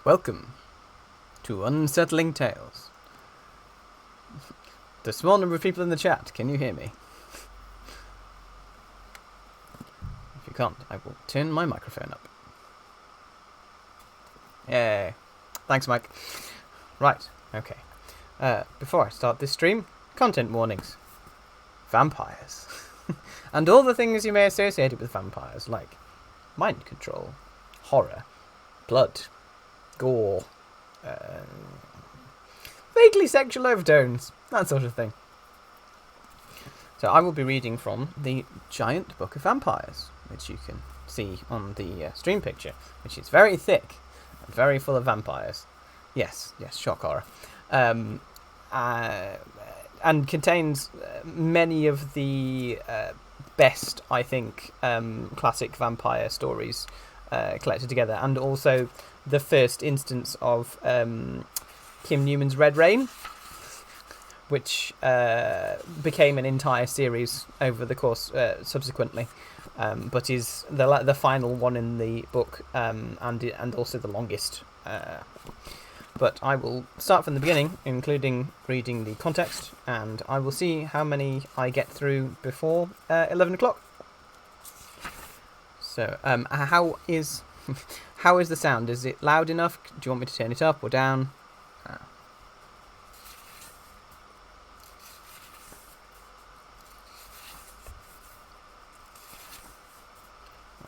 Welcome to Unsettling Tales. The small number of people in the chat, can you hear me? If you can't, I will turn my microphone up. Yay. Thanks, Mike. Right, okay. Before I start this stream, content warnings. Vampires. And all the things you may associate with vampires, like mind control, horror, blood, gore, vaguely sexual overtones, that sort of thing. So I will be reading from the Giant Book of Vampires, which you can see on the stream picture, which is very thick and very full of vampires. Yes, shock horror. And contains many of the best, I think, classic vampire stories collected together, and also the first instance of Kim Newman's Red Rain, which became an entire series over the course subsequently, but is the final one in the book, and also the longest. But I will start from the beginning, including reading the context, and I will see how many I get through before 11 o'clock. So, how is the sound? Is it loud enough? Do you want me to turn it up or down?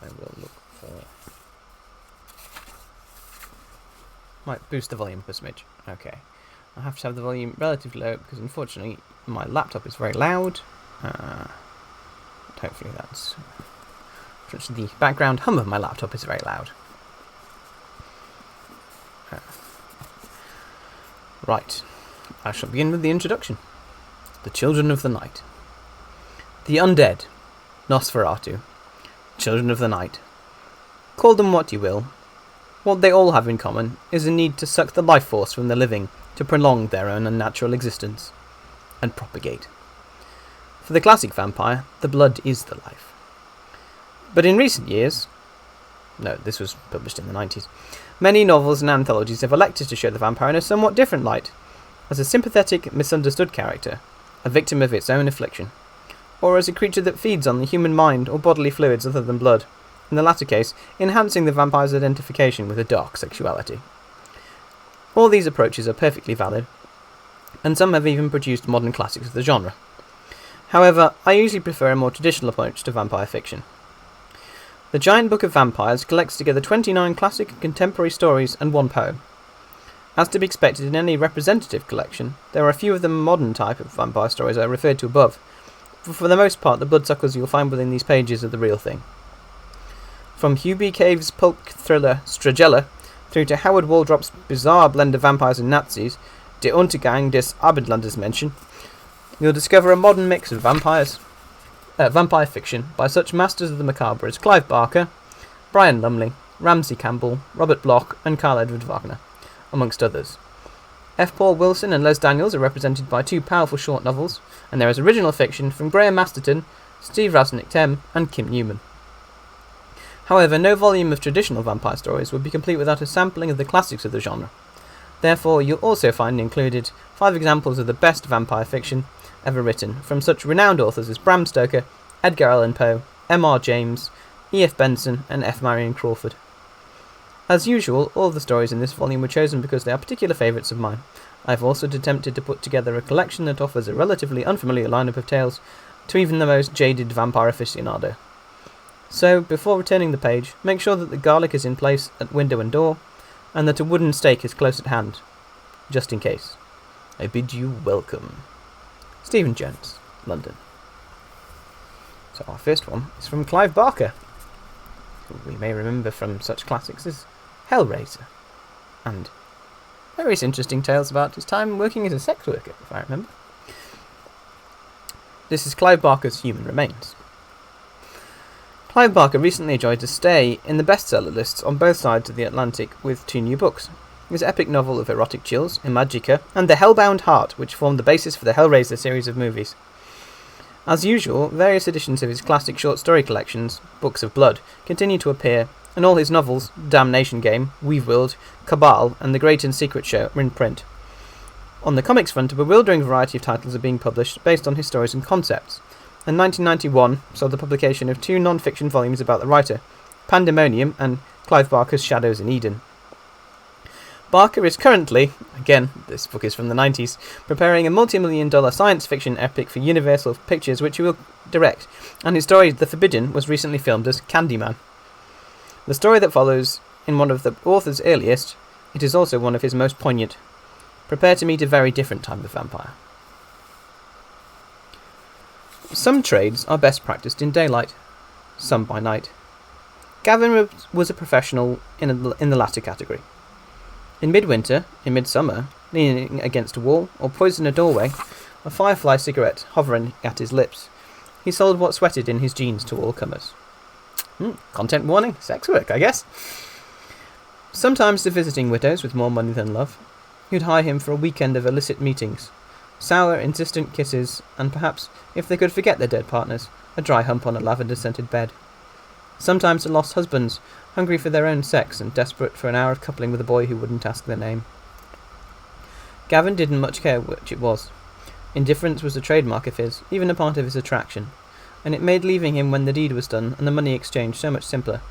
I will look for... Might boost the volume up a smidge. Okay. I have to have the volume relatively low because unfortunately my laptop is very loud. Hopefully that's... The background hum of my laptop is very loud. Right, I shall begin with the introduction. The Children of the Night. The undead, Nosferatu, Children of the Night. Call them what you will. What they all have in common is a need to suck the life force from the living to prolong their own unnatural existence and propagate. For the classic vampire, the blood is the life. But in recent years, no, this was published in the 90s, many novels and anthologies have elected to show the vampire in a somewhat different light, as a sympathetic, misunderstood character, a victim of its own affliction, or as a creature that feeds on the human mind or bodily fluids other than blood, in the latter case, enhancing the vampire's identification with a dark sexuality. All these approaches are perfectly valid, and some have even produced modern classics of the genre. However, I usually prefer a more traditional approach to vampire fiction. The Giant Book of Vampires collects together 29 classic and contemporary stories and one poem. As to be expected in any representative collection, there are a few of the modern type of vampire stories I referred to above, but for the most part the bloodsuckers you'll find within these pages are the real thing. From Hugh B. Cave's pulp thriller Stragella, through to Howard Waldrop's bizarre blend of vampires and Nazis, Der Untergang des Abendlandesmenschen, you'll discover a modern mix of vampire fiction by such masters of the macabre as Clive Barker, Brian Lumley, Ramsey Campbell, Robert Bloch and Karl Edward Wagner, amongst others. F. Paul Wilson and Les Daniels are represented by two powerful short novels, and there is original fiction from Graham Masterton, Steve Rasnick-Tem and Kim Newman. However, no volume of traditional vampire stories would be complete without a sampling of the classics of the genre. Therefore, you'll also find included 5 examples of the best vampire fiction ever written, from such renowned authors as Bram Stoker, Edgar Allan Poe, M.R. James, E.F. Benson and F. Marion Crawford. As usual, all the stories in this volume were chosen because they are particular favourites of mine. I have also attempted to put together a collection that offers a relatively unfamiliar lineup of tales to even the most jaded vampire aficionado. So, before returning the page, make sure that the garlic is in place at window and door, and that a wooden stake is close at hand, just in case. I bid you welcome. Stephen Jones, London. So our first one is from Clive Barker, who we may remember from such classics as Hellraiser, and various interesting tales about his time working as a sex worker, if I remember. This is Clive Barker's Human Remains. Clive Barker recently enjoyed a stay in the bestseller lists on both sides of the Atlantic with 2 new books. His epic novel of erotic chills, Imagica, and The Hellbound Heart, which formed the basis for the Hellraiser series of movies. As usual, various editions of his classic short story collections, Books of Blood, continue to appear, and all his novels, Damnation Game, Weaveworld, Cabal, and The Great and Secret Show, are in print. On the comics front, a bewildering variety of titles are being published based on his stories and concepts, and 1991 saw the publication of 2 non-fiction volumes about the writer, Pandemonium and Clive Barker's Shadows in Eden. Barker is currently, again, this book is from the 90s, preparing a multi-million-dollar science fiction epic for Universal Pictures which he will direct, and his story The Forbidden was recently filmed as Candyman. The story that follows in one of the author's earliest, it is also one of his most poignant. Prepare to meet a very different type of vampire. Some trades are best practiced in daylight, some by night. Gavin was a professional in the latter category. In midwinter, in midsummer, leaning against a wall or poised in a doorway, a firefly cigarette hovering at his lips, he sold what sweated in his jeans to all comers. Content warning, sex work, I guess. Sometimes to visiting widows with more money than love, who'd hire him for a weekend of illicit meetings, sour, insistent kisses, and perhaps, if they could forget their dead partners, a dry hump on a lavender-scented bed. Sometimes to lost husbands, hungry for their own sex and desperate for an hour of coupling with a boy who wouldn't ask their name. Gavin didn't much care which it was. Indifference was a trademark of his, even a part of his attraction, and it made leaving him when the deed was done and the money exchanged so much simpler.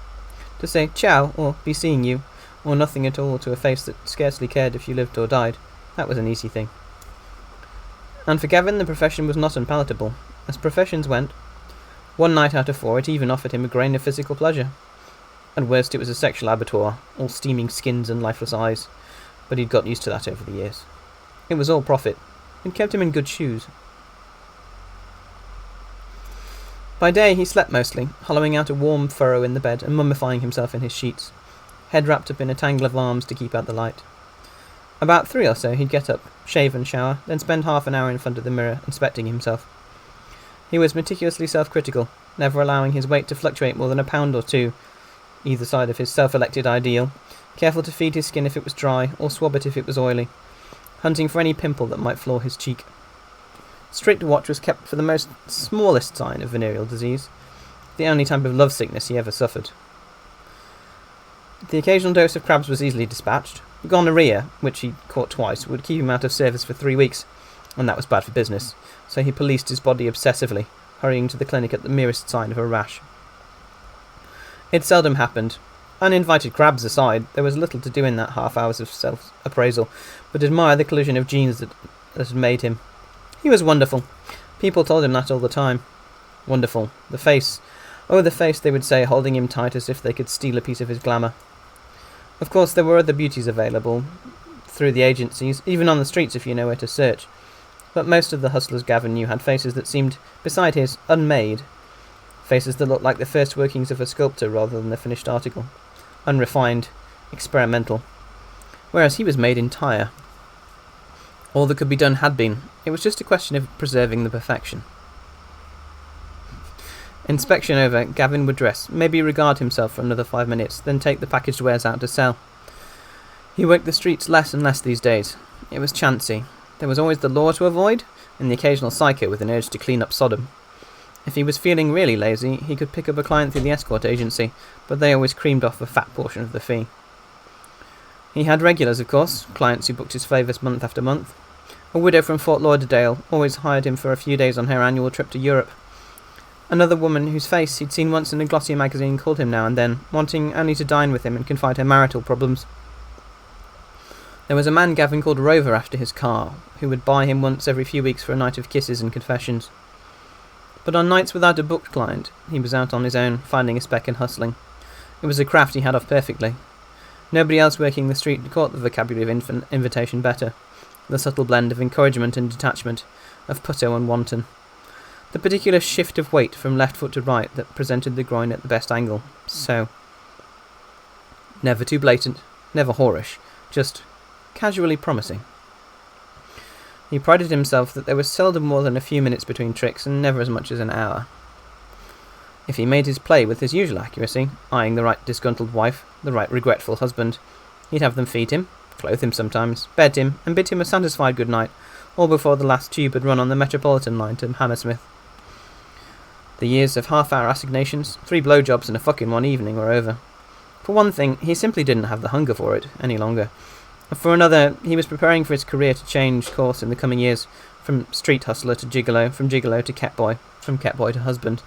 To say ciao, or be seeing you, or nothing at all to a face that scarcely cared if you lived or died, that was an easy thing. And for Gavin the profession was not unpalatable, as professions went. 1 night out of 4 it even offered him a grain of physical pleasure. At worst it was a sexual abattoir, all steaming skins and lifeless eyes, but he'd got used to that over the years. It was all profit. It kept him in good shoes. By day he slept mostly, hollowing out a warm furrow in the bed and mummifying himself in his sheets, head wrapped up in a tangle of arms to keep out the light. About 3 or so, he'd get up, shave and shower, then spend half an hour in front of the mirror, inspecting himself. He was meticulously self-critical, never allowing his weight to fluctuate more than a pound or two, either side of his self-elected ideal, careful to feed his skin if it was dry, or swab it if it was oily, hunting for any pimple that might flaw his cheek. Strict watch was kept for the most smallest sign of venereal disease, the only type of lovesickness he ever suffered. The occasional dose of crabs was easily dispatched. Gonorrhea, which he caught twice, would keep him out of service for 3 weeks, and that was bad for business, so he policed his body obsessively, hurrying to the clinic at the merest sign of a rash. It seldom happened. Uninvited crabs aside, there was little to do in that half hours of self-appraisal, but admire the collision of genes that had made him. He was wonderful. People told him that all the time. Wonderful. The face. Oh, the face, they would say, holding him tight as if they could steal a piece of his glamour. Of course, there were other beauties available, through the agencies, even on the streets if you know where to search. But most of the hustlers Gavin knew had faces that seemed, beside his, unmade. Faces that looked like the first workings of a sculptor rather than the finished article. Unrefined, experimental. Whereas he was made entire. All that could be done had been. It was just a question of preserving the perfection. Inspection over, Gavin would dress, maybe regard himself for another 5 minutes, then take the packaged wares out to sell. He worked the streets less and less these days. It was chancy. There was always the law to avoid, and the occasional psycho with an urge to clean up Sodom. If he was feeling really lazy, he could pick up a client through the escort agency, but they always creamed off a fat portion of the fee. He had regulars, of course, clients who booked his favours month after month. A widow from Fort Lauderdale always hired him for a few days on her annual trip to Europe. Another woman whose face he'd seen once in a glossy magazine called him now and then, wanting only to dine with him and confide her marital problems. There was a man Gavin called Rover after his car, who would buy him once every few weeks for a night of kisses and confessions. But on nights without a booked client, he was out on his own, finding a speck and hustling. It was a craft he had off perfectly. Nobody else working the street caught the vocabulary of invitation better, the subtle blend of encouragement and detachment, of putto and wanton. The particular shift of weight from left foot to right that presented the groin at the best angle. So. Never too blatant, never whorish, just casually promising. He prided himself that there was seldom more than a few minutes between tricks and never as much as an hour. If he made his play with his usual accuracy, eyeing the right disgruntled wife, the right regretful husband, he'd have them feed him, clothe him sometimes, bed him, and bid him a satisfied good night, all before the last tube had run on the Metropolitan line to Hammersmith. The years of half-hour assignations, 3 blowjobs and a fucking one evening were over. For one thing, he simply didn't have the hunger for it any longer. For another, he was preparing for his career to change course in the coming years, from street hustler to gigolo, from gigolo to catboy, from catboy to husband.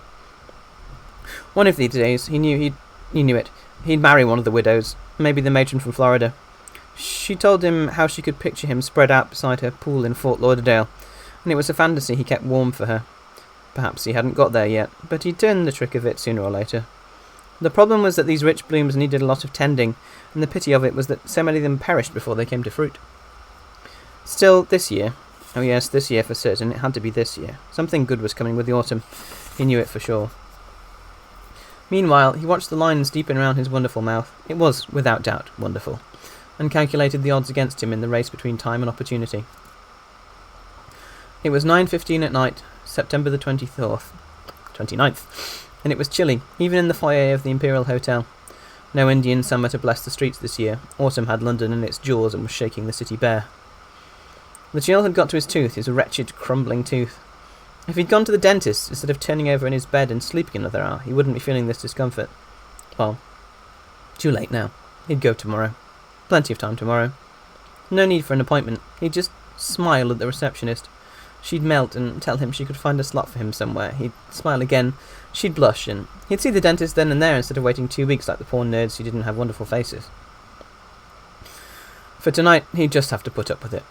One of these days, he knew it. He'd marry one of the widows, maybe the matron from Florida. She told him how she could picture him spread out beside her pool in Fort Lauderdale, and it was a fantasy he kept warm for her. Perhaps he hadn't got there yet, but he'd turn the trick of it sooner or later. The problem was that these rich blooms needed a lot of tending, and the pity of it was that so many of them perished before they came to fruit. Still, this year, oh yes, this year for certain, it had to be this year, something good was coming with the autumn. He knew it for sure. Meanwhile, he watched the lines deepen around his wonderful mouth. It was, without doubt, wonderful, and calculated the odds against him in the race between time and opportunity. It was 9:15 at night, September the 29th, and it was chilly, even in the foyer of the Imperial Hotel. No Indian summer to bless the streets this year. Autumn had London in its jaws and was shaking the city bare. The chill had got to his tooth, his wretched, crumbling tooth. If he'd gone to the dentist, instead of turning over in his bed and sleeping another hour, he wouldn't be feeling this discomfort. Well, too late now. He'd go tomorrow. Plenty of time tomorrow. No need for an appointment. He'd just smile at the receptionist. She'd melt and tell him she could find a slot for him somewhere. He'd smile again. She'd blush, and he'd see the dentist then and there instead of waiting 2 weeks like the poor nerds who didn't have wonderful faces. For tonight, he'd just have to put up with it.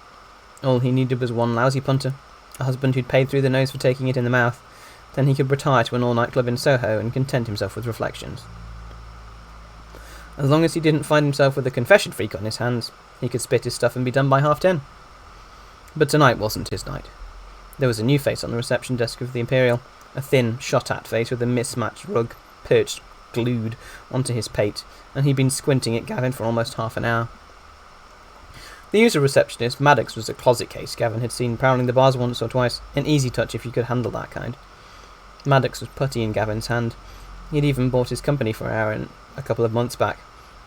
All he needed was one lousy punter, a husband who'd paid through the nose for taking it in the mouth. Then he could retire to an all-night club in Soho and content himself with reflections. As long as he didn't find himself with a confession freak on his hands, he could spit his stuff and be done by 10:30. But tonight wasn't his night. There was a new face on the reception desk of the Imperial, a thin, shot-at face with a mismatched rug perched, glued onto his pate, and he'd been squinting at Gavin for almost half an hour. The usual receptionist, Maddox, was a closet case Gavin had seen prowling the bars once or twice, an easy touch if you could handle that kind. Maddox was putty in Gavin's hand. He'd even bought his company for Aaron a couple of months back.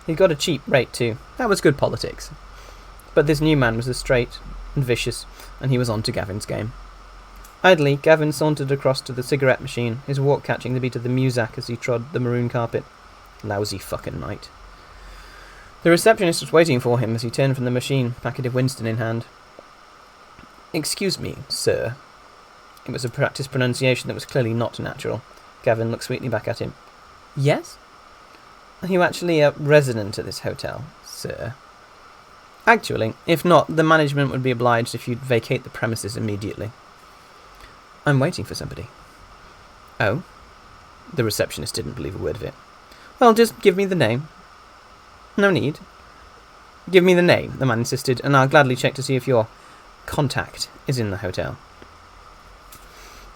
He'd got a cheap rate too. That was good politics. But this new man was as straight and vicious, and he was on to Gavin's game. Idly, Gavin sauntered across to the cigarette machine, his walk catching the beat of the muzak as he trod the maroon carpet. Lousy fucking night. The receptionist was waiting for him as he turned from the machine, packet of Winston in hand. "Excuse me, sir." It was a practiced pronunciation that was clearly not natural. Gavin looked sweetly back at him. "Yes? Are you actually a resident at this hotel, sir?" "Actually, if not, the management would be obliged if you'd vacate the premises immediately." "I'm waiting for somebody." "Oh?" The receptionist didn't believe a word of it. "Well, just give me the name." "No need." "Give me the name," the man insisted, "and I'll gladly check to see if your contact is in the hotel."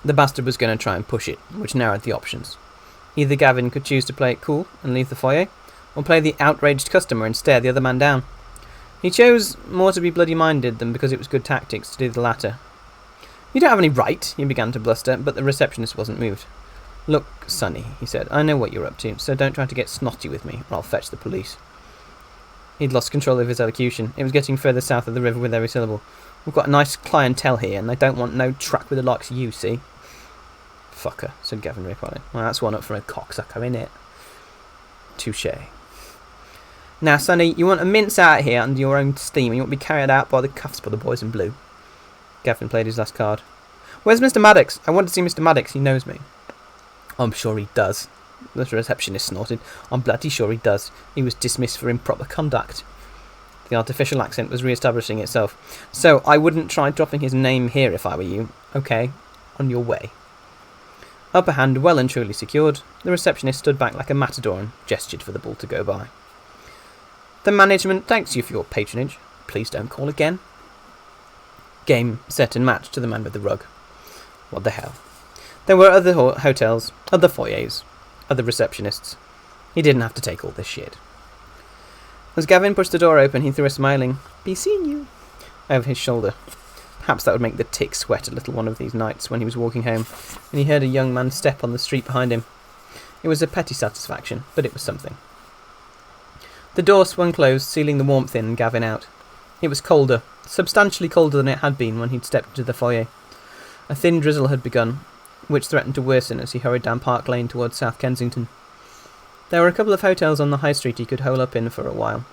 The bastard was going to try and push it, which narrowed the options. Either Gavin could choose to play it cool and leave the foyer, or play the outraged customer and stare the other man down. He chose more to be bloody-minded than because it was good tactics to do the latter. "You don't have any right," he began to bluster, but the receptionist wasn't moved. "Look, Sonny," he said, "I know what you're up to, so don't try to get snotty with me, or I'll fetch the police." He'd lost control of his elocution. It was getting further south of the river with every syllable. "We've got a nice clientele here, and they don't want no truck with the likes of you, see?" "Fucker," said Gavin recoiling. "Well, that's one up for a cocksucker, innit?" "Touché." "Now, Sonny, you want to mince out here under your own steam, and you want to be carried out by the cuffs by the boys in blue." Gavin played his last card. "Where's Mr. Maddox? I want to see Mr. Maddox. He knows me." "I'm sure he does," the receptionist snorted. "I'm bloody sure he does. He was dismissed for improper conduct." The artificial accent was re-establishing itself. "So I wouldn't try dropping his name here if I were you. Okay, on your way." Upper hand well and truly secured, the receptionist stood back like a matador and gestured for the bull to go by. "The management thanks you for your patronage. Please don't call again." Game, set and match to the man with the rug. What the hell? There were other hotels, other foyers, other receptionists. He didn't have to take all this shit. As Gavin pushed the door open, he threw a smiling "Be seeing you" over his shoulder. Perhaps that would make the tick sweat a little one of these nights when he was walking home, and he heard a young man step on the street behind him. It was a petty satisfaction, but it was something. The door swung closed, sealing the warmth in and Gavin out. It was colder, substantially colder than it had been when he'd stepped into the foyer. A thin drizzle had begun, which threatened to worsen as he hurried down Park Lane towards South Kensington. There were a couple of hotels on the high street he could hole up in for a while.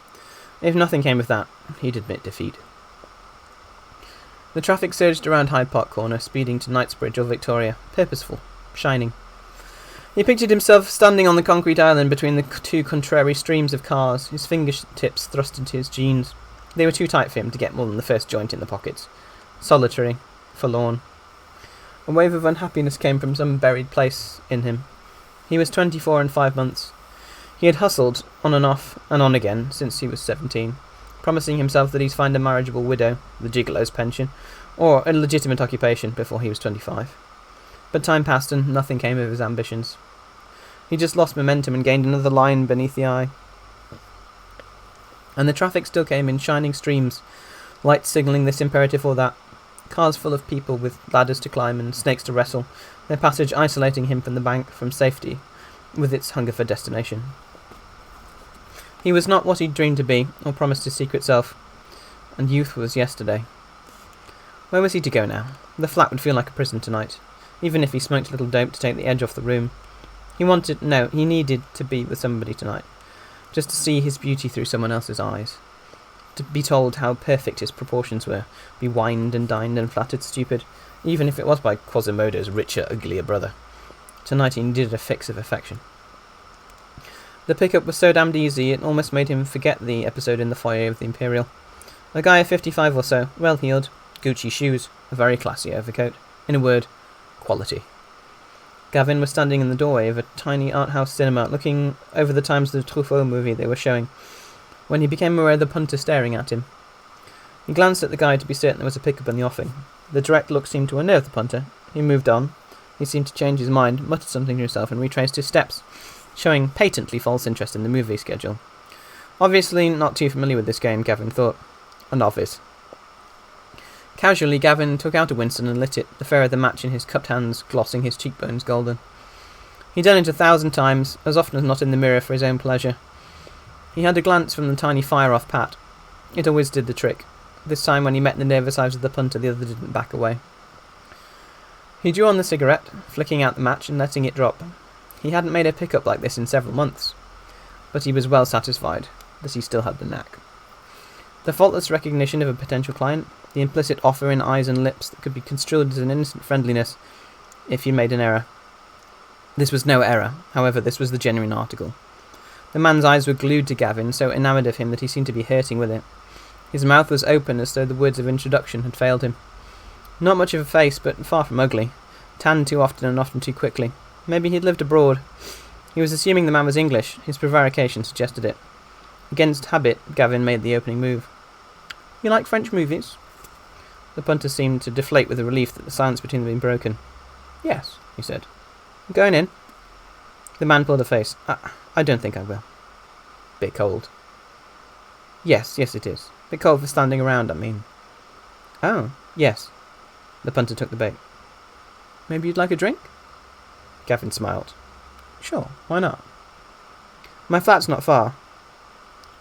If nothing came of that, he'd admit defeat. The traffic surged around Hyde Park Corner, speeding to Knightsbridge or Victoria, purposeful, shining. He pictured himself standing on the concrete island between the two contrary streams of cars, his fingertips thrust into his jeans. They were too tight for him to get more than the first joint in the pockets. Solitary, forlorn. A wave of unhappiness came from some buried place in him. He was 24 and 5 months. He had hustled, on and off, and on again, since he was 17, promising himself that he'd find a marriageable widow, the gigolo's pension, or a legitimate occupation before he was 25. But time passed and nothing came of his ambitions. He just lost momentum and gained another line beneath the eye. And the traffic still came in shining streams, lights signalling this imperative or that, cars full of people with ladders to climb and snakes to wrestle, their passage isolating him from the bank, from safety, with its hunger for destination. He was not what he'd dreamed to be, or promised his secret self, and youth was yesterday. Where was he to go now? The flat would feel like a prison tonight, even if he smoked a little dope to take the edge off the room. He needed to be with somebody tonight, just to see his beauty through someone else's eyes. To be told how perfect his proportions were, be wined and dined and flattered stupid, even if it was by Quasimodo's richer, uglier brother. Tonight he needed a fix of affection. The pickup was so damned easy it almost made him forget the episode in the foyer of the Imperial. A guy of 55 or so, well-heeled, Gucci shoes, a very classy overcoat. In a word, quality. Gavin was standing in the doorway of a tiny art house cinema, looking over the Times of the Truffaut movie they were showing, when he became aware of the punter staring at him. He glanced at the guy to be certain there was a pickup in the offing. The direct look seemed to unnerve the punter. He moved on. He seemed to change his mind, muttered something to himself, and retraced his steps, showing patently false interest in the movie schedule. Obviously not too familiar with this game, Gavin thought. a novice. Casually, Gavin took out a Winston and lit it, the fare of the match in his cupped hands glossing his cheekbones golden. He'd done it 1,000 times, as often as not in the mirror for his own pleasure. He had a glance from the tiny fire off Pat. It always did the trick. This time when he met the nervous eyes of the punter, the other didn't back away. He drew on the cigarette, flicking out the match and letting it drop. He hadn't made a pickup like this in several months, but he was well satisfied that he still had the knack. The faultless recognition of a potential client, the implicit offer in eyes and lips that could be construed as an innocent friendliness if you made an error. This was no error, however, this was the genuine article. The man's eyes were glued to Gavin, so enamoured of him that he seemed to be hurting with it. His mouth was open as though the words of introduction had failed him. Not much of a face, but far from ugly. Tanned too often and often too quickly. Maybe he'd lived abroad. He was assuming the man was English. His prevarication suggested it. Against habit, Gavin made the opening move. You like French movies? The punter seemed to deflate with relief that the silence between them had been broken. Yes, he said. I'm going in. The man pulled a face. I don't think I will. Bit cold. Yes, it is. Bit cold for standing around, I mean. Oh, yes. The punter took the bait. Maybe you'd like a drink? Gavin smiled. Sure, why not? My flat's not far.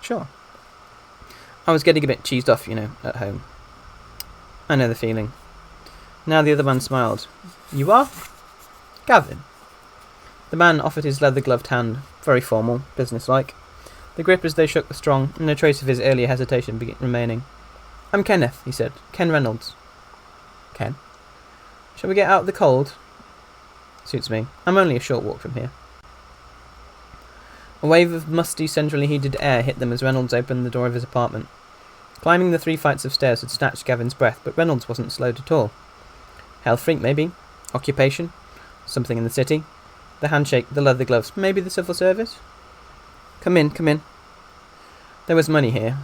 Sure. I was getting a bit cheesed off, at home. I know the feeling. Now the other man smiled. You are? Gavin. The man offered his leather-gloved hand, very formal, businesslike. The grip as they shook was strong, and no trace of his earlier hesitation remaining. I'm Kenneth, he said. Ken Reynolds. Ken? Shall we get out of the cold? Suits me. I'm only a short walk from here. A wave of musty, centrally heated air hit them as Reynolds opened the door of his apartment. Climbing the 3 flights of stairs had snatched Gavin's breath, but Reynolds wasn't slowed at all. Health freak, maybe. Occupation. Something in the city. The handshake, the leather gloves, maybe the civil service? Come in. There was money here.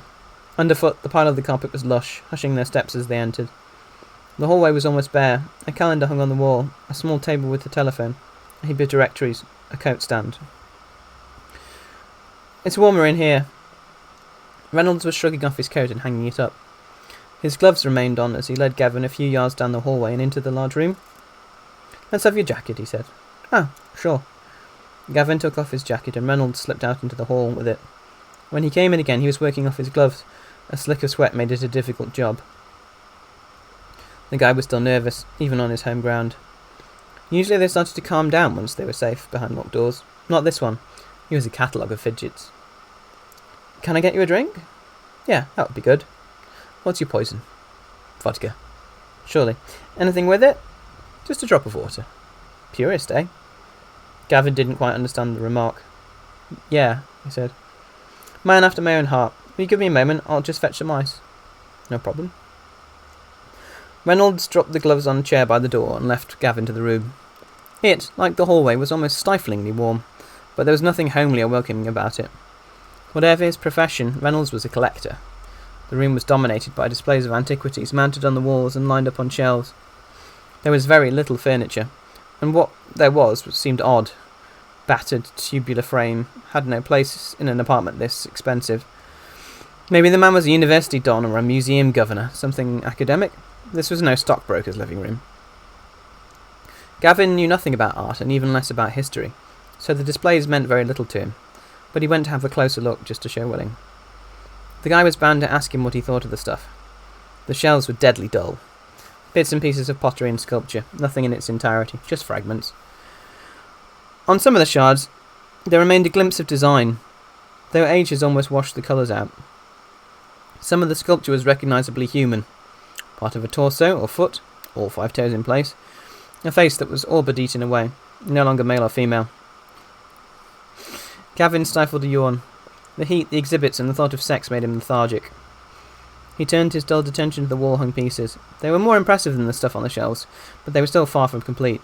Underfoot, the pile of the carpet was lush, hushing their steps as they entered. The hallway was almost bare. A calendar hung on the wall, a small table with a telephone, a heap of directories, a coat stand. It's warmer in here. Reynolds was shrugging off his coat and hanging it up. His gloves remained on as he led Gavin a few yards down the hallway and into the large room. Let's have your jacket, he said. Oh, sure. Gavin took off his jacket and Reynolds slipped out into the hall with it. When he came in again, he was working off his gloves. A slick of sweat made it a difficult job. The guy was still nervous, even on his home ground. Usually they started to calm down once they were safe behind locked doors. Not this one. He was a catalogue of fidgets. Can I get you a drink? Yeah, that would be good. What's your poison? Vodka. Surely. Anything with it? Just a drop of water. Purist, eh? Gavin didn't quite understand the remark. Yeah, he said. Man after my own heart. Will you give me a moment? I'll just fetch some ice. No problem. Reynolds dropped the gloves on a chair by the door and left Gavin to the room. It, like the hallway, was almost stiflingly warm, but there was nothing homely or welcoming about it. Whatever his profession, Reynolds was a collector. The room was dominated by displays of antiquities mounted on the walls and lined up on shelves. There was very little furniture, and what there was seemed odd. Battered tubular frame had no place in an apartment this expensive. Maybe the man was a university don or a museum governor, something academic. This was no stockbroker's living room. Gavin knew nothing about art and even less about history, so the displays meant very little to him, but he went to have a closer look just to show willing. The guy was bound to ask him what he thought of the stuff. The shelves were deadly dull. Bits and pieces of pottery and sculpture, nothing in its entirety, just fragments. On some of the shards, there remained a glimpse of design, though age has almost washed the colours out. Some of the sculpture was recognisably human. Part of a torso or foot, all 5 toes in place. A face that was all but eaten away, no longer male or female. Gavin stifled a yawn. The heat, the exhibits, and the thought of sex made him lethargic. He turned his dulled attention to the wall-hung pieces. They were more impressive than the stuff on the shelves, but they were still far from complete.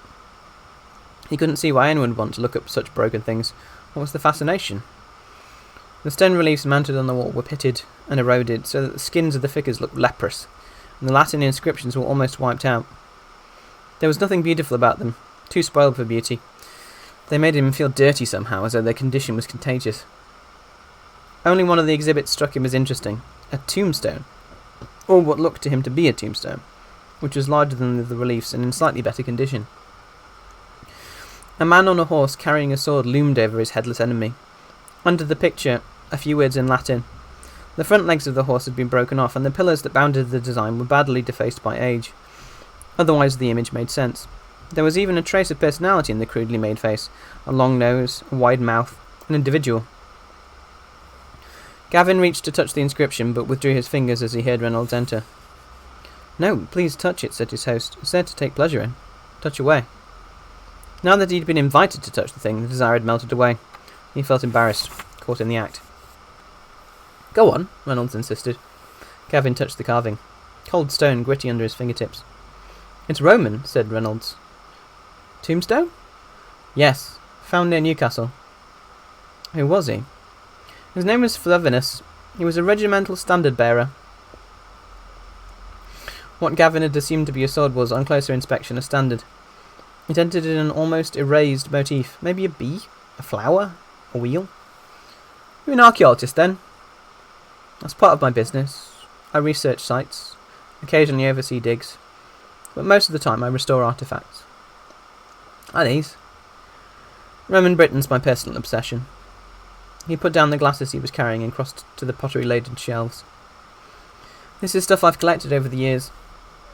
He couldn't see why anyone would want to look at such broken things. What was the fascination? The stone reliefs mounted on the wall were pitted and eroded, so that the skins of the figures looked leprous, and the Latin inscriptions were almost wiped out. There was nothing beautiful about them, too spoiled for beauty. They made him feel dirty somehow, as though their condition was contagious. Only one of the exhibits struck him as interesting, a tombstone. or what looked to him to be a tombstone, which was larger than the reliefs and in slightly better condition. A man on a horse carrying a sword loomed over his headless enemy. Under the picture, a few words in Latin. The front legs of the horse had been broken off, and the pillars that bounded the design were badly defaced by age. Otherwise, the image made sense. There was even a trace of personality in the crudely made face, a long nose, a wide mouth, an individual. Gavin reached to touch the inscription, but withdrew his fingers as he heard Reynolds enter. "No, please touch it," said his host. "It's there to take pleasure in. Touch away." Now that he'd been invited to touch the thing, the desire had melted away. He felt embarrassed, caught in the act. "Go on," Reynolds insisted. Gavin touched the carving. Cold stone, gritty under his fingertips. "It's Roman," said Reynolds. "Tombstone?" "Yes, found near Newcastle." "Who was he?" "His name was Flavinus. He was a regimental standard-bearer." What Gavin had assumed to be a sword was, on closer inspection, a standard. It entered in an almost erased motif. Maybe a bee? A flower? A wheel? "You're an archaeologist, then?" "That's part of my business. I research sites, occasionally oversee digs, but most of the time I restore artefacts." "Are these?" "Roman Britain's my personal obsession." He put down the glasses he was carrying and crossed to the pottery-laden shelves. "This is stuff I've collected over the years.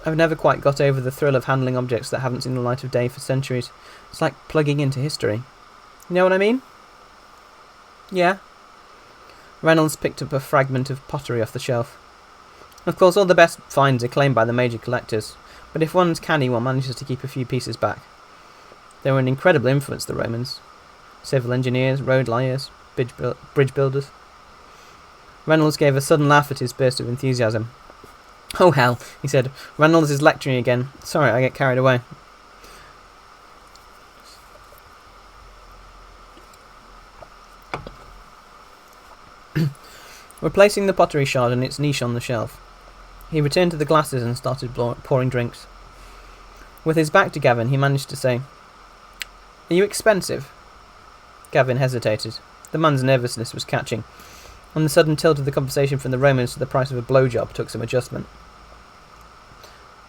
I've never quite got over the thrill of handling objects that haven't seen the light of day for centuries. It's like plugging into history. You know what I mean?" "Yeah." Reynolds picked up a fragment of pottery off the shelf. "Of course, all the best finds are claimed by the major collectors, but if one's canny, one manages to keep a few pieces back. They were an incredible influence, the Romans. Civil engineers, road layers, bridge builders." Reynolds gave a sudden laugh at his burst of enthusiasm. "Oh hell," he said. "Reynolds is lecturing again. Sorry, I get carried away." Replacing the pottery shard in its niche on the shelf, he returned to the glasses and started pouring drinks. With his back to Gavin, he managed to say, "Are you expensive?" Gavin hesitated. The man's nervousness was catching, and the sudden tilt of the conversation from the Romans to the price of a blowjob took some adjustment.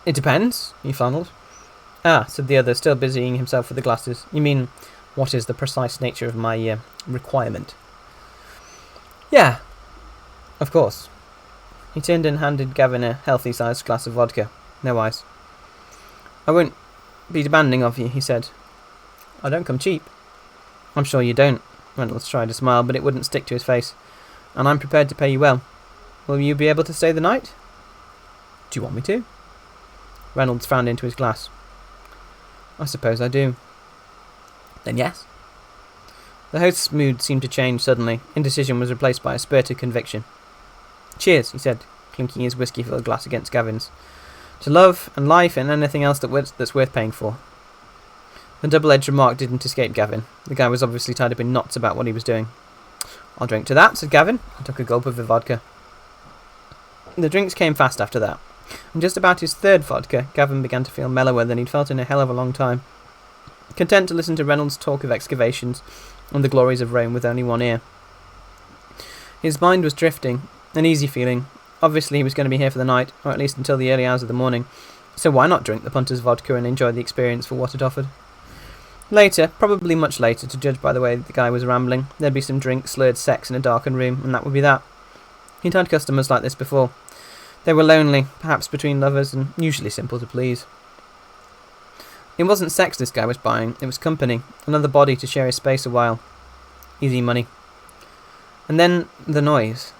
"It depends," he funneled. "Ah," said the other, still busying himself with the glasses. "You mean, what is the precise nature of my requirement?" "Yeah, of course." He turned and handed Gavin a healthy-sized glass of vodka. No ice. "I won't be demanding of you," he said. "I don't come cheap." "I'm sure you don't." Reynolds tried to smile, but it wouldn't stick to his face. "And I'm prepared to pay you well. Will you be able to stay the night?" "Do you want me to?" Reynolds frowned into his glass. "I suppose I do." "Then yes." The host's mood seemed to change suddenly. Indecision was replaced by a spurt of conviction. "Cheers," he said, clinking his whiskey-filled glass against Gavin's. "To love and life and anything else that's worth paying for." The double-edged remark didn't escape Gavin. The guy was obviously tied up in knots about what he was doing. "I'll drink to that," said Gavin, and took a gulp of the vodka. The drinks came fast after that, and just about his third vodka, Gavin began to feel mellower than he'd felt in a hell of a long time. Content to listen to Reynolds talk of excavations and the glories of Rome with only one ear. His mind was drifting, an easy feeling. Obviously he was going to be here for the night, or at least until the early hours of the morning, so why not drink the punter's vodka and enjoy the experience for what it offered? Later, probably much later, to judge by the way the guy was rambling, there'd be some drink, slurred sex in a darkened room, and that would be that. He'd had customers like this before. They were lonely, perhaps between lovers, and usually simple to please. It wasn't sex this guy was buying, it was company, another body to share his space a while. Easy money. And then, the noise.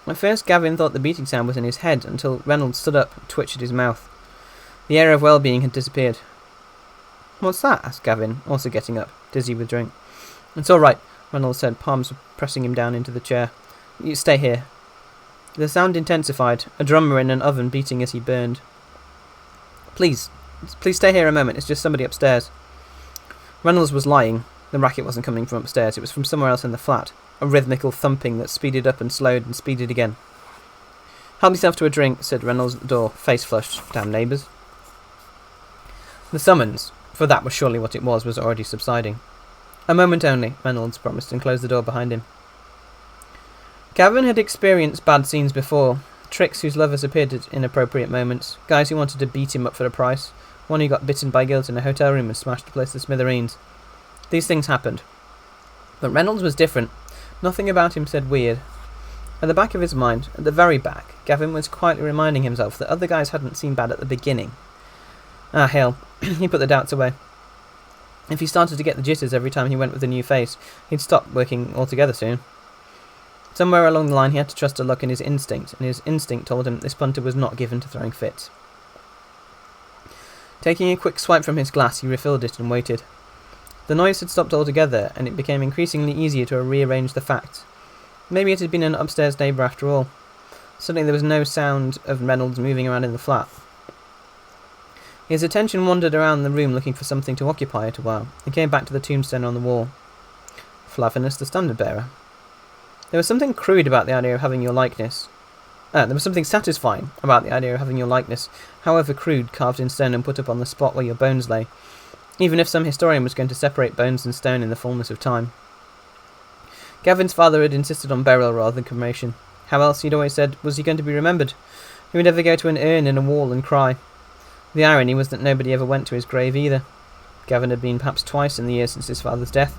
At first Gavin thought the beating sound was in his head, until Reynolds stood up and twitched at his mouth. The air of well-being had disappeared. "What's that?" asked Gavin, also getting up, dizzy with drink. "It's all right," Reynolds said, palms pressing him down into the chair. "You stay here." The sound intensified, a drummer in an oven beating as he burned. Please stay here a moment, it's just somebody upstairs." Reynolds was lying. The racket wasn't coming from upstairs, it was from somewhere else in the flat, a rhythmical thumping that speeded up and slowed and speeded again. "Help yourself to a drink," said Reynolds at the door, face flushed. Damn neighbours. The summons, for that was surely what it was already subsiding. "A moment only," Reynolds promised and closed the door behind him. Gavin had experienced bad scenes before, Tricks whose lovers appeared at inappropriate moments. Guys who wanted to beat him up for a price. One who got bitten by guilt in a hotel room and smashed the place to smithereens. These things happened. But Reynolds was different. Nothing about him said weird. At the back of his mind, at the very back, Gavin was quietly reminding himself that other guys hadn't seen bad at the beginning. Ah, hell. He put the doubts away. If he started to get the jitters every time he went with a new face, he'd stop working altogether soon. Somewhere along the line he had to trust to luck in his instinct, and his instinct told him this punter was not given to throwing fits. Taking a quick swipe from his glass, he refilled it and waited. The noise had stopped altogether, and it became increasingly easier to rearrange the facts. Maybe it had been an upstairs neighbour after all. Suddenly there was no sound of Reynolds moving around in the flat. His attention wandered around the room looking for something to occupy it a while, and came back to the tombstone on the wall. Flavinus the Standard Bearer. There was something crude about the idea of having your likeness. There was something satisfying about the idea of having your likeness, however crude, carved in stone and put up on the spot where your bones lay, even if some historian was going to separate bones and stone in the fullness of time. Gavin's father had insisted on burial rather than cremation. How else, he'd always said, was he going to be remembered? He would never go to an urn in a wall and cry. The irony was that nobody ever went to his grave either. Gavin had been perhaps twice in the year since his father's death.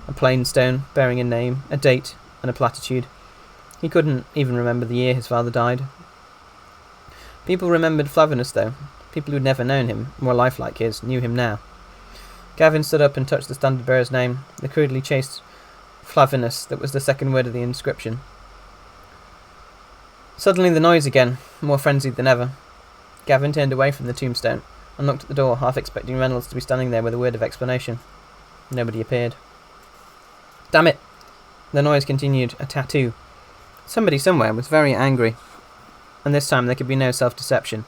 A plain stone, bearing a name, a date, and a platitude. He couldn't even remember the year his father died. People remembered Flavinus, though. People who'd never known him, more life like his, knew him now. Gavin stood up and touched the Standard Bearer's name, the crudely chased Flavinus that was the second word of the inscription. Suddenly the noise again, more frenzied than ever. Gavin turned away from the tombstone and looked at the door, half expecting Reynolds to be standing there with a word of explanation. Nobody appeared. Damn it! The noise continued, a tattoo. Somebody somewhere was very angry. And this time there could be no self-deception.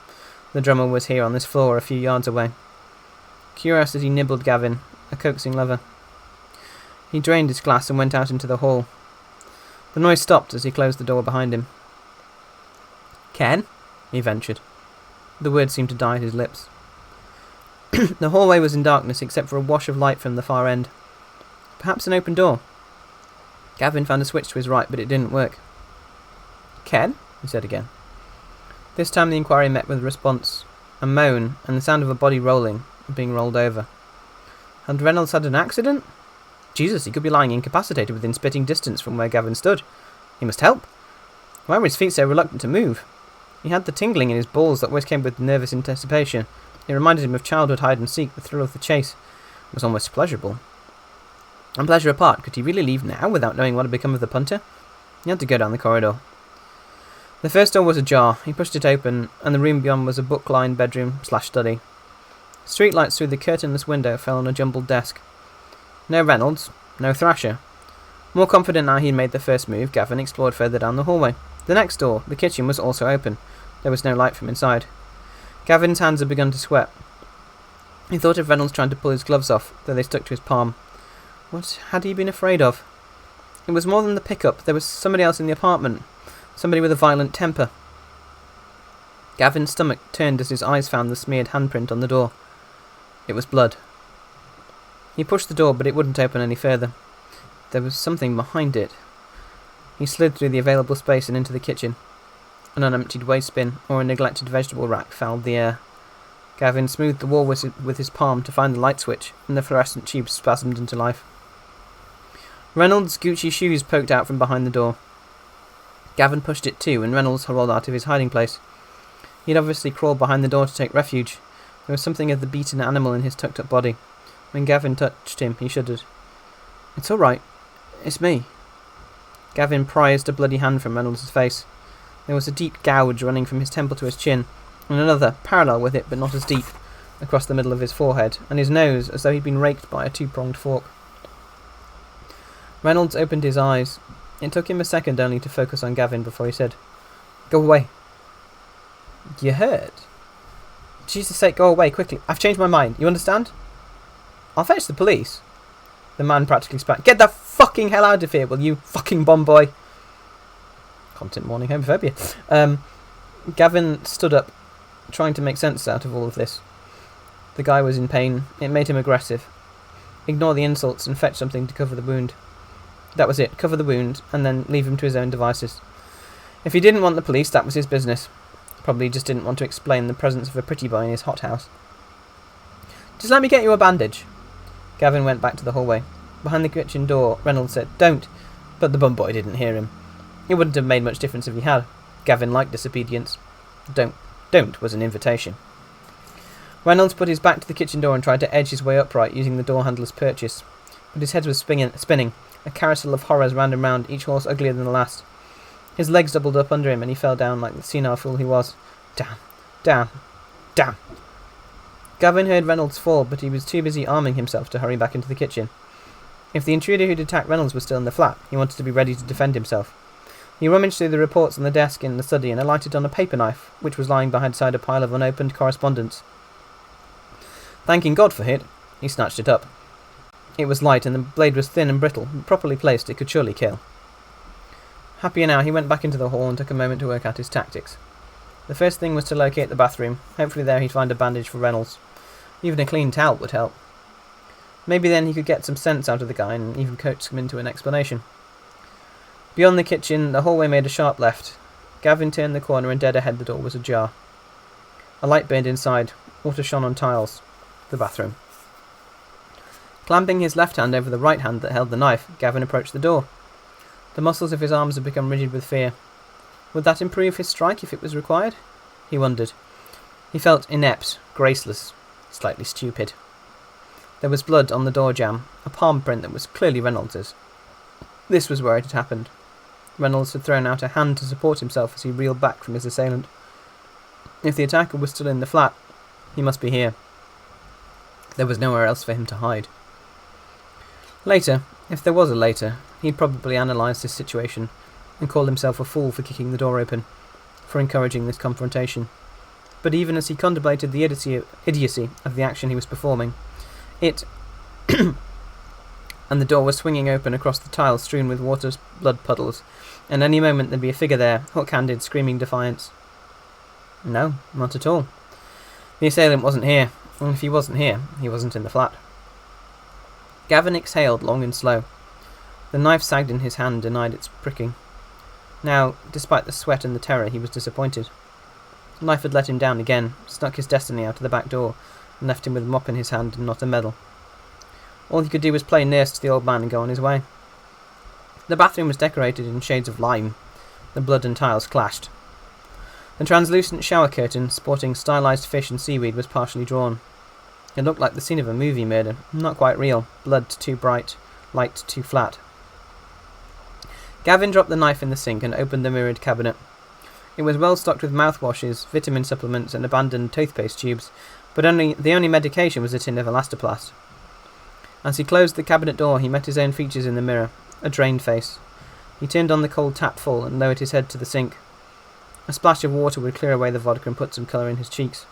The drummer was here on this floor a few yards away. Curiosity nibbled Gavin, a coaxing lover. He drained his glass and went out into the hall. The noise stopped as he closed the door behind him. Ken? He ventured. The words seemed to die at his lips. The hallway was in darkness except for a wash of light from the far end. Perhaps an open door. Gavin found a switch to his right, but it didn't work. Ken? He said again. This time the inquiry met with a response, a moan, and the sound of a body rolling, being rolled over. Had Reynolds had an accident? Jesus, he could be lying incapacitated within spitting distance from where Gavin stood. He must help. Why were his feet so reluctant to move? He had the tingling in his balls that always came with nervous anticipation. It reminded him of childhood hide-and-seek. The thrill of the chase was almost pleasurable. And pleasure apart, could he really leave now without knowing what had become of the punter? He had to go down the corridor. The first door was ajar. He pushed it open, and the room beyond was a book-lined bedroom/study. Streetlights through the curtainless window fell on a jumbled desk. No Reynolds, no Thrasher. More confident now he'd made the first move, Gavin explored further down the hallway. The next door, the kitchen, was also open. There was no light from inside. Gavin's hands had begun to sweat. He thought of Reynolds trying to pull his gloves off, though they stuck to his palm. What had he been afraid of? It was more than the pickup. There was somebody else in the apartment. Somebody with a violent temper. Gavin's stomach turned as his eyes found the smeared handprint on the door. It was blood. He pushed the door, but it wouldn't open any further. There was something behind it. He slid through the available space and into the kitchen. An unemptied waste bin or a neglected vegetable rack fouled the air. Gavin smoothed the wall with his palm to find the light switch, and the fluorescent tube spasmed into life. Reynolds' Gucci shoes poked out from behind the door. Gavin pushed it too, and Reynolds rolled out of his hiding place. He had obviously crawled behind the door to take refuge. There was something of the beaten animal in his tucked-up body. When Gavin touched him, he shuddered. "It's all right. It's me." Gavin prized a bloody hand from Reynolds' face. There was a deep gouge running from his temple to his chin, and another, parallel with it but not as deep, across the middle of his forehead, and his nose as though he'd been raked by a two-pronged fork. Reynolds opened his eyes. It took him a second only to focus on Gavin before he said, "Go away." "You heard?" "Jesus' sake, go away, quickly. I've changed my mind. You understand?" "I'll fetch the police." The man practically spat. "Get the fucking hell out of here, will you, fucking bomb boy?" Content warning, homophobia. Gavin stood up, trying to make sense out of all of this. The guy was in pain. It made him aggressive. Ignore the insults and fetch something to cover the wound. That was it, cover the wound, and then leave him to his own devices. If he didn't want the police, that was his business. Probably just didn't want to explain the presence of a pretty boy in his hothouse. Just let me get you a bandage. Gavin went back to the hallway. Behind the kitchen door, Reynolds said, "Don't," but the bum boy didn't hear him. It wouldn't have made much difference if he had. Gavin liked disobedience. Don't was an invitation. Reynolds put his back to the kitchen door and tried to edge his way upright using the door handle as purchase. But his head was spinning. A carousel of horrors round and round, each horse uglier than the last. His legs doubled up under him and he fell down like the senile fool he was. Damn. Gavin heard Reynolds fall, but he was too busy arming himself to hurry back into the kitchen. If the intruder who'd attacked Reynolds was still in the flat, he wanted to be ready to defend himself. He rummaged through the reports on the desk in the study and alighted on a paper knife, which was lying beside a pile of unopened correspondence. Thanking God for it, he snatched it up. It was light and the blade was thin and brittle, but properly placed it could surely kill. Happier now, he went back into the hall and took a moment to work out his tactics. The first thing was to locate the bathroom. Hopefully there he'd find a bandage for Reynolds. Even a clean towel would help. Maybe then he could get some sense out of the guy and even coax him into an explanation. Beyond the kitchen, the hallway made a sharp left. Gavin turned the corner and dead ahead the door was ajar. A light burned inside. Water shone on tiles. The bathroom. Clamping his left hand over the right hand that held the knife, Gavin approached the door. The muscles of his arms had become rigid with fear. Would that improve his strike if it was required? He wondered. He felt inept, graceless, slightly stupid. There was blood on the door jamb, a palm print that was clearly Reynolds's. This was where it had happened. Reynolds had thrown out a hand to support himself as he reeled back from his assailant. If the attacker was still in the flat, he must be here. There was nowhere else for him to hide. Later, if there was a later, he'd probably analysed this situation and called himself a fool for kicking the door open, for encouraging this confrontation. But even as he contemplated the idiocy of the action he was performing, it and the door was swinging open across the tiles strewn with water's blood puddles, and any moment there'd be a figure there, hook-handed, screaming defiance. No, not at all. The assailant wasn't here, and if he wasn't here, he wasn't in the flat. Gavin exhaled long and slow. The knife sagged in his hand, denied its pricking. Now, despite the sweat and the terror, he was disappointed. Life had let him down again, snuck his destiny out of the back door, and left him with a mop in his hand and not a medal. All he could do was play nurse to the old man and go on his way. The bathroom was decorated in shades of lime. The blood and tiles clashed. The translucent shower curtain, sporting stylised fish and seaweed, was partially drawn. It looked like the scene of a movie murder, not quite real, blood too bright, light too flat. Gavin dropped the knife in the sink and opened the mirrored cabinet. It was well stocked with mouthwashes, vitamin supplements and abandoned toothpaste tubes, but the only medication was a tin of Elastoplast. As he closed the cabinet door, he met his own features in the mirror, a drained face. He turned on the cold tap full and lowered his head to the sink. A splash of water would clear away the vodka and put some colour in his cheeks.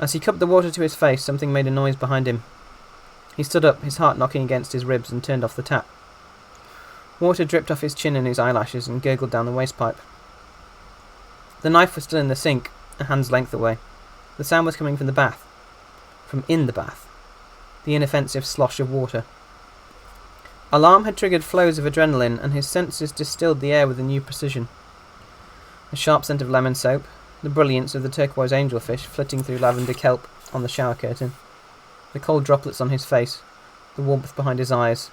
As he cupped the water to his face, something made a noise behind him. He stood up, his heart knocking against his ribs, and turned off the tap. Water dripped off his chin and his eyelashes and gurgled down the wastepipe. The knife was still in the sink, a hand's length away. The sound was coming from the bath. From in the bath. The inoffensive slosh of water. Alarm had triggered flows of adrenaline, and his senses distilled the air with a new precision. A sharp scent of lemon soap, the brilliance of the turquoise angelfish flitting through lavender kelp on the shower curtain, the cold droplets on his face, the warmth behind his eyes.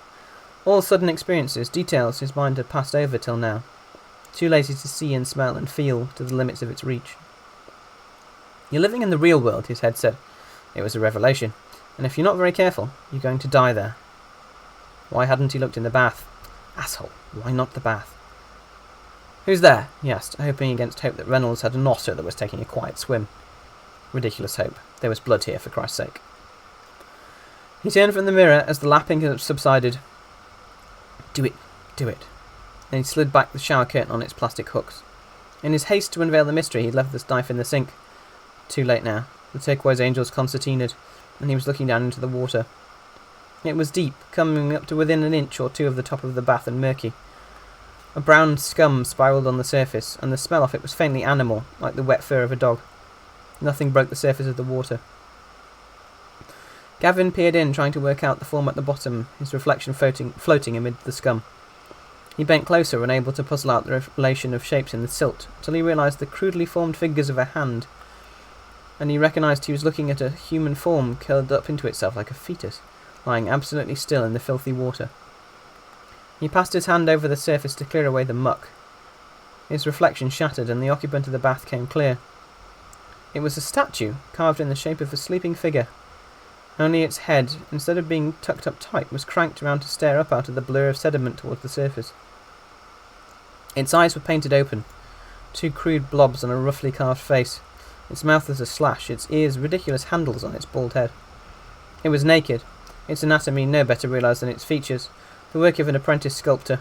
All sudden experiences, details his mind had passed over till now, too lazy to see and smell and feel to the limits of its reach. You're living in the real world, his head said. It was a revelation, and if you're not very careful, you're going to die there. Why hadn't he looked in the bath? Asshole, why not the bath? Who's there? He asked, hoping against hope that Reynolds had an otter that was taking a quiet swim. Ridiculous hope. There was blood here, for Christ's sake. He turned from the mirror as the lapping had subsided. Do it. Then he slid back the shower curtain on its plastic hooks. In his haste to unveil the mystery, he'd left the knife in the sink. Too late now. The turquoise angels concertinaed, and he was looking down into the water. It was deep, coming up to within an inch or two of the top of the bath and murky. A brown scum spiralled on the surface, and the smell of it was faintly animal, like the wet fur of a dog. Nothing broke the surface of the water. Gavin peered in, trying to work out the form at the bottom, his reflection floating amid the scum. He bent closer, unable to puzzle out the relation of shapes in the silt, till he realised the crudely formed fingers of a hand, and he recognised he was looking at a human form curled up into itself like a fetus, lying absolutely still in the filthy water. He passed his hand over the surface to clear away the muck. His reflection shattered, and the occupant of the bath came clear. It was a statue, carved in the shape of a sleeping figure. Only its head, instead of being tucked up tight, was cranked round to stare up out of the blur of sediment towards the surface. Its eyes were painted open, 2 crude blobs on a roughly carved face. Its mouth was a slash, its ears ridiculous handles on its bald head. It was naked, its anatomy no better realised than its features, the work of an apprentice sculptor.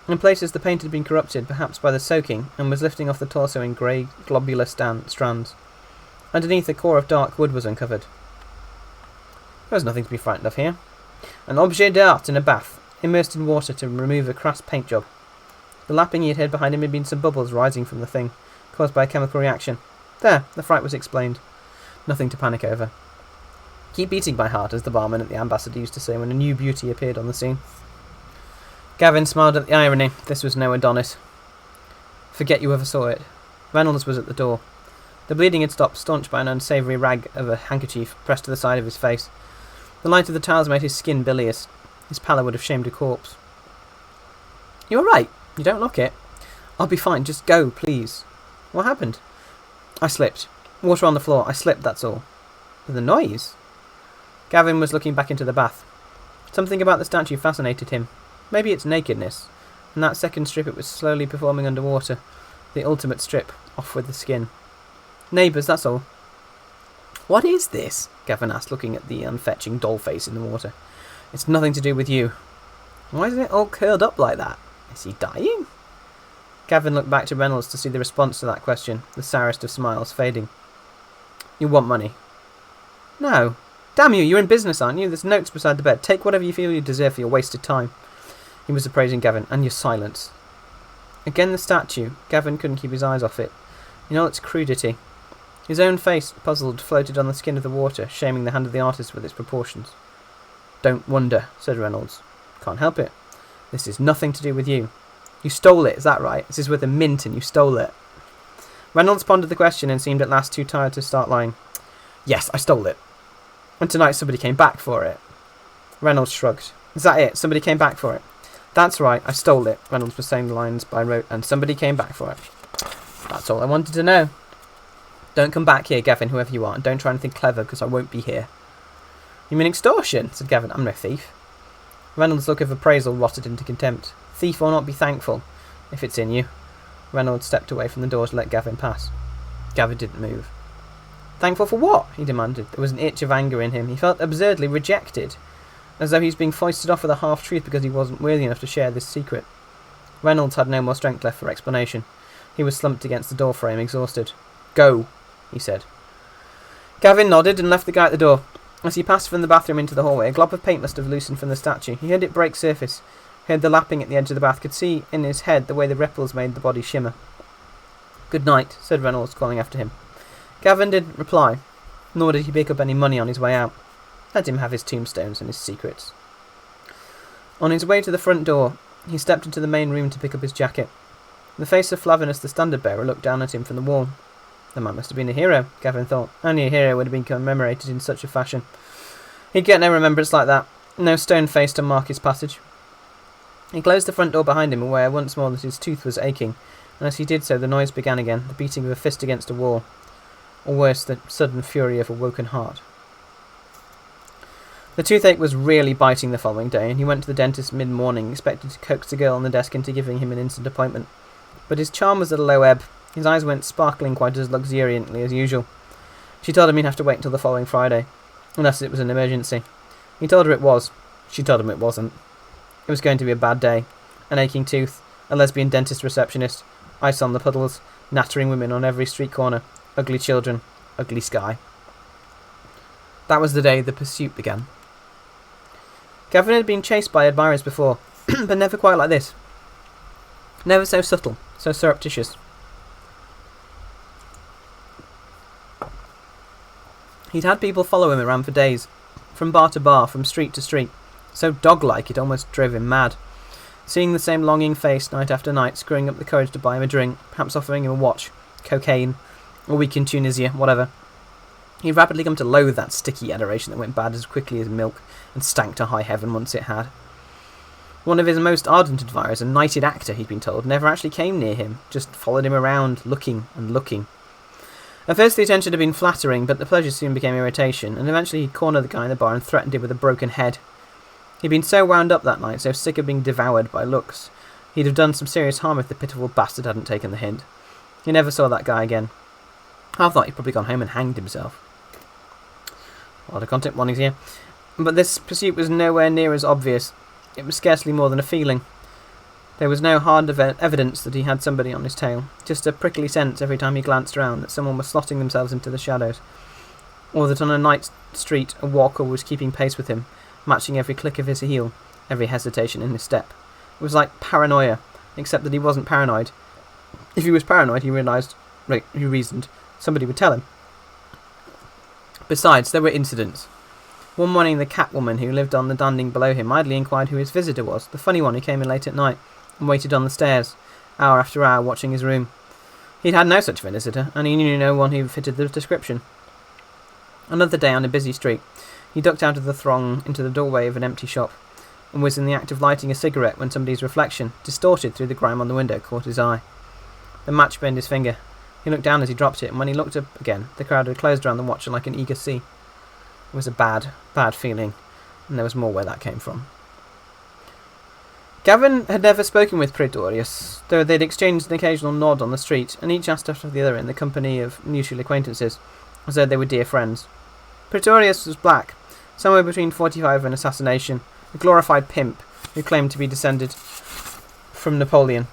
In places the paint had been corrupted, perhaps by the soaking, and was lifting off the torso in grey, globular strands. Underneath, a core of dark wood was uncovered. There was nothing to be frightened of here. An objet d'art in a bath, immersed in water to remove a crass paint job. The lapping he had heard behind him had been some bubbles rising from the thing, caused by a chemical reaction. There, the fright was explained. Nothing to panic over. Keep beating my heart, as the barman at the Ambassador used to say when a new beauty appeared on the scene. Gavin smiled at the irony. This was no Adonis. Forget you ever saw it. Reynolds was at the door. The bleeding had stopped, staunched by an unsavoury rag of a handkerchief pressed to the side of his face. The light of the tiles made his skin bilious. His pallor would have shamed a corpse. You all right? You don't look it. I'll be fine. Just go, please. What happened? I slipped. Water on the floor. I slipped, that's all. But the noise? Gavin was looking back into the bath. Something about the statue fascinated him. Maybe its nakedness, and that second strip it was slowly performing underwater, the ultimate strip, off with the skin. Neighbours, that's all. What is this? Gavin asked, looking at the unfetching doll face in the water. It's nothing to do with you. Why isn't it all curled up like that? Is he dying? Gavin looked back to Reynolds to see the response to that question, the sourest of smiles fading. You want money? No. Damn you, you're in business, aren't you? There's notes beside the bed. Take whatever you feel you deserve for your wasted time. He was appraising Gavin, and your silence. Again the statue. Gavin couldn't keep his eyes off it. In all its crudity. His own face, puzzled, floated on the skin of the water, shaming the hand of the artist with its proportions. Don't wonder, said Reynolds. Can't help it. This is nothing to do with you. You stole it, is that right? This is worth a mint and you stole it. Reynolds pondered the question and seemed at last too tired to start lying. Yes, I stole it. And tonight somebody came back for it. Reynolds shrugged. Is that it? Somebody came back for it? That's right, I stole it. Reynolds was saying the lines by rote, and somebody came back for it. That's all I wanted to know. Don't come back here, Gavin, whoever you are, and don't try anything clever, because I won't be here. You mean extortion? Said Gavin. I'm no thief. Reynolds' look of appraisal rotted into contempt. Thief or not, be thankful, if it's in you. Reynolds stepped away from the door to let Gavin pass. Gavin didn't move. Thankful for what? He demanded. There was an itch of anger in him. He felt absurdly rejected, as though he was being foisted off with a half-truth because he wasn't worthy enough to share this secret. Reynolds had no more strength left for explanation. He was slumped against the door frame, exhausted. Go, he said. Gavin nodded and left the guy at the door. As he passed from the bathroom into the hallway, a glob of paint must have loosened from the statue. He heard it break surface, heard the lapping at the edge of the bath, could see in his head the way the ripples made the body shimmer. Good night, said Reynolds, calling after him. Gavin didn't reply, nor did he pick up any money on his way out. Let him have his tombstones and his secrets. On his way to the front door, he stepped into the main room to pick up his jacket. The face of Flavinus, the standard-bearer, looked down at him from the wall. The man must have been a hero, Gavin thought. Only a hero would have been commemorated in such a fashion. He'd get no remembrance like that, no stone face to mark his passage. He closed the front door behind him, aware once more that his tooth was aching, and as he did so the noise began again, the beating of a fist against a wall, or worse, the sudden fury of a woken heart. The toothache was really biting the following day, and he went to the dentist mid-morning, expecting to coax the girl on the desk into giving him an instant appointment. But his charm was at a low ebb. His eyes went sparkling quite as luxuriantly as usual. She told him he'd have to wait until the following Friday, unless it was an emergency. He told her it was. She told him it wasn't. It was going to be a bad day. An aching tooth, a lesbian dentist receptionist, ice on the puddles, nattering women on every street corner, ugly children, ugly sky. That was the day the pursuit began. Gavin had been chased by admirers before, but never quite like this. Never so subtle, so surreptitious. He'd had people follow him around for days, from bar to bar, from street to street, so dog-like it almost drove him mad. Seeing the same longing face night after night, screwing up the courage to buy him a drink, perhaps offering him a watch, cocaine, a week in Tunisia, whatever. He'd rapidly come to loathe that sticky adoration that went bad as quickly as milk and stank to high heaven once it had. One of his most ardent admirers, a knighted actor he'd been told, never actually came near him, just followed him around, looking and looking. At first the attention had been flattering, but the pleasure soon became irritation, and eventually he'd cornered the guy in the bar and threatened him with a broken head. He'd been so wound up that night, so sick of being devoured by looks, he'd have done some serious harm if the pitiful bastard hadn't taken the hint. He never saw that guy again. I thought he'd probably gone home and hanged himself. A lot of content warnings here. But this pursuit was nowhere near as obvious. It was scarcely more than a feeling. There was no hard evidence that he had somebody on his tail, just a prickly sense every time he glanced around that someone was slotting themselves into the shadows, or that on a night street a walker was keeping pace with him, matching every click of his heel, every hesitation in his step. It was like paranoia, except that he wasn't paranoid. If he was paranoid, he reasoned, somebody would tell him. Besides, there were incidents. One morning the Catwoman who lived on the landing below him idly inquired who his visitor was, the funny one who came in late at night, and waited on the stairs, hour after hour, watching his room. He'd had no such visitor, and he knew no one who fitted the description. Another day on a busy street, he ducked out of the throng into the doorway of an empty shop, and was in the act of lighting a cigarette when somebody's reflection, distorted through the grime on the window, caught his eye. The match burned his finger. He looked down as he dropped it, and when he looked up again, the crowd had closed around the watcher like an eager sea. It was a bad, bad feeling, and there was more where that came from. Gavin had never spoken with Praetorius, though they'd exchanged an occasional nod on the street, and each asked after the other in the company of mutual acquaintances, as though they were dear friends. Praetorius was black, somewhere between 45 and assassination, a glorified pimp who claimed to be descended from Napoleon.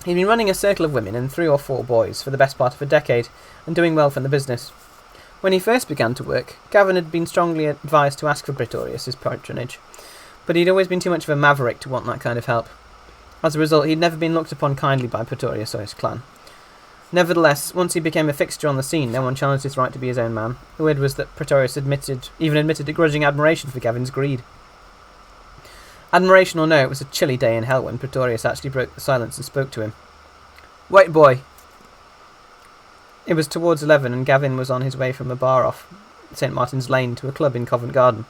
He'd been running a circle of women and 3 or 4 boys for the best part of a decade, and doing well from the business. When he first began to work, Gavin had been strongly advised to ask for Praetorius' patronage, but he'd always been too much of a maverick to want that kind of help. As a result, he'd never been looked upon kindly by Praetorius or his clan. Nevertheless, once he became a fixture on the scene, no one challenged his right to be his own man. The word was that Praetorius even admitted a grudging admiration for Gavin's greed. Admiration or no, it was a chilly day in hell when Praetorius actually broke the silence and spoke to him. "Wait, boy!" It was towards 11, and Gavin was on his way from a bar off St. Martin's Lane to a club in Covent Garden.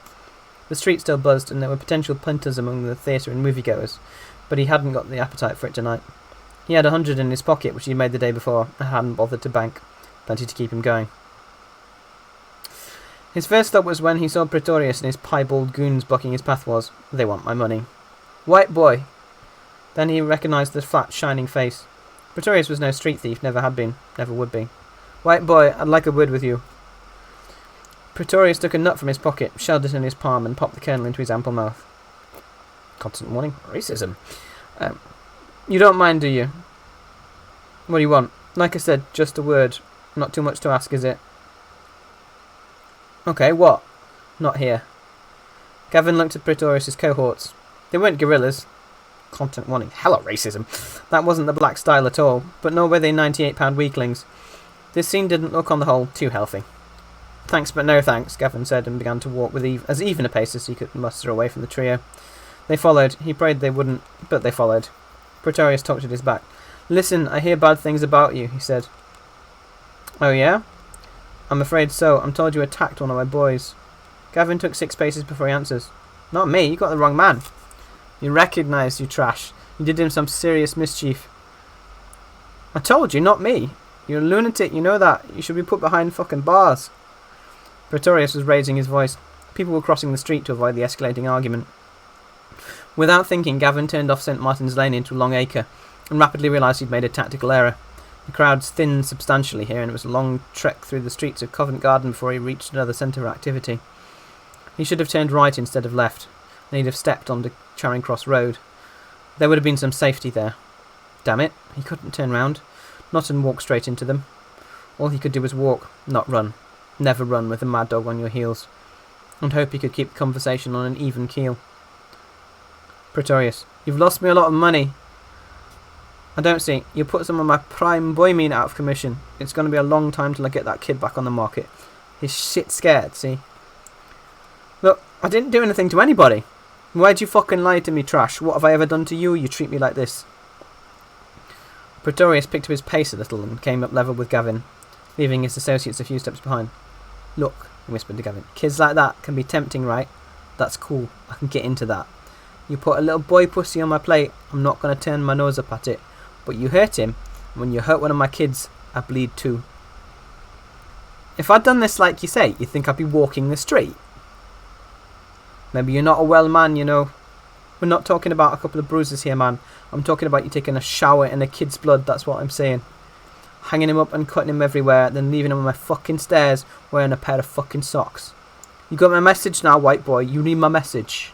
The street still buzzed, and there were potential punters among the theatre and moviegoers, but he hadn't got the appetite for it tonight. He had 100 in his pocket, which he'd made the day before, and hadn't bothered to bank. Plenty to keep him going. His first thought was when he saw Praetorius and his piebald goons blocking his path was, "They want my money." "White boy!" Then he recognised the fat, shining face. Praetorius was no street thief, never had been, never would be. "White boy, I'd like a word with you." Praetorius took a nut from his pocket, shelled it in his palm, and popped the kernel into his ample mouth. Constant warning. Racism. You don't mind, do you? What do you want? Like I said, just a word. Not too much to ask, is it? Okay, what? Not here. Gavin looked at Praetorius' cohorts. They weren't guerrillas. Content warning. Hella racism. That wasn't the black style at all, but nor were they 98-pound weaklings. This scene didn't look, on the whole, too healthy. "Thanks, but no thanks," Gavin said, and began to walk with as even a pace as he could muster away from the trio. They followed. He prayed they wouldn't, but they followed. Praetorius talked at his back. "Listen, I hear bad things about you," he said. "Oh yeah? I'm afraid so. I'm told you attacked one of my boys." Gavin took 6 paces before he answers. "Not me, you got the wrong man." "You recognise, you trash. You did him some serious mischief." "I told you, not me. You're a lunatic, you know that. You should be put behind fucking bars." Praetorius was raising his voice. People were crossing the street to avoid the escalating argument. Without thinking, Gavin turned off St. Martin's Lane into a long acre, and rapidly realised he'd made a tactical error. The crowds thinned substantially here, and it was a long trek through the streets of Covent Garden before he reached another centre of activity. He should have turned right instead of left, and he'd have stepped onto Charing Cross Road. There would have been some safety there. Damn it, he couldn't turn round, not and walk straight into them. All he could do was walk, not run. Never run with a mad dog on your heels, and hope he could keep the conversation on an even keel. "Praetorius, you've lost me a lot of money." "I don't see. You put some of my prime boy meat out of commission. It's going to be a long time till I get that kid back on the market. He's shit scared, see?" "Look, I didn't do anything to anybody." Why'd you fucking lie to me, trash? What have I ever done to you? You treat me like this. Pretorius picked up his pace a little and came up level with Gavin, leaving his associates a few steps behind. Look, he whispered to Gavin, kids like that can be tempting, right? That's cool. I can get into that. You put a little boy pussy on my plate, I'm not going to turn my nose up at it. But you hurt him, and when you hurt one of my kids, I bleed too. If I'd done this like you say, you think I'd be walking the street? Maybe you're not a well man, you know. We're not talking about a couple of bruises here, man. I'm talking about you taking a shower in a kid's blood, that's what I'm saying. Hanging him up and cutting him everywhere, then leaving him on my fucking stairs wearing a pair of fucking socks. You got my message now, white boy. You need my message.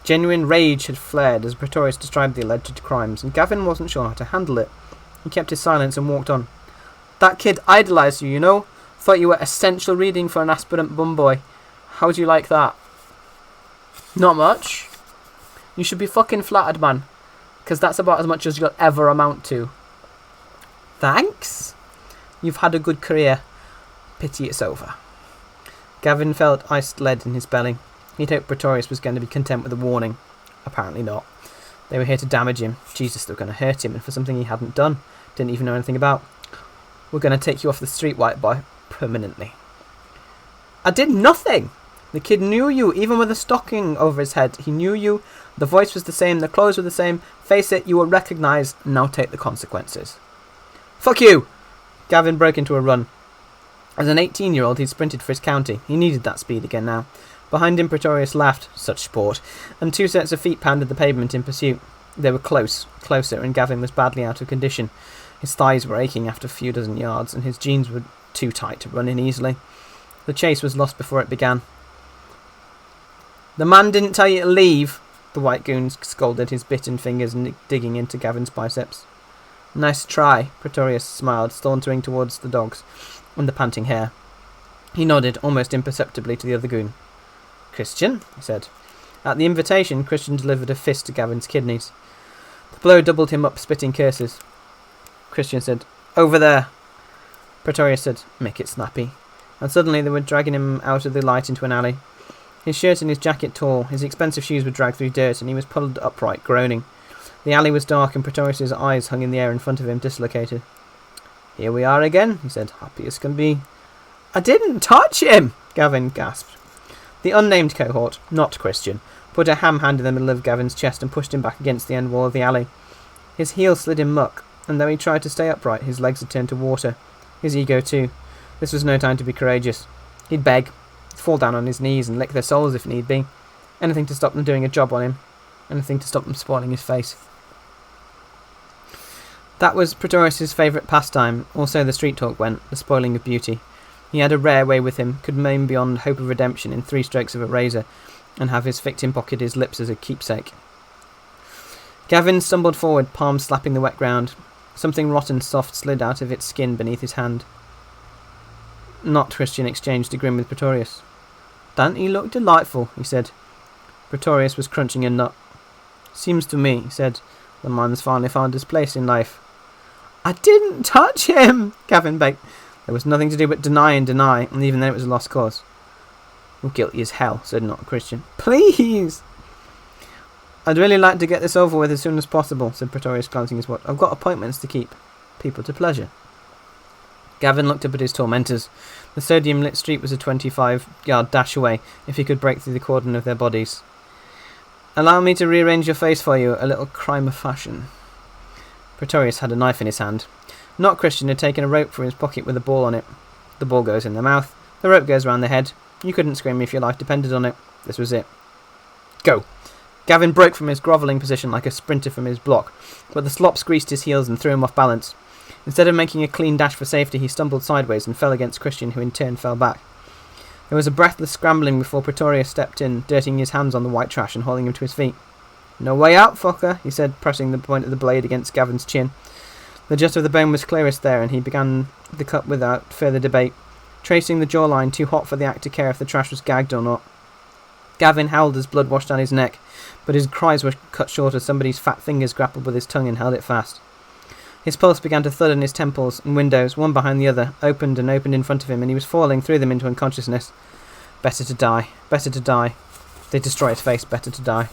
Genuine rage had flared as Pretorius described the alleged crimes, and Gavin wasn't sure how to handle it. He kept his silence and walked on. That kid idolised you, you know? Thought you were essential reading for an aspirant bum boy. How'd you like that? Not much. You should be fucking flattered, man. Because that's about as much as you'll ever amount to. Thanks? You've had a good career. Pity it's over. Gavin felt iced lead in his belly. He'd hoped Pretorius was going to be content with a warning. Apparently not. They were here to damage him. Jesus, they were going to hurt him, and for something he hadn't done. Didn't even know anything about. We're going to take you off the street, white boy. Permanently. I did nothing! The kid knew you, even with a stocking over his head. He knew you. The voice was the same. The clothes were the same. Face it, you were recognised. Now take the consequences. Fuck you! Gavin broke into a run. As an 18-year-old, he'd sprinted for his county. He needed that speed again now. Behind him, Pretorius laughed, such sport, and two sets of feet pounded the pavement in pursuit. They were closer, and Gavin was badly out of condition. His thighs were aching after a few dozen yards, and his jeans were too tight to run in easily. The chase was lost before it began. The man didn't tell you to leave, the white goon scolded, his bitten fingers digging into Gavin's biceps. Nice try, Pretorius smiled, sauntering towards the dogs and the panting hare. He nodded, almost imperceptibly, to the other goon. Christian, he said. At the invitation, Christian delivered a fist to Gavin's kidneys. The blow doubled him up, spitting curses. Christian said, Over there. Pretorius said, Make it snappy. And suddenly they were dragging him out of the light into an alley. His shirt and his jacket tore, his expensive shoes were dragged through dirt, and he was pulled upright, groaning. The alley was dark, and Pretorius's eyes hung in the air in front of him, dislocated. Here we are again, he said, happy as can be. I didn't touch him, Gavin gasped. The unnamed cohort, not Christian, put a ham hand in the middle of Gavin's chest and pushed him back against the end wall of the alley. His heel slid in muck, and though he tried to stay upright, his legs had turned to water. His ego too. This was no time to be courageous. He'd beg, fall down on his knees and lick their souls if need be. Anything to stop them doing a job on him. Anything to stop them spoiling his face. That was Pretorius' favourite pastime, also the street talk went, the spoiling of beauty. He had a rare way with him, could maim beyond hope of redemption in 3 strokes of a razor, and have his victim pocket his lips as a keepsake. Gavin stumbled forward, palms slapping the wet ground. Something rotten soft slid out of its skin beneath his hand. Not Christian exchanged a grin with Pretorius. Don't he look delightful, he said. Pretorius was crunching a nut. Seems to me, he said, the man's finally found his place in life. I didn't touch him, Gavin begged. There was nothing to do but deny and deny, and even then it was a lost cause. You're guilty as hell, said not Christian. Please! I'd really like to get this over with as soon as possible, said Pretorius, glancing his watch. I've got appointments to keep. People to pleasure. Gavin looked up at his tormentors. The sodium-lit street was a 25-yard dash away, if he could break through the cordon of their bodies. Allow me to rearrange your face for you, a little crime of fashion. Pretorius had a knife in his hand. Not Christian had taken a rope from his pocket with a ball on it. The ball goes in their mouth. The rope goes round their head. You couldn't scream if your life depended on it. This was it. Go! Gavin broke from his grovelling position like a sprinter from his block, but the slops greased his heels and threw him off balance. Instead of making a clean dash for safety, he stumbled sideways and fell against Christian, who in turn fell back. There was a breathless scrambling before Pretorius stepped in, dirtying his hands on the white trash and hauling him to his feet. No way out, fucker, he said, pressing the point of the blade against Gavin's chin. The jut of the bone was clearest there, and he began the cut without further debate, tracing the jawline too hot for the act to care if the trash was gagged or not. Gavin howled as blood washed down his neck, but his cries were cut short as somebody's fat fingers grappled with his tongue and held it fast. His pulse began to thud in his temples, and windows, one behind the other, opened in front of him, and he was falling through them into unconsciousness. Better to die. Better to die. They destroy his face, better to die.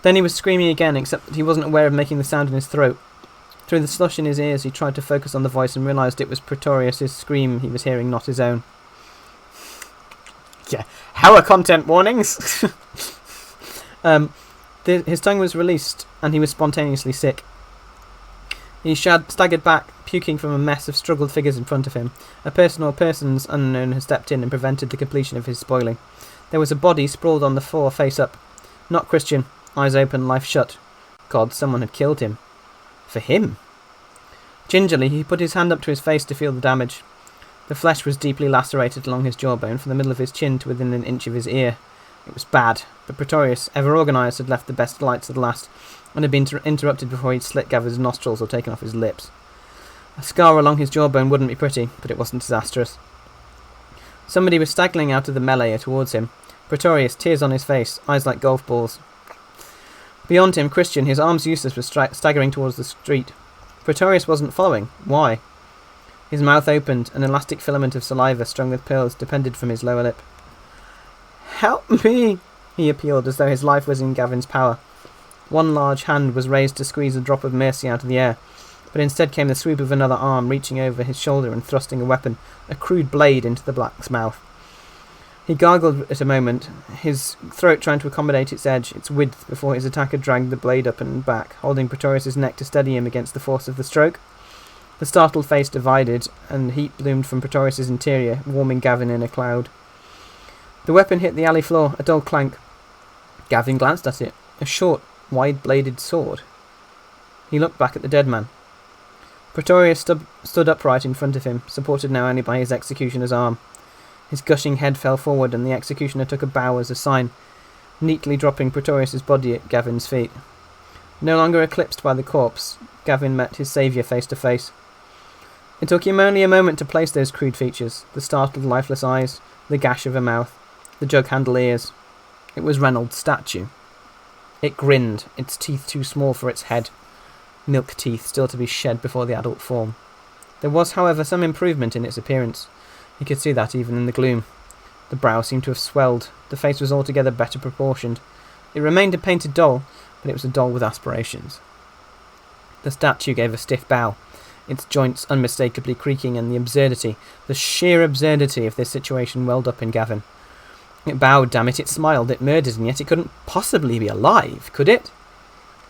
Then he was screaming again, except that he wasn't aware of making the sound in his throat. Through the slush in his ears, he tried to focus on the voice and realised it was Pretorius' scream he was hearing, not his own. Yeah, how are content warnings? His tongue was released, and he was spontaneously sick. He staggered back, puking from a mess of struggled figures in front of him. A person or persons unknown had stepped in and prevented the completion of his spoiling. There was a body sprawled on the floor, face up. Not Christian, eyes open, life shut. God, someone had killed him. For him. Gingerly, he put his hand up to his face to feel the damage. The flesh was deeply lacerated along his jawbone, from the middle of his chin to within an inch of his ear. It was bad, but Pretorius, ever organised, had left the best delights to the last, and had been interrupted before he'd slit Gavin's nostrils or taken off his lips. A scar along his jawbone wouldn't be pretty, but it wasn't disastrous. Somebody was staggering out of the melee towards him. Pretorius, tears on his face, eyes like golf balls. Beyond him, Christian, his arms useless, was staggering towards the street. Pretorius wasn't following. Why? His mouth opened, an elastic filament of saliva strung with pearls depended from his lower lip. "Help me!" he appealed, as though his life was in Gavin's power. One large hand was raised to squeeze a drop of mercy out of the air, but instead came the sweep of another arm, reaching over his shoulder and thrusting a weapon, a crude blade, into the black's mouth. He gargled at a moment, his throat trying to accommodate its edge, its width, before his attacker dragged the blade up and back, holding Pretorius' neck to steady him against the force of the stroke. The startled face divided, and heat bloomed from Pretorius' interior, warming Gavin in a cloud. The weapon hit the alley floor, a dull clank. Gavin glanced at it. A short, wide-bladed sword. He looked back at the dead man. Pretorius stood upright in front of him, supported now only by his executioner's arm. His gushing head fell forward, and the executioner took a bow as a sign, neatly dropping Pretorius' body at Gavin's feet. No longer eclipsed by the corpse, Gavin met his saviour face to face. It took him only a moment to place those crude features, the startled, lifeless eyes, the gash of a mouth, the jug-handle ears. It was Reynolds' statue. It grinned, its teeth too small for its head, milk teeth still to be shed before the adult form. There was, however, some improvement in its appearance. He could see that even in the gloom. The brow seemed to have swelled, the face was altogether better proportioned. It remained a painted doll, but it was a doll with aspirations. The statue gave a stiff bow, its joints unmistakably creaking, and the sheer absurdity of this situation welled up in Gavin. It bowed, damn it, it smiled, it murdered, and yet it couldn't possibly be alive, could it?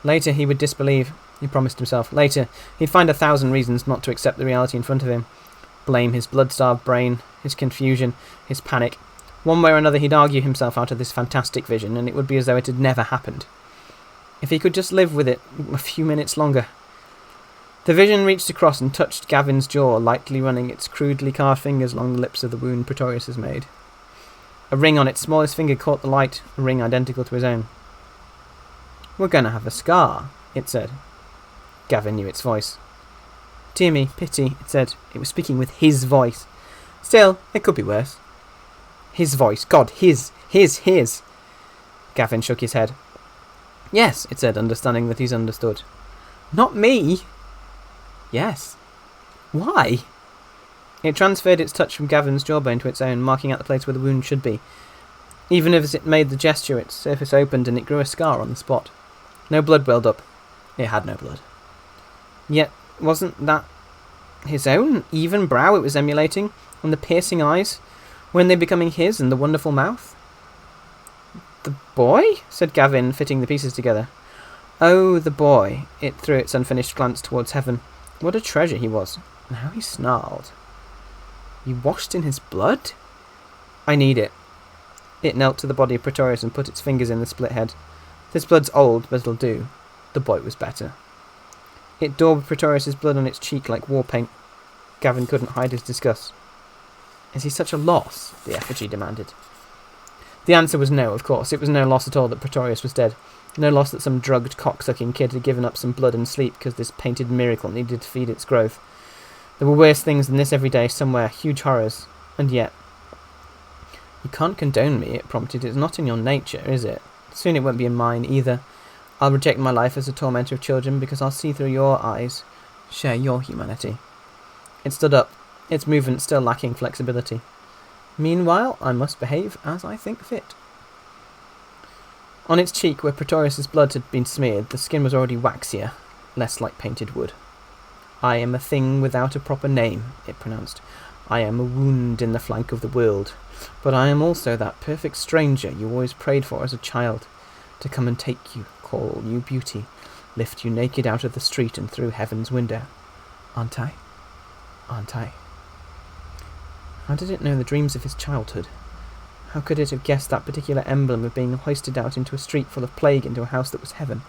Later he would disbelieve, he promised himself. Later, he'd find 1,000 reasons not to accept the reality in front of him. Blame his blood-starved brain, his confusion, his panic. One way or another he'd argue himself out of this fantastic vision, and it would be as though it had never happened. If he could just live with it a few minutes longer. The vision reached across and touched Gavin's jaw, lightly running its crudely carved fingers along the lips of the wound Pretorius has made. A ring on its smallest finger caught the light, a ring identical to his own. "We're going to have a scar," it said. Gavin knew its voice. "Dear me, pity," it said. It was speaking with his voice. Still, it could be worse. His voice. God, his. Gavin shook his head. "Yes," it said, understanding that he's understood. "Not me." "Yes." "Why?" It transferred its touch from Gavin's jawbone to its own, marking out the place where the wound should be. Even as it made the gesture, its surface opened and it grew a scar on the spot. No blood welled up. It had no blood. Yet, wasn't that his own even brow it was emulating, and the piercing eyes? Weren't they becoming his, and the wonderful mouth? "The boy?" said Gavin, fitting the pieces together. "Oh, the boy." It threw its unfinished glance towards heaven. What a treasure he was, and how he snarled. "You washed in his blood?" "I need it." It knelt to the body of Pretorius and put its fingers in the split head. "This blood's old, but it'll do." The boy was better. It daubed Pretorius' blood on its cheek like war paint. Gavin couldn't hide his disgust. "Is he such a loss?" the effigy demanded. The answer was no, of course. It was no loss at all that Pretorius was dead. No loss that some drugged, cock-sucking kid had given up some blood and sleep because this painted miracle needed to feed its growth. There were worse things than this every day somewhere, huge horrors. And yet... "You can't condone me," it prompted. "It's not in your nature, is it? Soon it won't be in mine, either. I'll reject my life as a tormentor of children because I'll see through your eyes, share your humanity." It stood up, its movement still lacking flexibility. "Meanwhile, I must behave as I think fit." On its cheek, where Pretorius's blood had been smeared, the skin was already waxier, less like painted wood. "I am a thing without a proper name," it pronounced. "I am a wound in the flank of the world, but I am also that perfect stranger you always prayed for as a child, to come and take you, call you beauty, lift you naked out of the street and through heaven's window. Aren't I? Aren't I?" How did it know the dreams of his childhood? How could it have guessed that particular emblem of being hoisted out into a street full of plague into a house that was heaven?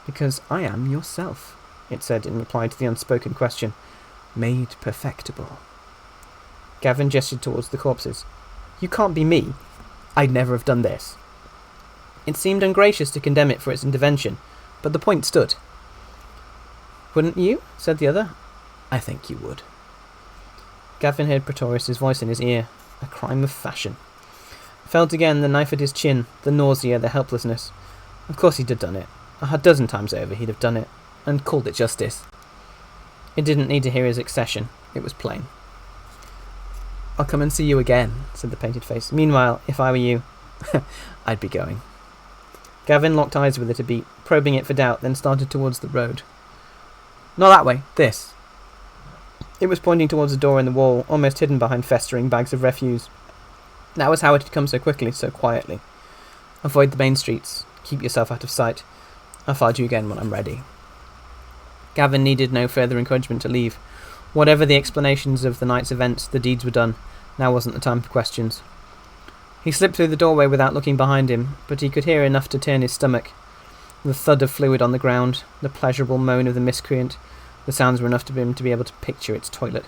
"Because I am yourself," it said in reply to the unspoken question. "Made perfectible." Gavin gestured towards the corpses. "You can't be me. I'd never have done this." It seemed ungracious to condemn it for its intervention, but the point stood. "Wouldn't you?" said the other. "I think you would." Gavin heard Pretorius's voice in his ear. A crime of fashion. Felt again the knife at his chin, the nausea, the helplessness. Of course he'd have done it. A dozen times over he'd have done it, and called it justice. It didn't need to hear his accession. It was plain. "I'll come and see you again," said the painted face. "Meanwhile, if I were you, I'd be going." Gavin locked eyes with it a beat, probing it for doubt, then started towards the road. "Not that way, this." It was pointing towards a door in the wall, almost hidden behind festering bags of refuse. That was how it had come so quickly, so quietly. "Avoid the main streets. Keep yourself out of sight. I'll find you again when I'm ready." Gavin needed no further encouragement to leave. Whatever the explanations of the night's events, the deeds were done. Now wasn't the time for questions. He slipped through the doorway without looking behind him, but he could hear enough to turn his stomach. The thud of fluid on the ground, the pleasurable moan of the miscreant. The sounds were enough for him to be able to picture its toilet.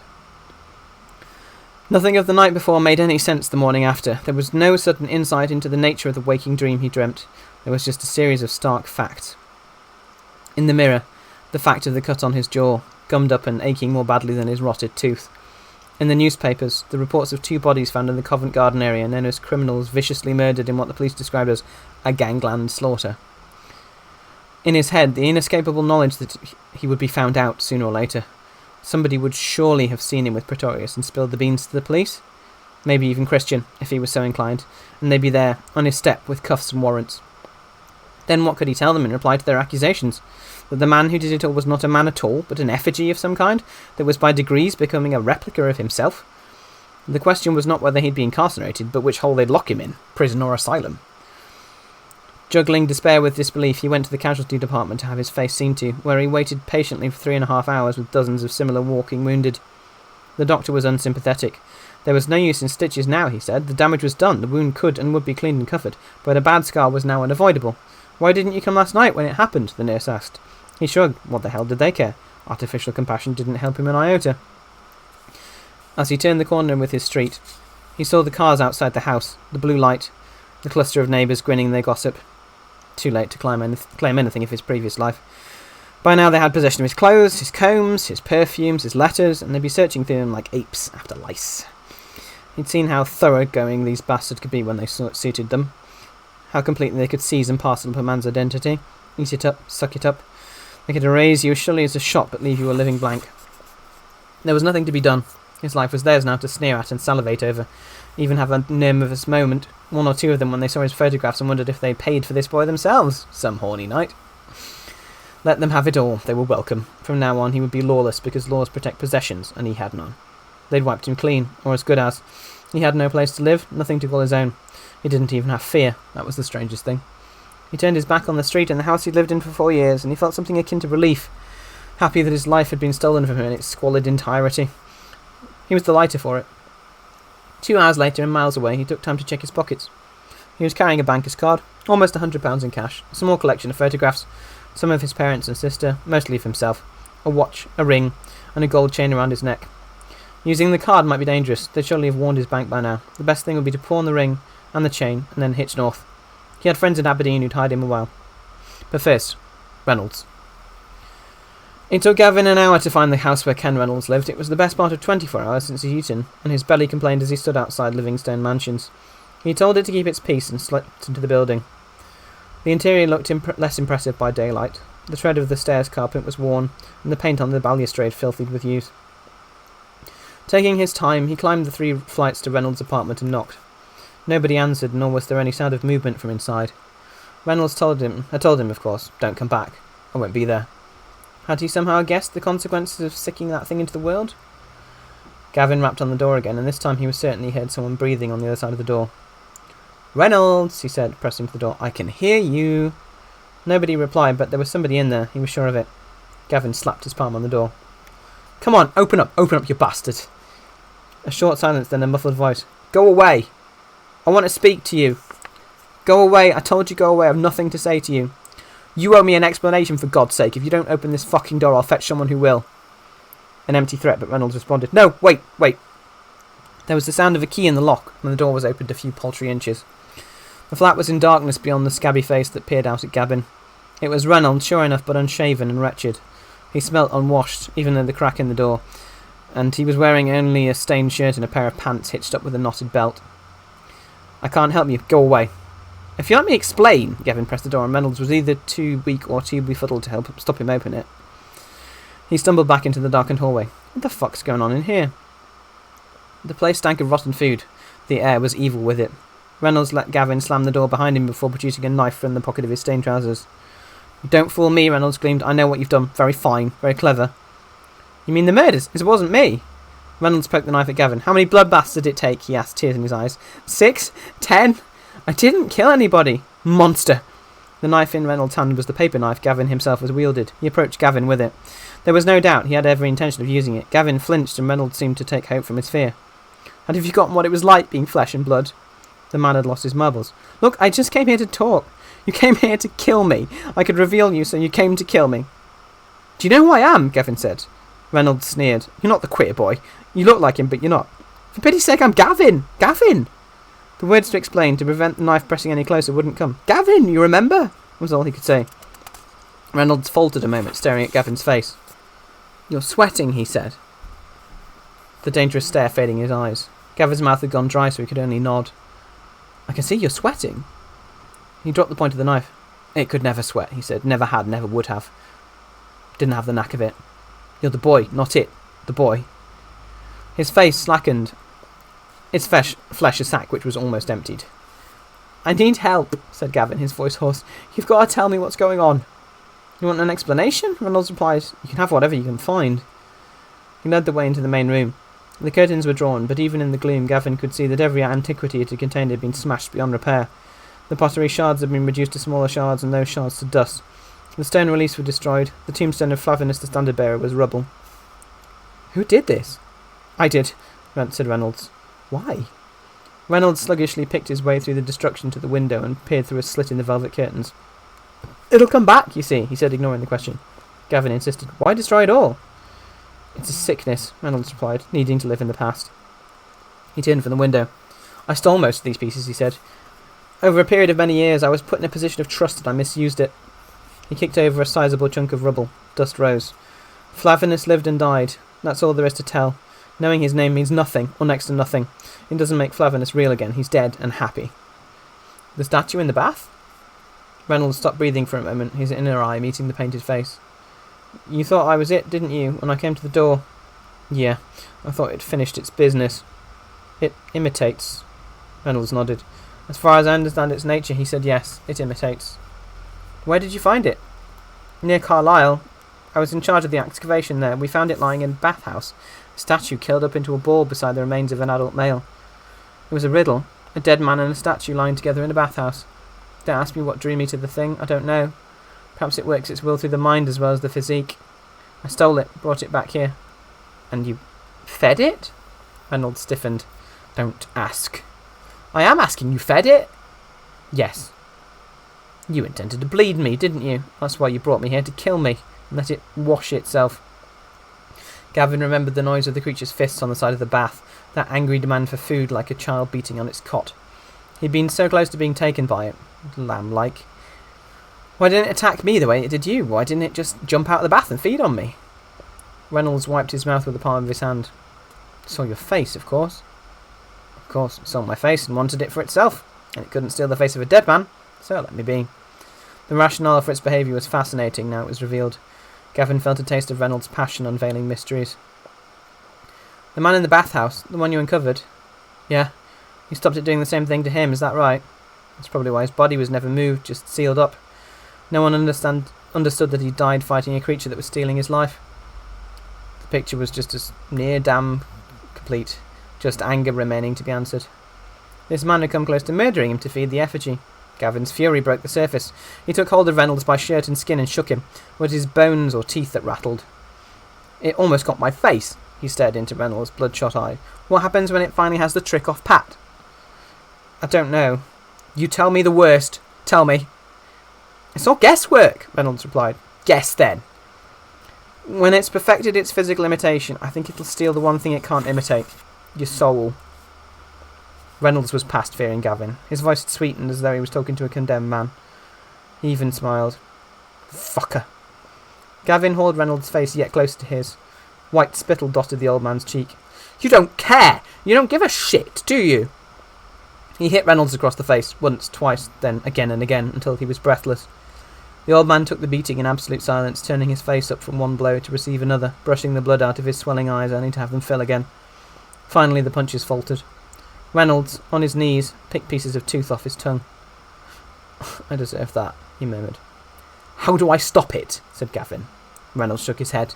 Nothing of the night before made any sense the morning after. There was no sudden insight into the nature of the waking dream he dreamt. There was just a series of stark facts. In the mirror, the fact of the cut on his jaw, gummed up and aching more badly than his rotted tooth. In the newspapers, the reports of 2 bodies found in the Covent Garden area known as criminals viciously murdered in what the police described as a gangland slaughter. In his head, the inescapable knowledge that he would be found out sooner or later. Somebody would surely have seen him with Pretorius and spilled the beans to the police. Maybe even Christian, if he was so inclined, and they'd be there, on his step, with cuffs and warrants. Then what could he tell them in reply to their accusations? That the man who did it all was not a man at all, but an effigy of some kind, that was by degrees becoming a replica of himself? The question was not whether he'd be incarcerated, but which hole they'd lock him in, prison or asylum. Juggling despair with disbelief, he went to the casualty department to have his face seen to, where he waited patiently for 3.5 hours with dozens of similar walking wounded. The doctor was unsympathetic. There was no use in stitches now, he said. The damage was done, the wound could and would be cleaned and covered, but a bad scar was now unavoidable. "Why didn't you come last night when it happened?" the nurse asked. He shrugged. What the hell did they care? Artificial compassion didn't help him an iota. As he turned the corner with his street, he saw the cars outside the house, the blue light, the cluster of neighbours grinning their gossip. Too late to claim anything of his previous life. By now they had possession of his clothes, his combs, his perfumes, his letters, and they'd be searching through them like apes after lice. He'd seen how thoroughgoing these bastards could be when they suited them, how completely they could seize and parcel up a man's identity, eat it up, suck it up. They could erase you as surely as a shot, but leave you a living blank. There was nothing to be done. His life was theirs now to sneer at and salivate over, even have a nervous moment, 1 or 2 of them when they saw his photographs and wondered if they paid for this boy themselves, some horny night. Let them have it all, they were welcome. From now on he would be lawless because laws protect possessions, and he had none. They'd wiped him clean, or as good as. He had no place to live, nothing to call his own. He didn't even have fear, that was the strangest thing. He turned his back on the street and the house he'd lived in for 4 years, and he felt something akin to relief, happy that his life had been stolen from him in its squalid entirety. He was the lighter for it. 2 hours later, and miles away, he took time to check his pockets. He was carrying a banker's card, almost £100 in cash, a small collection of photographs, some of his parents and sister, mostly of himself, a watch, a ring, and a gold chain around his neck. Using the card might be dangerous. They'd surely have warned his bank by now. The best thing would be to pawn the ring and the chain and then hitch north. He had friends in Aberdeen who'd hide him a while. But first, Reynolds. It took Gavin an hour to find the house where Ken Reynolds lived. It was the best part of 24 hours since he'd eaten, and his belly complained as he stood outside Livingstone Mansions. He told it to keep its peace and slipped into the building. The interior looked less impressive by daylight. The tread of the stairs carpet was worn, and the paint on the balustrade filthy with use. Taking his time, he climbed the 3 flights to Reynolds' apartment and knocked. Nobody answered, nor was there any sound of movement from inside. Reynolds had told him, of course, don't come back. I won't be there. Had he somehow guessed the consequences of sicking that thing into the world? Gavin rapped on the door again, and this time he was certain he heard someone breathing on the other side of the door. Reynolds, he said, pressing to the door. I can hear you. Nobody replied, but there was somebody in there. He was sure of it. Gavin slapped his palm on the door. Come on, open up, you bastard. A short silence, then a muffled voice. Go away. I want to speak to you. Go away, I told you go away, I have nothing to say to you. You owe me an explanation, for God's sake. If you don't open this fucking door, I'll fetch someone who will. An empty threat, but Reynolds responded. No, wait. There was the sound of a key in the lock, and the door was opened a few paltry inches. The flat was in darkness beyond the scabby face that peered out at Gavin. It was Reynolds, sure enough, but unshaven and wretched. He smelt unwashed, even though the crack in the door, and he was wearing only a stained shirt and a pair of pants hitched up with a knotted belt. I can't help you. Go away. If you let me explain, Gavin pressed the door, and Reynolds was either too weak or too befuddled to help stop him open it. He stumbled back into the darkened hallway. What the fuck's going on in here? The place stank of rotten food. The air was evil with it. Reynolds let Gavin slam the door behind him before producing a knife from the pocket of his stained trousers. Don't fool me, Reynolds screamed. I know what you've done. Very fine. Very clever. You mean the murders? It wasn't me. Reynolds poked the knife at Gavin. How many bloodbaths did it take? He asked, tears in his eyes. 6? 10? I didn't kill anybody. Monster. The knife in Reynolds' hand was the paper knife Gavin himself had wielded. He approached Gavin with it. There was no doubt he had every intention of using it. Gavin flinched and Reynolds seemed to take hope from his fear. Had you forgotten what it was like being flesh and blood? The man had lost his marbles. Look, I just came here to talk. You came here to kill me. I could reveal you, so you came to kill me. Do you know who I am? Gavin said. Reynolds sneered. You're not the queer boy. You look like him, but you're not. For pity's sake, I'm Gavin! Gavin! The words to explain, to prevent the knife pressing any closer, wouldn't come. Gavin, you remember? Was all he could say. Reynolds faltered a moment, staring at Gavin's face. You're sweating, he said. The dangerous stare fading in his eyes. Gavin's mouth had gone dry, so he could only nod. I can see you're sweating. He dropped the point of the knife. It could never sweat, he said. Never had, never would have. Didn't have the knack of it. You're the boy, not it. The boy. His face slackened. Its flesh a sack which was almost emptied. I need help, said Gavin, his voice hoarse. You've got to tell me what's going on. You want an explanation? Reynolds replied. You can have whatever you can find. He led the way into the main room. The curtains were drawn, but even in the gloom Gavin could see that every antiquity it had contained had been smashed beyond repair. The pottery shards had been reduced to smaller shards, and those shards to dust. The stone reliefs were destroyed. The tombstone of Flavinus the standard-bearer was rubble. Who did this? I did, said Reynolds. Why? Reynolds sluggishly picked his way through the destruction to the window and peered through a slit in the velvet curtains. It'll come back, you see, he said, ignoring the question. Gavin insisted. Why destroy it all? It's a sickness, Reynolds replied, needing to live in the past. He turned from the window. I stole most of these pieces, he said. Over a period of many years, I was put in a position of trust and I misused it. He kicked over a sizable chunk of rubble. Dust rose. Flavinus lived and died. That's all there is to tell. Knowing his name means nothing, or next to nothing. It doesn't make Flavinus real again. He's dead and happy. The statue in the bath? Reynolds stopped breathing for a moment, his inner eye meeting the painted face. You thought I was it, didn't you, when I came to the door? Yeah, I thought it finished its business. It imitates. Reynolds nodded. As far as I understand its nature, he said yes, it imitates. Where did you find it? Near Carlisle. I was in charge of the excavation there. We found it lying in a bathhouse. A statue curled up into a ball beside the remains of an adult male. It was a riddle. A dead man and a statue lying together in a bathhouse. Don't ask me what drew me to the thing. I don't know. Perhaps it works its will through the mind as well as the physique. I stole it, brought it back here. And you fed it? Reynolds stiffened. Don't ask. I am asking. You fed it? Yes. You intended to bleed me, didn't you? That's why you brought me here, to kill me and let it wash itself. Gavin remembered the noise of the creature's fists on the side of the bath, that angry demand for food like a child beating on its cot. He'd been so close to being taken by it, lamb-like. Why didn't it attack me the way it did you? Why didn't it just jump out of the bath and feed on me? Reynolds wiped his mouth with the palm of his hand. Saw your face, of course. Of course, it saw my face and wanted it for itself, and it couldn't steal the face of a dead man, so let me be. The rationale for its behaviour was fascinating now it was revealed. Gavin felt a taste of Reynolds' passion unveiling mysteries. The man in the bathhouse, the one you uncovered? Yeah. You stopped it doing the same thing to him, is that right? That's probably why his body was never moved, just sealed up. No one understood that he died fighting a creature that was stealing his life. The picture was just as near damn complete, just anger remaining to be answered. This man had come close to murdering him to feed the effigy. Gavin's fury broke the surface. He took hold of Reynolds by shirt and skin and shook him. Was it his bones or teeth that rattled? It almost got my face, he stared into Reynolds' bloodshot eye. What happens when it finally has the trick off Pat? I don't know. You tell me the worst. Tell me. It's all guesswork, Reynolds replied. Guess then. When it's perfected its physical imitation, I think it'll steal the one thing it can't imitate. Your soul. Reynolds was past fearing Gavin. His voice had sweetened as though he was talking to a condemned man. He even smiled. Fucker. Gavin hauled Reynolds' face yet closer to his. White spittle dotted the old man's cheek. You don't care! You don't give a shit, do you? He hit Reynolds across the face, once, twice, then again and again, until he was breathless. The old man took the beating in absolute silence, turning his face up from one blow to receive another, brushing the blood out of his swelling eyes only to have them fill again. Finally the punches faltered. Reynolds, on his knees, picked pieces of tooth off his tongue. I deserve that, he murmured. How do I stop it? Said Gavin. Reynolds shook his head.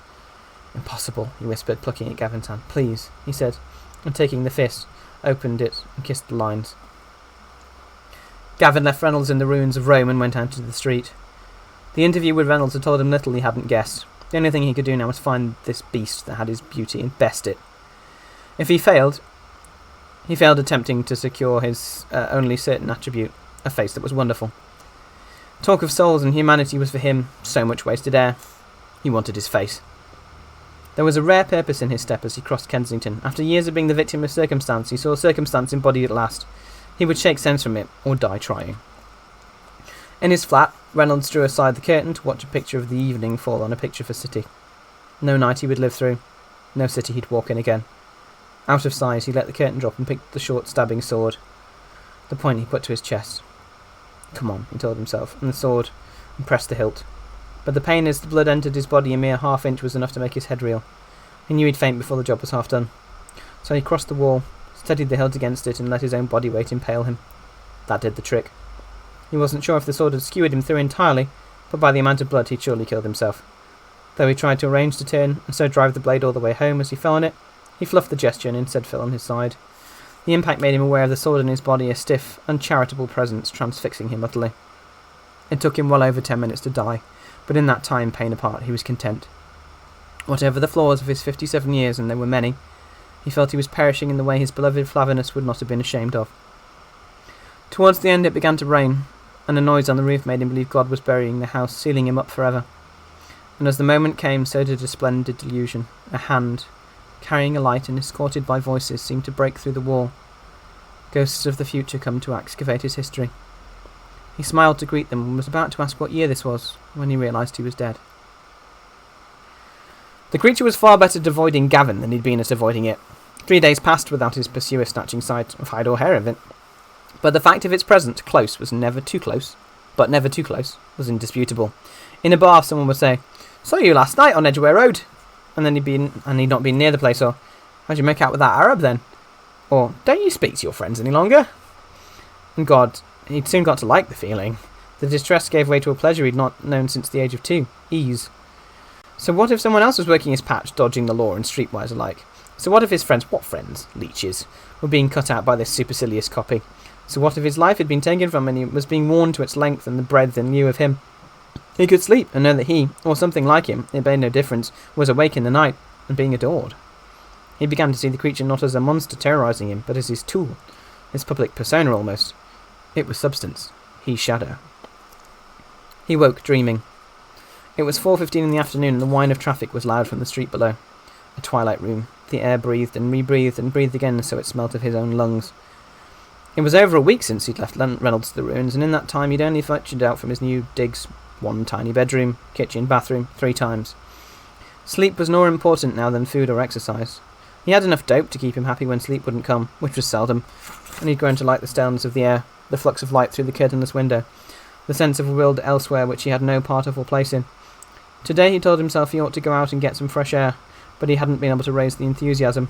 Impossible, he whispered, plucking at Gavin's hand. Please, he said, and taking the fist, opened it and kissed the lines. Gavin left Reynolds in the ruins of Rome and went out into the street. The interview with Reynolds had told him little he hadn't guessed. The only thing he could do now was find this beast that had his beauty and best it. If he failed attempting to secure his only certain attribute, a face that was wonderful. Talk of souls and humanity was for him so much wasted air. He wanted his face. There was a rare purpose in his step as he crossed Kensington. After years of being the victim of circumstance, he saw circumstance embodied at last. He would shake sense from it, or die trying. In his flat, Reynolds drew aside the curtain to watch a picture of the evening fall on a picture for city. No night he would live through. No city he'd walk in again. Out of sight, he let the curtain drop and picked the short stabbing sword. The point he put to his chest. Come on, he told himself, and the sword, and pressed the hilt. But the pain as the blood entered his body a mere half-inch was enough to make his head reel. He knew he'd faint before the job was half done. So he crossed the wall, steadied the hilt against it, and let his own body weight impale him. That did the trick. He wasn't sure if the sword had skewered him through entirely, but by the amount of blood he'd surely killed himself. Though he tried to arrange to turn, and so drive the blade all the way home as he fell on it, he fluffed the gesture and instead fell on his side. The impact made him aware of the sword in his body, a stiff, uncharitable presence transfixing him utterly. It took him well over 10 minutes to die, but in that time, pain apart, he was content. Whatever the flaws of his 57 years, and there were many, he felt he was perishing in the way his beloved Flavinus would not have been ashamed of. Towards the end it began to rain, and a noise on the roof made him believe God was burying the house, sealing him up forever. And as the moment came, so did a splendid delusion. A hand, carrying a light and escorted by voices, seemed to break through the wall. Ghosts of the future come to excavate his history. He smiled to greet them and was about to ask what year this was, when he realised he was dead. The creature was far better at avoiding Gavin than he'd been at avoiding it. 3 days passed without his pursuer snatching sight of hide or hair of it. But the fact of its presence close was never too close, but never too close, was indisputable. In a bar someone would say, "Saw you last night on Edgware Road," and then he'd not been near the place, or "How'd you make out with that Arab then?" Or "Don't you speak to your friends any longer?" And God, he'd soon got to like the feeling. The distress gave way to a pleasure he'd not known since the age of 2, ease. So what if someone else was working his patch, dodging the law and streetwise alike? So what if his friends, what friends, leeches, were being cut out by this supercilious copy? So what if his life had been taken from him and he was being worn to its length and the breadth in lieu of him? He could sleep and know that he, or something like him, it made no difference, was awake in the night and being adored. He began to see the creature not as a monster terrorising him, but as his tool, his public persona almost. It was substance. He shadow. He woke, dreaming. It was 4:15 in the afternoon and the whine of traffic was loud from the street below. A twilight room. The air breathed and rebreathed and breathed again, so it smelt of his own lungs. It was over a week since he'd left Reynolds to the ruins, and in that time he'd only ventured out from his new digs, 1 tiny bedroom, kitchen, bathroom, 3 times. Sleep was more important now than food or exercise. He had enough dope to keep him happy when sleep wouldn't come, which was seldom, and he'd grown to like the staleness of the air, the flux of light through the curtainless window, the sense of a world elsewhere which he had no part of or place in. Today he told himself he ought to go out and get some fresh air, but he hadn't been able to raise the enthusiasm.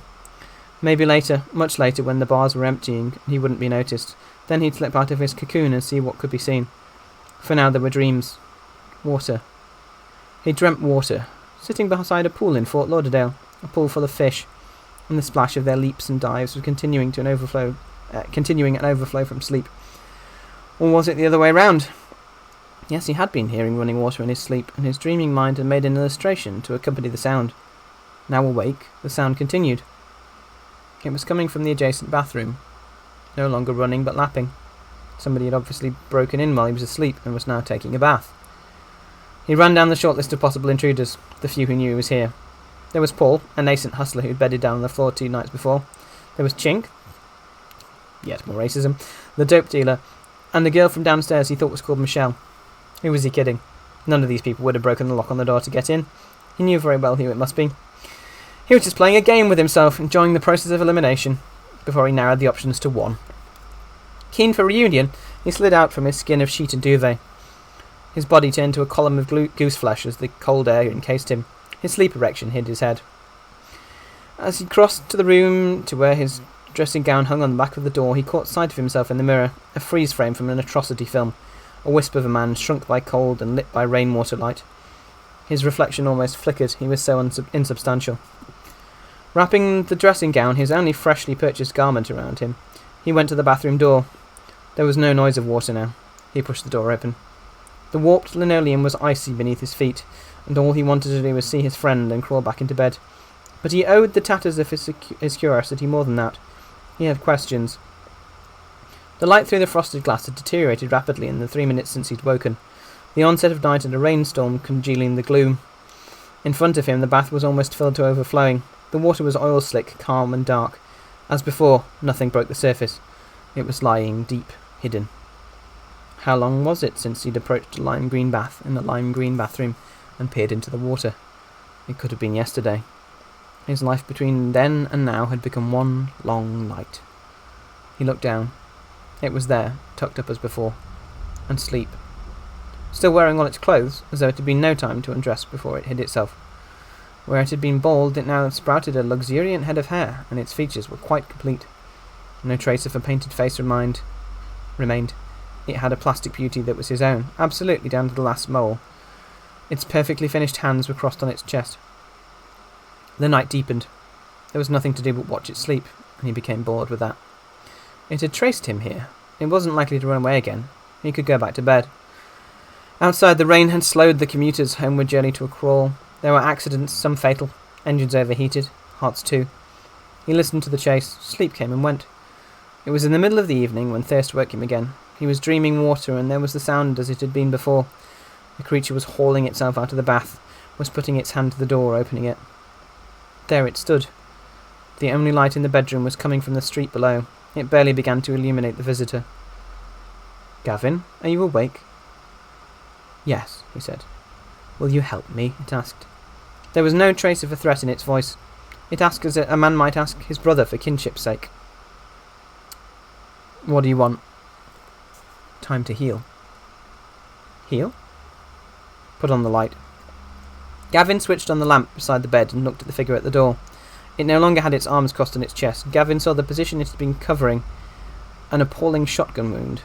Maybe later, much later, when the bars were emptying, he wouldn't be noticed, Then he'd slip out of his cocoon and see what could be seen. For now there were dreams. Water. He dreamt water, sitting beside a pool in Fort Lauderdale, a pool full of fish, and the splash of their leaps and dives was continuing an overflow from sleep. Or was it the other way round? Yes, he had been hearing running water in his sleep, and his dreaming mind had made an illustration to accompany the sound. Now awake, the sound continued. It was coming from the adjacent bathroom, no longer running but lapping. Somebody had obviously broken in while he was asleep and was now taking a bath. He ran down the short list of possible intruders, the few who knew he was here. There was Paul, a nascent hustler who'd bedded down on the floor 2 nights before. There was Chink, yet more racism, the dope dealer, and the girl from downstairs he thought was called Michelle. Who was he kidding? None of these people would have broken the lock on the door to get in. He knew very well who it must be. He was just playing a game with himself, enjoying the process of elimination, before he narrowed the options to 1. Keen for reunion, he slid out from his skin of sheet and duvet. His body turned to a column of goose flesh as the cold air encased him. His sleep erection hid his head. As he crossed to the room to where his dressing gown hung on the back of the door, he caught sight of himself in the mirror, a freeze frame from an atrocity film, a wisp of a man shrunk by cold and lit by rainwater light. His reflection almost flickered, he was so insubstantial. Wrapping the dressing gown, his only freshly purchased garment, around him, he went to the bathroom door. There was no noise of water now. He pushed the door open. The warped linoleum was icy beneath his feet, and all he wanted to do was see his friend and crawl back into bed. But he owed the tatters of his curiosity more than that. He had questions. The light through the frosted glass had deteriorated rapidly in the 3 minutes since he'd woken, the onset of night and a rainstorm congealing the gloom. In front of him the bath was almost filled to overflowing. The water was oil-slick, calm and dark. As before, nothing broke the surface. It was lying deep, hidden. How long was it since he'd approached a lime green bath in a lime green bathroom and peered into the water? It could have been yesterday. His life between then and now had become one long night. He looked down. It was there, tucked up as before. And sleep. Still wearing all its clothes, as though it had been no time to undress before it hid itself. Where it had been bald, it now sprouted a luxuriant head of hair, and its features were quite complete. No trace of a painted face remained. It had a plastic beauty that was his own, absolutely down to the last mole. Its perfectly finished hands were crossed on its chest. The night deepened. There was nothing to do but watch it sleep, and he became bored with that. It had traced him here. It wasn't likely to run away again. He could go back to bed. Outside, the rain had slowed the commuter's homeward journey to a crawl. There were accidents, some fatal. Engines overheated. Hearts too. He listened to the chase. Sleep came and went. It was in the middle of the evening when thirst woke him again. He was dreaming water, and there was the sound as it had been before. The creature was hauling itself out of the bath, was putting its hand to the door, opening it. There it stood. The only light in the bedroom was coming from the street below. It barely began to illuminate the visitor. "Gavin, are you awake?" "Yes," he said. "Will you help me?" it asked. There was no trace of a threat in its voice. It asked as a man might ask his brother for kinship's sake. "What do you want?" "Time to heal." "Heal?" "Put on the light." Gavin switched on the lamp beside the bed and looked at the figure at the door. It no longer had its arms crossed on its chest. Gavin saw the position it had been covering, an appalling shotgun wound.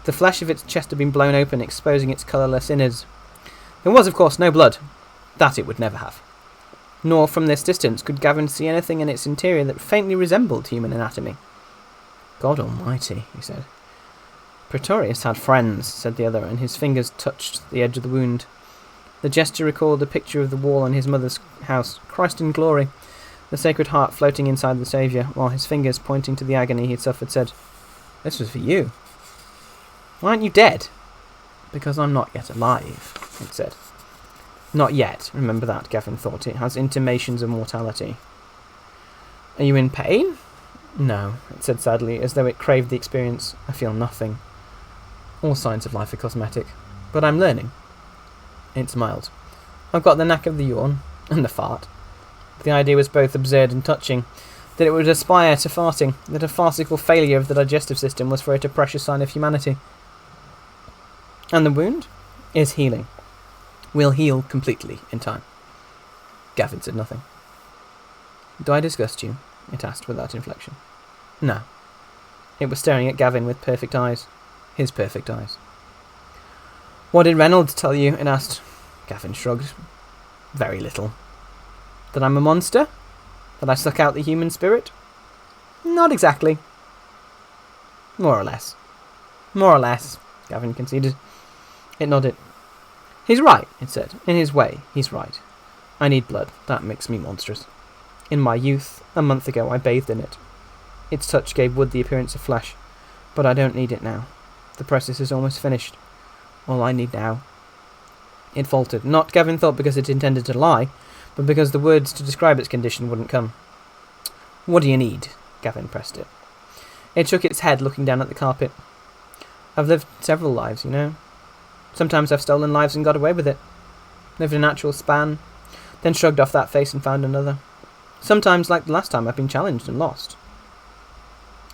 The flesh of its chest had been blown open, exposing its colourless innards. There was, of course, no blood. That it would never have. Nor, from this distance, could Gavin see anything in its interior that faintly resembled human anatomy. "God almighty," he said. "Pretorius had friends," said the other, and his fingers touched the edge of the wound. The gesture recalled a picture of the wall in his mother's house, Christ in glory, the Sacred Heart floating inside the Saviour, while his fingers, pointing to the agony he had suffered, said, "This was for you." "Why aren't you dead?" "Because I'm not yet alive," it said. Not yet, remember that, Gavin thought. It has intimations of mortality. "Are you in pain?" "No," it said sadly, as though it craved the experience. "I feel nothing. All signs of life are cosmetic. But I'm learning." It smiled. "I've got the knack of the yawn, and the fart." The idea was both absurd and touching, that it would aspire to farting, that a farcical failure of the digestive system was for it a precious sign of humanity. "And the wound?" "Is healing. Will heal completely in time." Gavin said nothing. "Do I disgust you?" it asked without inflection. "No." It was staring at Gavin with perfect eyes. His perfect eyes. "What did Reynolds tell you?" it asked. Gavin shrugged. "Very little." "That I'm a monster? That I suck out the human spirit?" "Not exactly." "More or less." "More or less," Gavin conceded. It nodded. "He's right," it said. "In his way, he's right. I need blood. That makes me monstrous. In my youth, a month ago, I bathed in it. Its touch gave wood the appearance of flesh, but I don't need it now. The process is almost finished. All I need now." It faltered, not, Gavin thought, because it intended to lie, but because the words to describe its condition wouldn't come. "What do you need?" Gavin pressed it. It shook its head, looking down at the carpet. "I've lived several lives, you know. Sometimes I've stolen lives and got away with it. Lived a natural span, then shrugged off that face and found another. Sometimes, like the last time, I've been challenged and lost."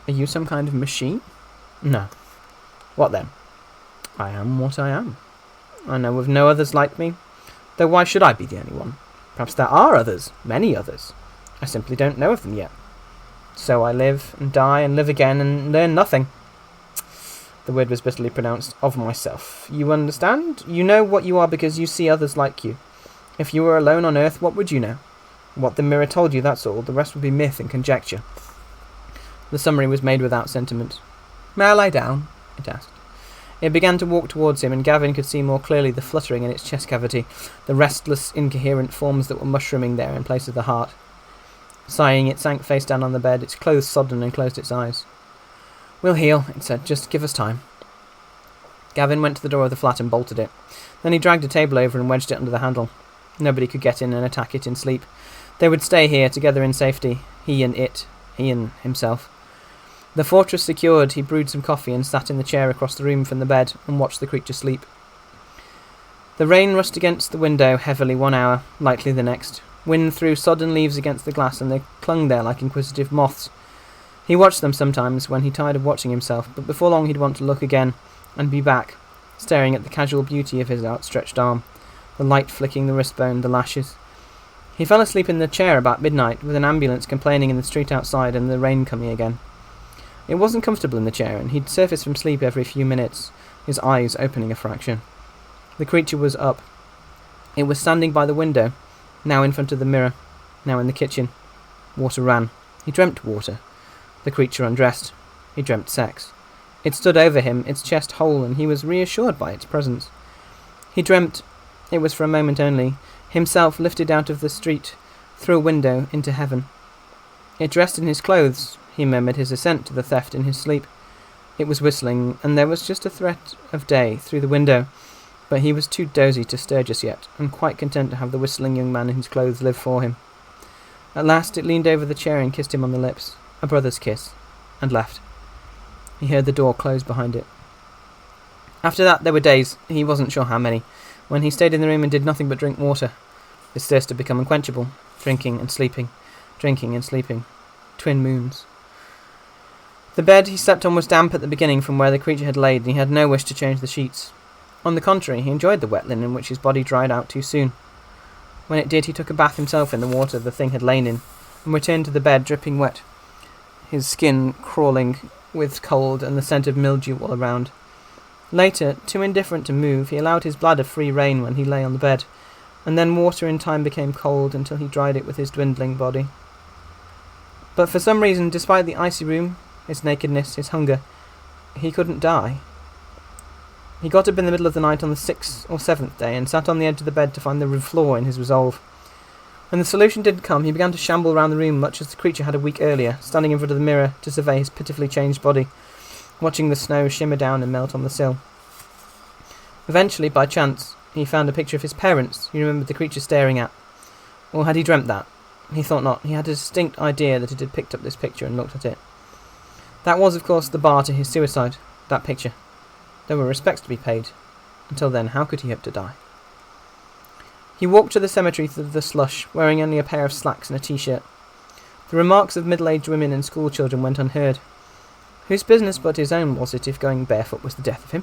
"Are you some kind of machine?" "No." "What then?" "I am what I am. I know of no others like me, though why should I be the only one? Perhaps there are others, many others. I simply don't know of them yet. So I live and die and live again and learn nothing." The word was bitterly pronounced. "Of myself. You understand? You know what you are because you see others like you. If you were alone on Earth, what would you know? What the mirror told you, that's all. The rest would be myth and conjecture." The summary was made without sentiment. "May I lie down?" it asked. It began to walk towards him, and Gavin could see more clearly the fluttering in its chest cavity, the restless, incoherent forms that were mushrooming there in place of the heart. Sighing, it sank face down on the bed, its clothes sodden, and closed its eyes. "We'll heal," it said. "Just give us time." Gavin went to the door of the flat and bolted it. Then he dragged a table over and wedged it under the handle. Nobody could get in and attack it in sleep. They would stay here, together in safety, he and it, he and himself. The fortress secured, he brewed some coffee and sat in the chair across the room from the bed and watched the creature sleep. The rain rushed against the window heavily 1 hour, lightly the next. Wind threw sodden leaves against the glass and they clung there like inquisitive moths. He watched them sometimes when he tired of watching himself, but before long he'd want to look again and be back, staring at the casual beauty of his outstretched arm, the light flicking the wristbone, the lashes. He fell asleep in the chair about midnight, with an ambulance complaining in the street outside and the rain coming again. It wasn't comfortable in the chair, and he'd surface from sleep every few minutes, his eyes opening a fraction. The creature was up. It was standing by the window, now in front of the mirror, now in the kitchen. Water ran. He dreamt water. The creature undressed. He dreamt sex. It stood over him, its chest whole, and he was reassured by its presence. He dreamt, it was for a moment only, himself lifted out of the street, through a window, into heaven. It dressed in his clothes. He murmured his assent to the theft in his sleep. It was whistling, and there was just a threat of day through the window, but he was too dozy to stir just yet, and quite content to have the whistling young man in his clothes live for him. At last it leaned over the chair and kissed him on the lips, a brother's kiss, and left. He heard the door close behind it. After that there were days, he wasn't sure how many, when he stayed in the room and did nothing but drink water. His thirst had become unquenchable, drinking and sleeping, drinking and sleeping. Twin moons. The bed he slept on was damp at the beginning from where the creature had laid, and he had no wish to change the sheets. On the contrary, he enjoyed the wet linen, which his body dried out too soon. When it did, he took a bath himself in the water the thing had lain in, and returned to the bed dripping wet, his skin crawling with cold and the scent of mildew all around. Later, too indifferent to move, he allowed his bladder free rein when he lay on the bed, and then water in time became cold until he dried it with his dwindling body. But for some reason, despite the icy room, his nakedness, his hunger, he couldn't die. He got up in the middle of the night on the 6th or 7th day and sat on the edge of the bed to find the flaw in his resolve. When the solution didn't come, he began to shamble round the room much as the creature had a week earlier, standing in front of the mirror to survey his pitifully changed body, watching the snow shimmer down and melt on the sill. Eventually, by chance, he found a picture of his parents he remembered the creature staring at. Or had he dreamt that? He thought not. He had a distinct idea that it had picked up this picture and looked at it. That was, of course, the bar to his suicide, that picture. There were respects to be paid. Until then, how could he hope to die? He walked to the cemetery through the slush, wearing only a pair of slacks and a t-shirt. The remarks of middle-aged women and schoolchildren went unheard. Whose business but his own was it if going barefoot was the death of him?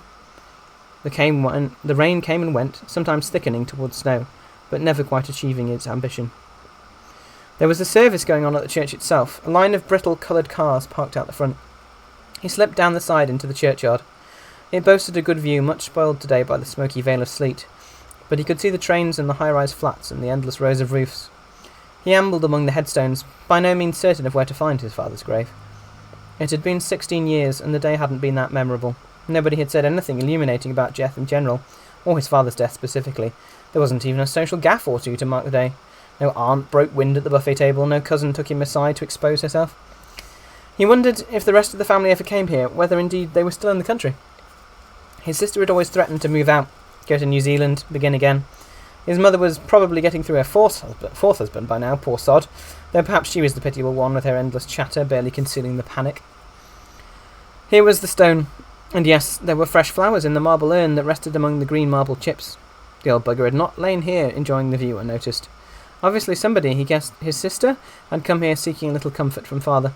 The rain came and went, sometimes thickening towards snow, but never quite achieving its ambition. There was a service going on at the church itself, a line of brittle coloured cars parked out the front. He slipped down the side into the churchyard. It boasted a good view, much spoiled today by the smoky veil of sleet, but he could see the trains and the high-rise flats and the endless rows of roofs. He ambled among the headstones, by no means certain of where to find his father's grave. It had been 16 years, and the day hadn't been that memorable. Nobody had said anything illuminating about Jeff in general, or his father's death specifically. There wasn't even a social gaff or two to mark the day. No aunt broke wind at the buffet table, no cousin took him aside to expose herself. He wondered if the rest of the family ever came here, whether indeed they were still in the country. His sister had always threatened to move out, go to New Zealand, begin again. His mother was probably getting through her fourth husband by now, poor sod, though perhaps she was the pitiable one with her endless chatter, barely concealing the panic. Here was the stone, and yes, there were fresh flowers in the marble urn that rested among the green marble chips. The old bugger had not lain here enjoying the view unnoticed. Obviously somebody, he guessed his sister, had come here seeking a little comfort from father.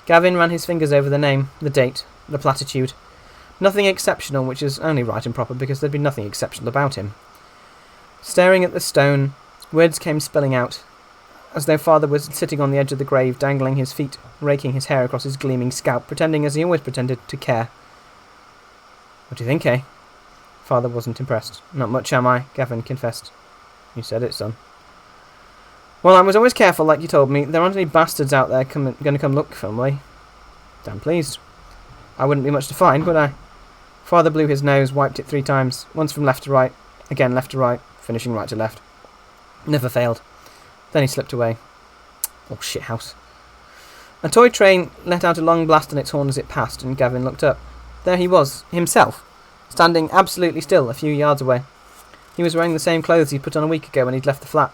Gavin ran his fingers over the name, the date, the platitude. Nothing exceptional, which is only right and proper because there'd been nothing exceptional about him. Staring at the stone, words came spilling out, as though father was sitting on the edge of the grave, dangling his feet, raking his hair across his gleaming scalp, pretending as he always pretended to care. What do you think, eh? Father wasn't impressed. Not much, am I? Gavin confessed. You said it, son. Well, I was always careful, like you told me. There aren't any bastards out there going to come look for me. Damn pleased. I wouldn't be much to find, would I? Father blew his nose, wiped it 3 times, once from left to right, again left to right, finishing right to left. Never failed. Then he slipped away. Oh, shithouse. A toy train let out a long blast on its horn as it passed, and Gavin looked up. There he was, himself, standing absolutely still a few yards away. He was wearing the same clothes he'd put on a week ago when he'd left the flat.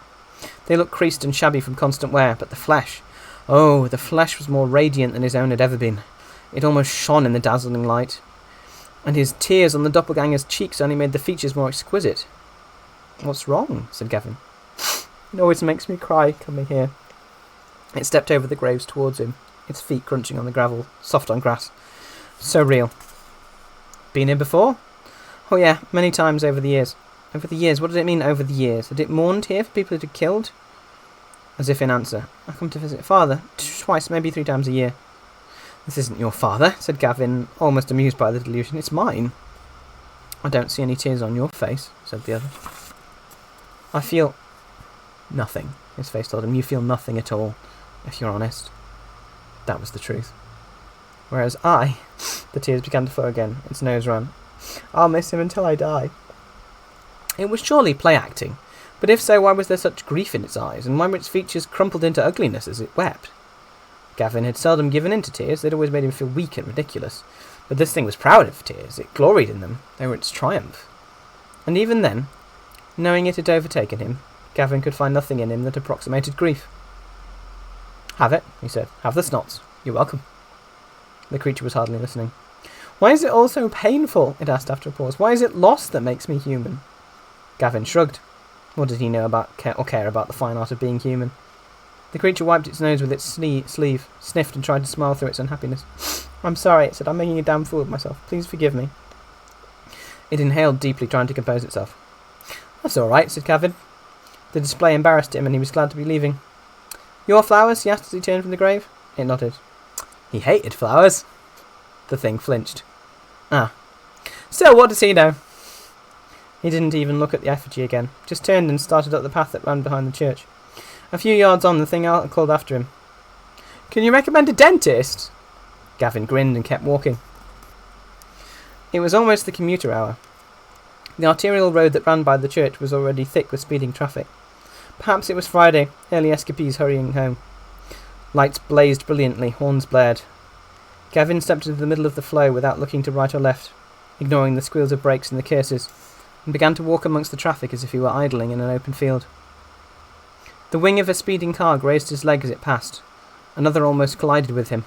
They looked creased and shabby from constant wear, but the flesh... Oh, the flesh was more radiant than his own had ever been. It almost shone in the dazzling light. And his tears on the doppelganger's cheeks only made the features more exquisite. What's wrong? Said Gavin. It always makes me cry coming here. It stepped over the graves towards him, its feet crunching on the gravel, soft on grass. So real. Been here before? Oh yeah, many times over the years. Over the years? What did it mean, over the years? Had it mourned here for people it had killed? As if in answer. I come to visit father. Twice, maybe 3 times a year. This isn't your father, said Gavin, almost amused by the delusion. It's mine. I don't see any tears on your face, said the other. I feel... nothing, his face told him. You feel nothing at all, if you're honest. That was the truth. Whereas I... The tears began to flow again. Its nose ran. I'll miss him until I die. It was surely play acting, but if so, why was there such grief in its eyes, and why were its features crumpled into ugliness as it wept? Gavin had seldom given in to tears. They'd always made him feel weak and ridiculous. But this thing was proud of tears. It gloried in them. They were its triumph. And even then, knowing it had overtaken him, Gavin could find nothing in him that approximated grief. Have it, he said. Have the snots. You're welcome. The creature was hardly listening. Why is it all so painful? It asked after a pause. Why is it loss that makes me human? Gavin shrugged. What did he know about care about the fine art of being human? The creature wiped its nose with its sleeve, sniffed and tried to smile through its unhappiness. I'm sorry, it said. I'm making a damn fool of myself. Please forgive me. It inhaled deeply, trying to compose itself. That's all right, said Gavin. The display embarrassed him, and he was glad to be leaving. Your flowers? He asked as he turned from the grave. It nodded. He hated flowers. The thing flinched. Ah. Still, what does he know? He didn't even look at the effigy again, just turned and started up the path that ran behind the church. A few yards on, the thing called after him. Can you recommend a dentist? Gavin grinned and kept walking. It was almost the commuter hour. The arterial road that ran by the church was already thick with speeding traffic. Perhaps it was Friday, early escapees hurrying home. Lights blazed brilliantly, horns blared. Gavin stepped into the middle of the flow without looking to right or left, ignoring the squeals of brakes and the curses, and began to walk amongst the traffic as if he were idling in an open field. The wing of a speeding car grazed his leg as it passed. Another almost collided with him.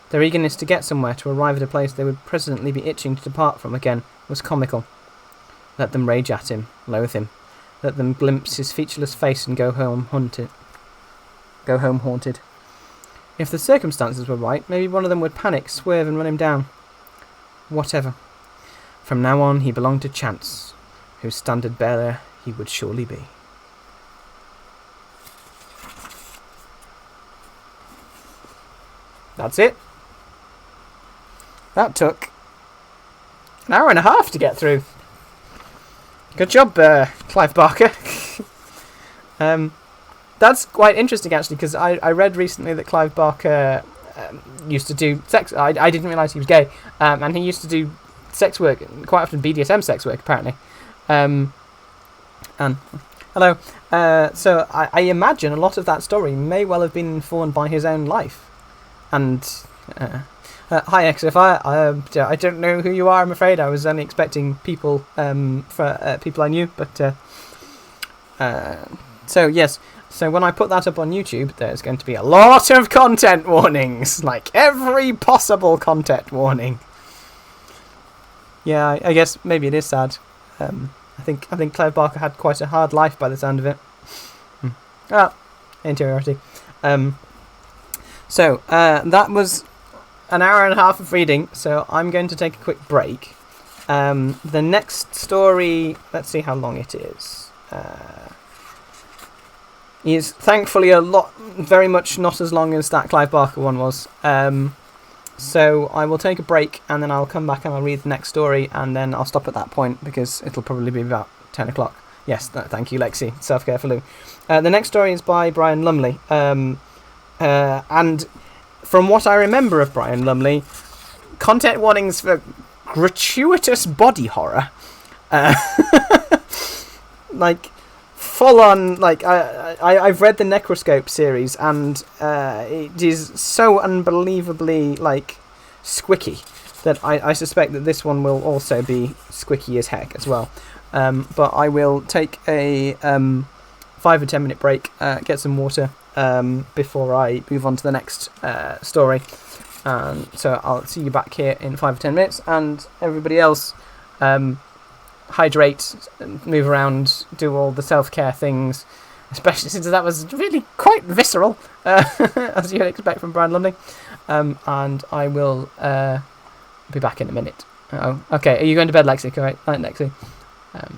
Their eagerness to get somewhere, to arrive at a place they would presently be itching to depart from again, was comical. Let them rage at him, loathe him. Let them glimpse his featureless face and go home haunted. If the circumstances were right, maybe one of them would panic, swerve and run him down. Whatever. From now on he belonged to chance, whose standard bearer he would surely be. That's it. that took an hour and a half to get through. Good job, Clive Barker. That's quite interesting, actually, because I read recently that Clive Barker used to do sex. I didn't realise he was gay, and he used to do sex work, quite often BDSM sex work, apparently. And hello. So I imagine a lot of that story may well have been informed by his own life. And hi, XFI. I don't know who you are, I'm afraid. I was only expecting people for people I knew, but so yes. So when I put that up on YouTube, there's going to be a lot of content warnings, like every possible content warning. Yeah, I guess maybe it is sad. I think Clive Barker had quite a hard life by the sound of it. Interiority. So that was an hour and a half of reading. So I'm going to take a quick break. The next story, let's see how long it is. Is thankfully very much not as long as that Clive Barker one was. So I will take a break and then I'll come back and I'll read the next story and then I'll stop at that point because it'll probably be about 10 o'clock. Yes, thank you, Lexi. Self-care for Lou. The next story is by Brian Lumley. And from what I remember of Brian Lumley, content warnings for gratuitous body horror. Like... full on, like I've read the Necroscope series and it is so unbelievably like squicky that I suspect that this one will also be squicky as heck as well. But I will take a 5 or 10 minute break, get some water before I move on to the next story. So I'll see you back here in 5 or 10 minutes, and everybody else. Hydrate, move around, do all the self-care things, especially since that was really quite visceral, as you'd expect from Brian Lumley. And I will be back in a minute. Oh, okay. Are you going to bed, Lexi? All right, night, Lexi. Right.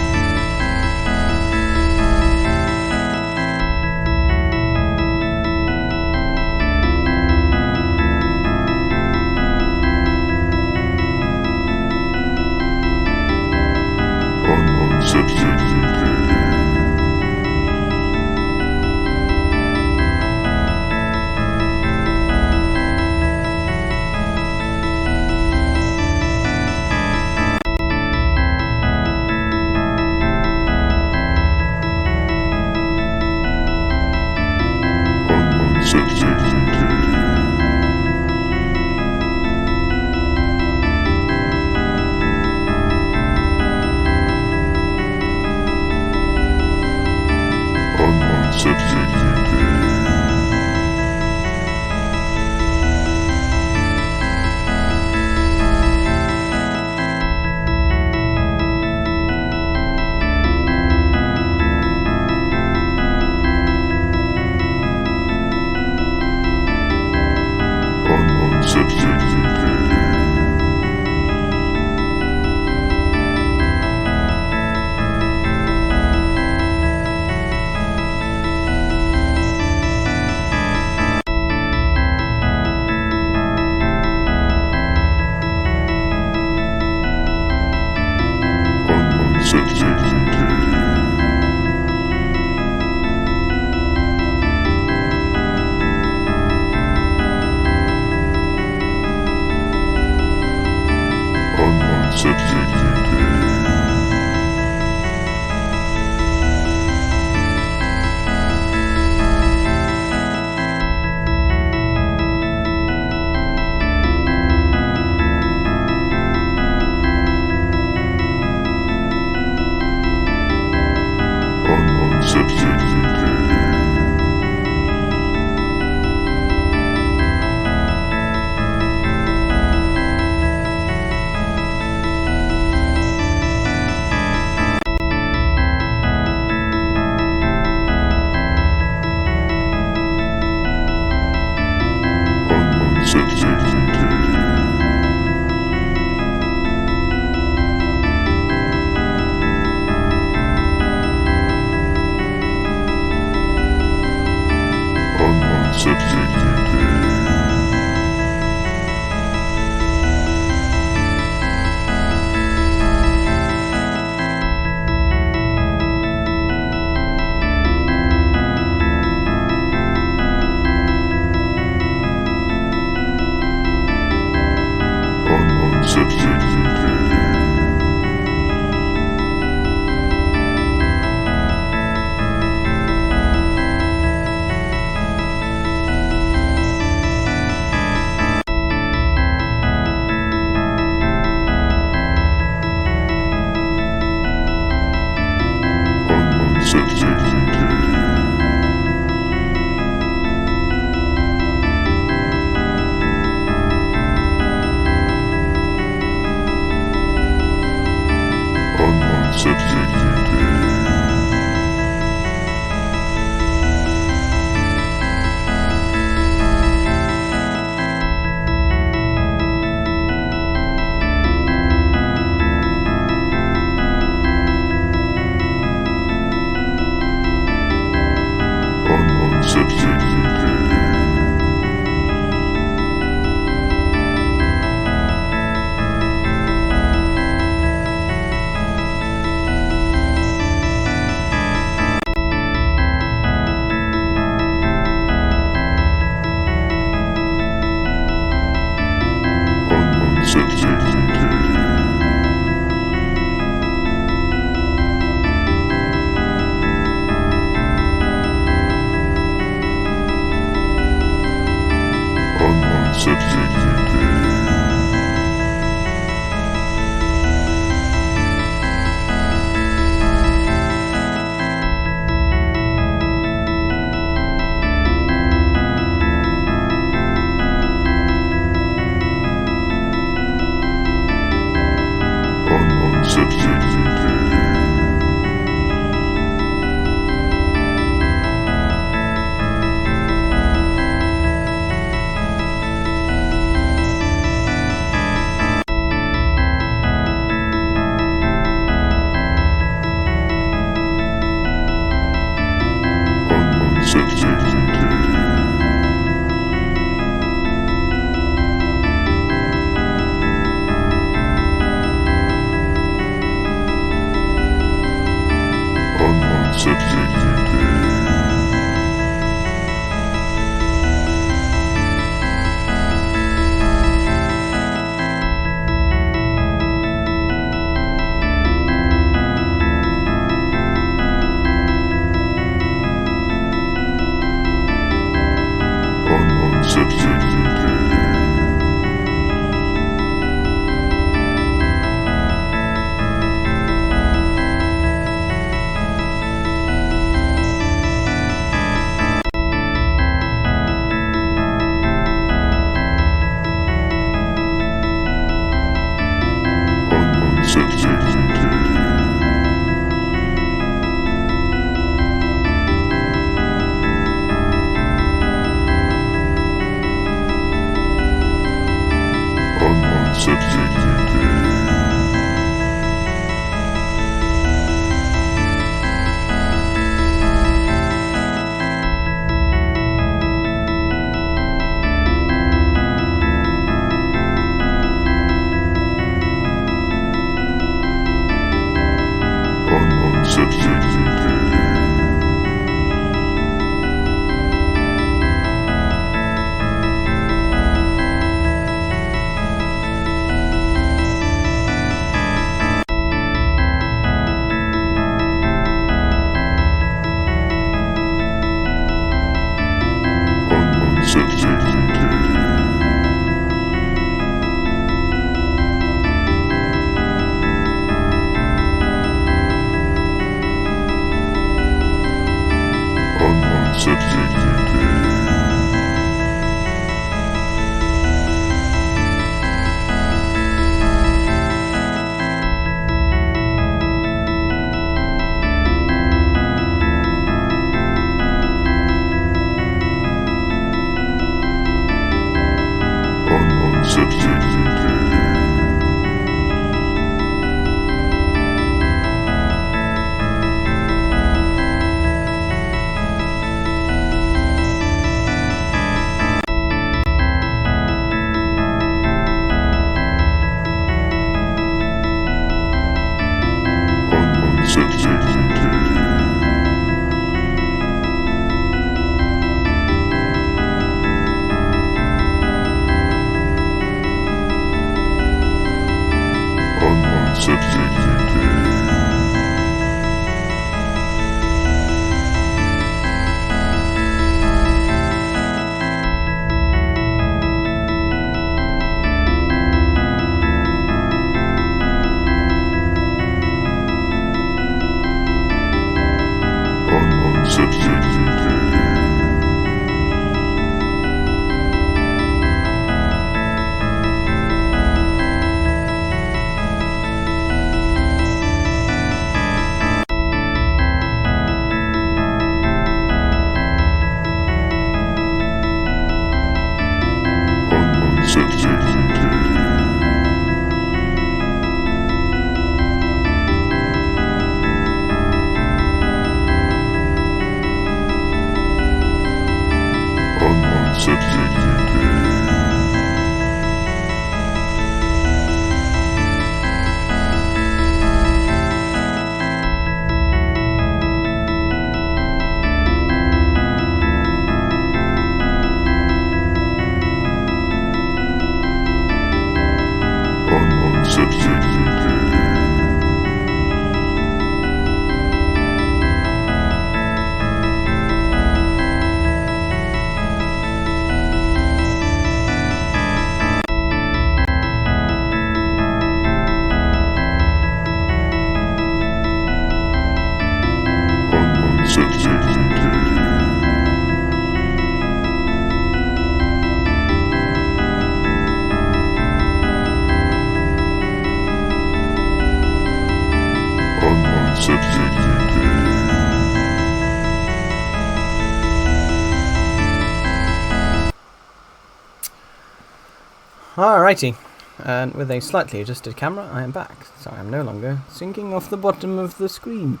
Alrighty, and with a slightly adjusted camera, I am back, so I am no longer sinking off the bottom of the screen.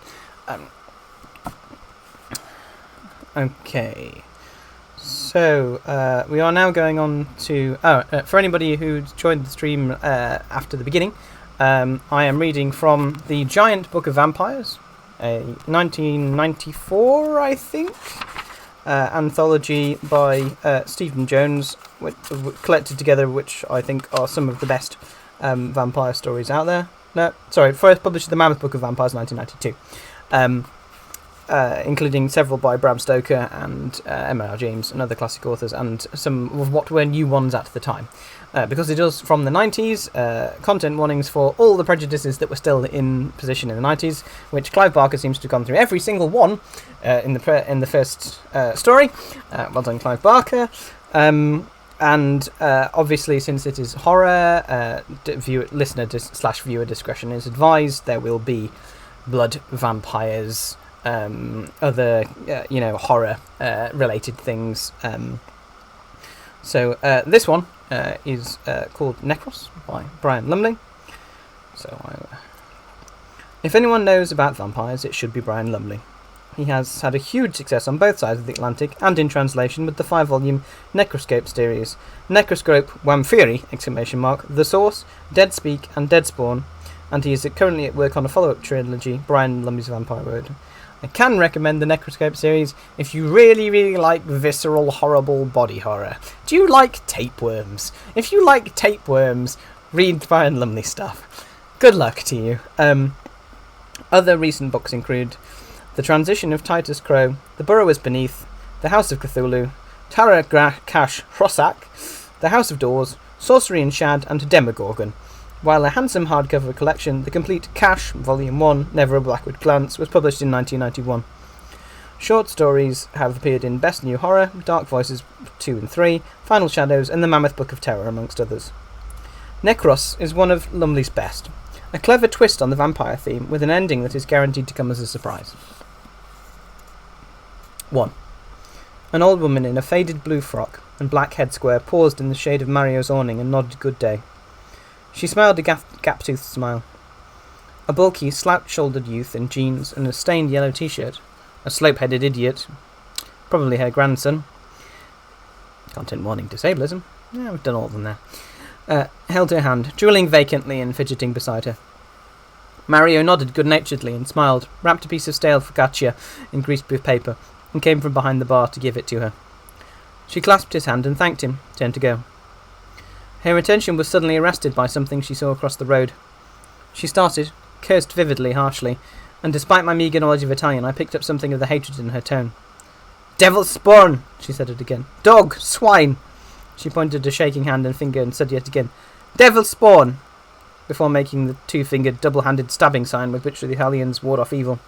Okay, so we are now going on to... for anybody who joined the stream after the beginning, I am reading from The Giant Book of Vampires, a 1994, I think, anthology by Stephen Jones, collected together, which I think are some of the best vampire stories out there. No, sorry, first published The Mammoth Book of Vampires, 1992. Including several by Bram Stoker and M.R. James and other classic authors, and some of what were new ones at the time. Because it is from the 90s, content warnings for all the prejudices that were still in position in the 90s, which Clive Barker seems to have gone through every single one in the first story. Well done, Clive Barker. And obviously, since it is horror, listener/viewer discretion is advised. There will be blood, vampires, other horror related things. So this one is called Necros by Brian Lumley. So if anyone knows about vampires, it should be Brian Lumley. He has had a huge success on both sides of the Atlantic and in translation with the 5-volume Necroscope series. Necroscope Whamphiri! The Source, Dead Speak and Dead Spawn, and he is currently at work on a follow-up trilogy, Brian Lumley's Vampire World. I can recommend the Necroscope series if you really, really like visceral, horrible body horror. Do you like tapeworms? If you like tapeworms, read Brian Lumley stuff. Good luck to you. Other recent books include The Transition of Titus Crow, The Burrow is Beneath, The House of Cthulhu, Tara Cash Hrossack, The House of Doors, Sorcery and Shad, and Demogorgon. While a handsome hardcover collection, The Complete Cash, Volume 1, Never a Backward Glance, was published in 1991. Short stories have appeared in Best New Horror, Dark Voices 2 and 3, Final Shadows, and The Mammoth Book of Terror, amongst others. Necros is one of Lumley's best. A clever twist on the vampire theme, with an ending that is guaranteed to come as a surprise. 1. An old woman in a faded blue frock and black head square paused in the shade of Mario's awning and nodded good day. She smiled a gap-toothed smile. A bulky, slouch-shouldered youth in jeans and a stained yellow t-shirt, a slope-headed idiot, probably her grandson, content warning Disablism, yeah, we've done all of them there, held her hand, drooling vacantly and fidgeting beside her. Mario nodded good-naturedly and smiled, wrapped a piece of stale focaccia in greaseproof paper, and came from behind the bar to give it to her. She clasped his hand and thanked him, turned to go. Her attention was suddenly arrested by something she saw across the road. She started, cursed vividly, harshly, and despite my meagre knowledge of Italian, I picked up something of the hatred in her tone. "Devil's spawn!" she said it again. "Dog! Swine!" She pointed a shaking hand and finger and said yet again, "Devil's spawn!" before making the two-fingered, double-handed stabbing sign with which the Italians ward off evil.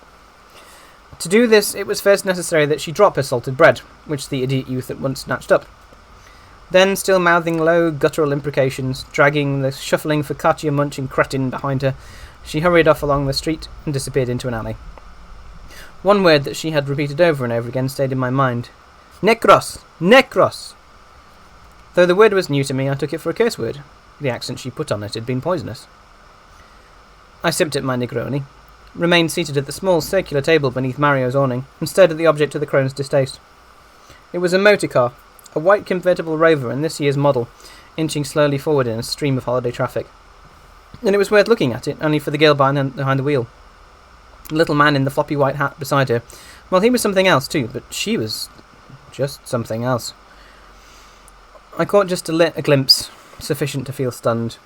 To do this, it was first necessary that she drop her salted bread, which the idiot youth at once snatched up. Then, still mouthing low, guttural imprecations, dragging the shuffling focaccia-munching cretin behind her, she hurried off along the street and disappeared into an alley. One word that she had repeated over and over again stayed in my mind. Necros! Necros! Though the word was new to me, I took it for a curse word. The accent she put on it had been poisonous. I sipped at my Negroni, remained seated at the small circular table beneath Mario's awning, and stared at the object of the crone's distaste. It was a motor car, a white convertible Rover in this year's model, inching slowly forward in a stream of holiday traffic. And it was worth looking at it, only for the girl behind the wheel. The little man in the floppy white hat beside her, well, he was something else too, but she was just something else. I caught just a glimpse, sufficient to feel stunned.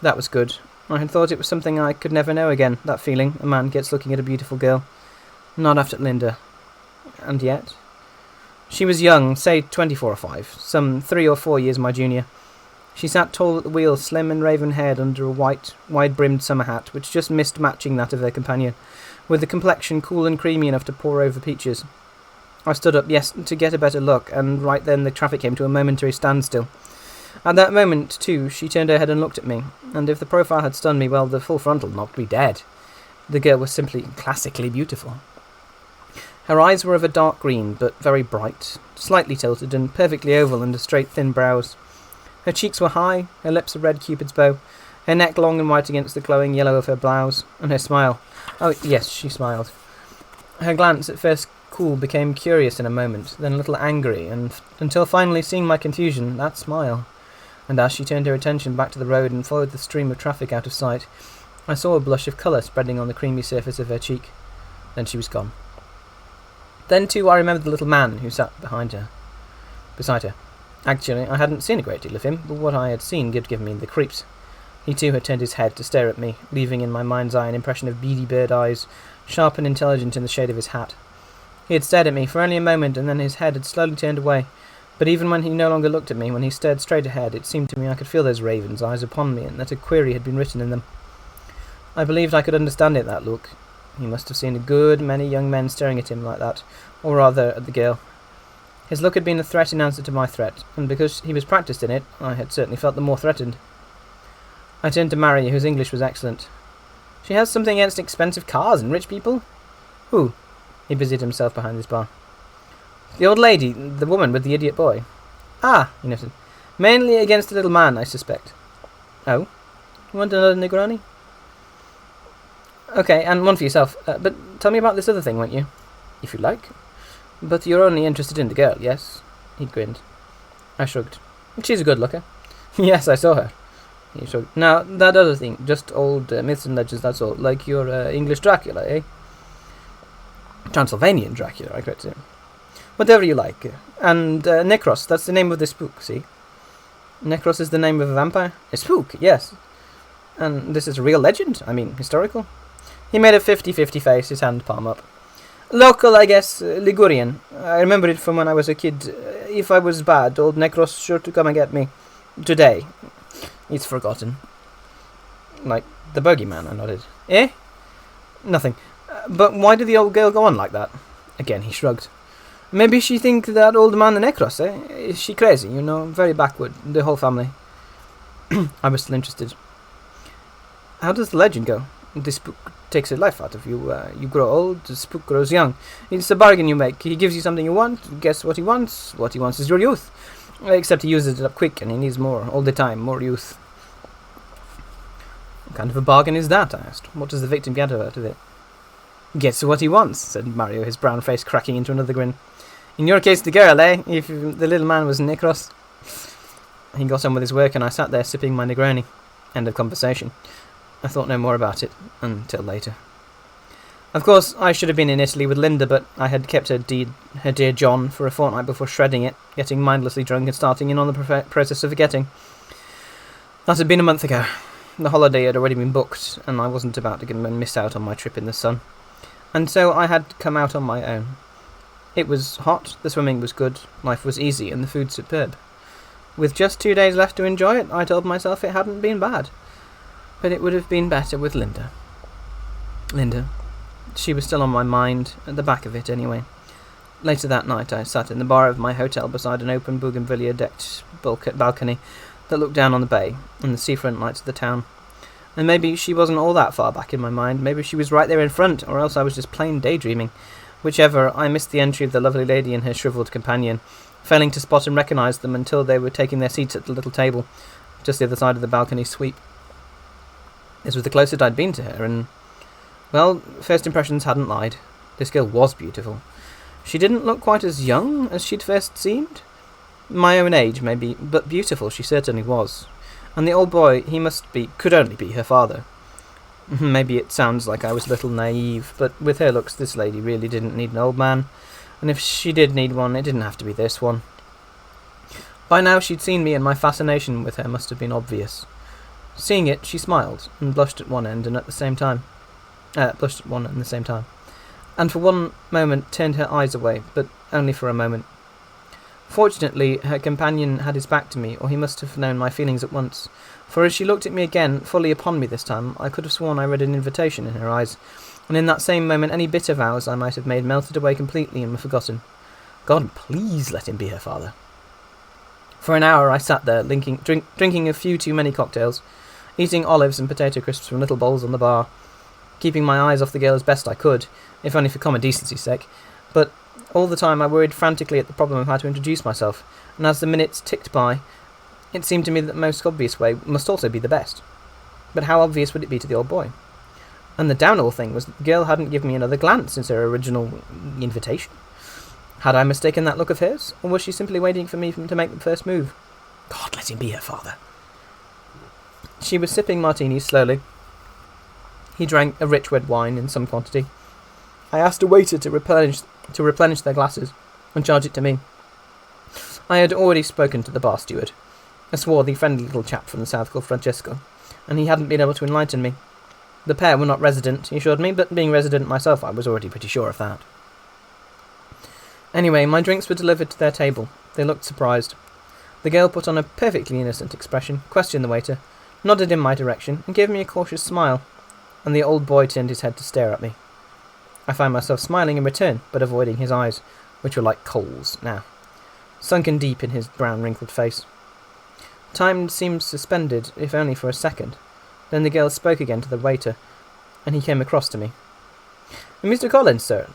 That was good. I had thought it was something I could never know again, that feeling a man gets looking at a beautiful girl. Not after Linda. And yet... She was young, say 24 or 5, some 3 or 4 years my junior. She sat tall at the wheel, slim and raven-haired under a white, wide-brimmed summer hat, which just missed matching that of her companion, with the complexion cool and creamy enough to pour over peaches. I stood up, yes, to get a better look, and right then the traffic came to a momentary standstill. At that moment, too, she turned her head and looked at me, and if the profile had stunned me, well, the full frontal knocked me dead. The girl was simply classically beautiful. Her eyes were of a dark green, but very bright, slightly tilted, and perfectly oval under straight, thin brows. Her cheeks were high, her lips a red cupid's bow, her neck long and white against the glowing yellow of her blouse, and her smile. Oh, yes, she smiled. Her glance, at first cool, became curious in a moment, then a little angry, and until finally, seeing my confusion, that smile. And as she turned her attention back to the road and followed the stream of traffic out of sight, I saw a blush of colour spreading on the creamy surface of her cheek. Then she was gone. Then, too, I remembered the little man who sat beside her. Actually, I hadn't seen a great deal of him, but what I had seen had given me the creeps. He too had turned his head to stare at me, leaving in my mind's eye an impression of beady bird eyes, sharp and intelligent in the shade of his hat. He had stared at me for only a moment, and then his head had slowly turned away. But even when he no longer looked at me, when he stared straight ahead, it seemed to me I could feel those raven's eyes upon me, and that a query had been written in them. I believed I could understand it, that look. He must have seen a good many young men staring at him like that, or rather at the girl. His look had been a threat in answer to my threat, and because he was practised in it, I had certainly felt the more threatened. I turned to Maria, whose English was excellent. She has something against expensive cars and rich people? Who? He busied himself behind his bar. The old lady, the woman with the idiot boy. Ah, he noted. Mainly against the little man, I suspect. Oh? You want another Negroni? Okay, and one for yourself. But tell me about this other thing, won't you? If you like. But you're only interested in the girl, yes? He grinned. I shrugged. She's a good looker. Yes, I saw her. He shrugged. Now, that other thing, just old myths and legends, that's all. Like your English Dracula, eh? Transylvanian Dracula, I corrected him. Whatever you like. And Necros, that's the name of the spook, see? Necros is the name of a vampire? A spook, yes. And this is a real legend? I mean, historical? He made a 50-50 face, his hand palm up. Local, I guess, Ligurian. I remember it from when I was a kid. If I was bad, old Necros sure to come and get me. Today. It's forgotten. Like the bogeyman, I nodded. Eh? Nothing. But why did the old girl go on like that? Again, he shrugged. Maybe she think that old man the Necros, eh? Is she crazy, you know, very backward, the whole family. I was still interested. How does the legend go? The spook takes a life out of you. You grow old, the spook grows young. It's a bargain you make. He gives you something you want. Guess what he wants? What he wants is your youth. Except he uses it up quick and he needs more, all the time, more youth. What kind of a bargain is that? I asked. What does the victim get out of it? Gets what he wants, said Mario, his brown face cracking into another grin. In your case, the girl, eh? If the little man was Necros. He got on with his work and I sat there sipping my Negroni. End of conversation. I thought no more about it, until later. Of course, I should have been in Italy with Linda, but I had kept her dear John for a fortnight before shredding it, getting mindlessly drunk and starting in on the process of forgetting. That had been a month ago. The holiday had already been booked, and I wasn't about to miss out on my trip in the sun. And so I had come out on my own. It was hot, the swimming was good, life was easy, and the food superb. With just 2 days left to enjoy it, I told myself it hadn't been bad. But it would have been better with Linda. Linda. She was still on my mind, at the back of it anyway. Later that night I sat in the bar of my hotel beside an open bougainvillea-decked balcony that looked down on the bay and the seafront lights of the town. And maybe she wasn't all that far back in my mind, maybe she was right there in front, or else I was just plain daydreaming. Whichever, I missed the entry of the lovely lady and her shrivelled companion, failing to spot and recognise them until they were taking their seats at the little table, just the other side of the balcony sweep. This was the closest I'd been to her, and, well, first impressions hadn't lied. This girl was beautiful. She didn't look quite as young as she'd first seemed. My own age, maybe, but beautiful she certainly was. And the old boy, could only be her father. Maybe it sounds like I was a little naive, but with her looks, this lady really didn't need an old man. And if she did need one, it didn't have to be this one. By now she'd seen me, and my fascination with her must have been obvious. Seeing it, she smiled, and blushed at one end and at the same time. And for one moment turned her eyes away, but only for a moment. Fortunately, her companion had his back to me, or he must have known my feelings at once, for as she looked at me again, fully upon me this time, I could have sworn I read an invitation in her eyes, and in that same moment any bitter vows I might have made melted away completely and were forgotten. God, please let him be her father. For an hour I sat there, drinking a few too many cocktails, eating olives and potato crisps from little bowls on the bar, keeping my eyes off the girl as best I could, if only for common decency's sake, but all the time I worried frantically at the problem of how to introduce myself, and as the minutes ticked by, it seemed to me that the most obvious way must also be the best. But how obvious would it be to the old boy? And the downall thing was that the girl hadn't given me another glance since her original invitation. Had I mistaken that look of hers, or was she simply waiting for me to make the first move? God, let him be her father. She was sipping martinis slowly. He drank a rich red wine in some quantity. I asked a waiter to replenish their glasses and charge it to me. I had already spoken to the bar steward, a swarthy, friendly little chap from the south called Francesco, and he hadn't been able to enlighten me. The pair were not resident, he assured me, but being resident myself, I was already pretty sure of that. Anyway, my drinks were delivered to their table. They looked surprised. The girl put on a perfectly innocent expression, questioned the waiter, nodded in my direction, and gave me a cautious smile, and the old boy turned his head to stare at me. I found myself smiling in return, but avoiding his eyes, which were like coals now, sunken deep in his brown wrinkled face. Time seemed suspended, if only for a second. Then the girl spoke again to the waiter, and he came across to me. "Mr. Collins, sir,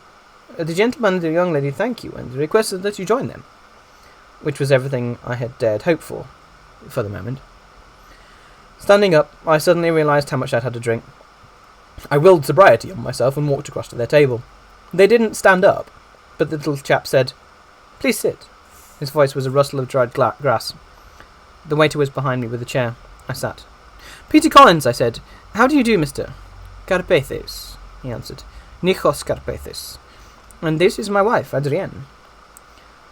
the gentleman and the young lady thank you, and requested that you join them." Which was everything I had dared hope for the moment. Standing up, I suddenly realised how much I'd had to drink. I willed sobriety on myself and walked across to their table. They didn't stand up, but the little chap said, "Please sit." His voice was a rustle of dried grass. The waiter was behind me with a chair. I sat. "Peter Collins," I said. "How do you do, Mr. Carpethes?" he answered. "Nikos Carpethes. And this is my wife, Adrienne."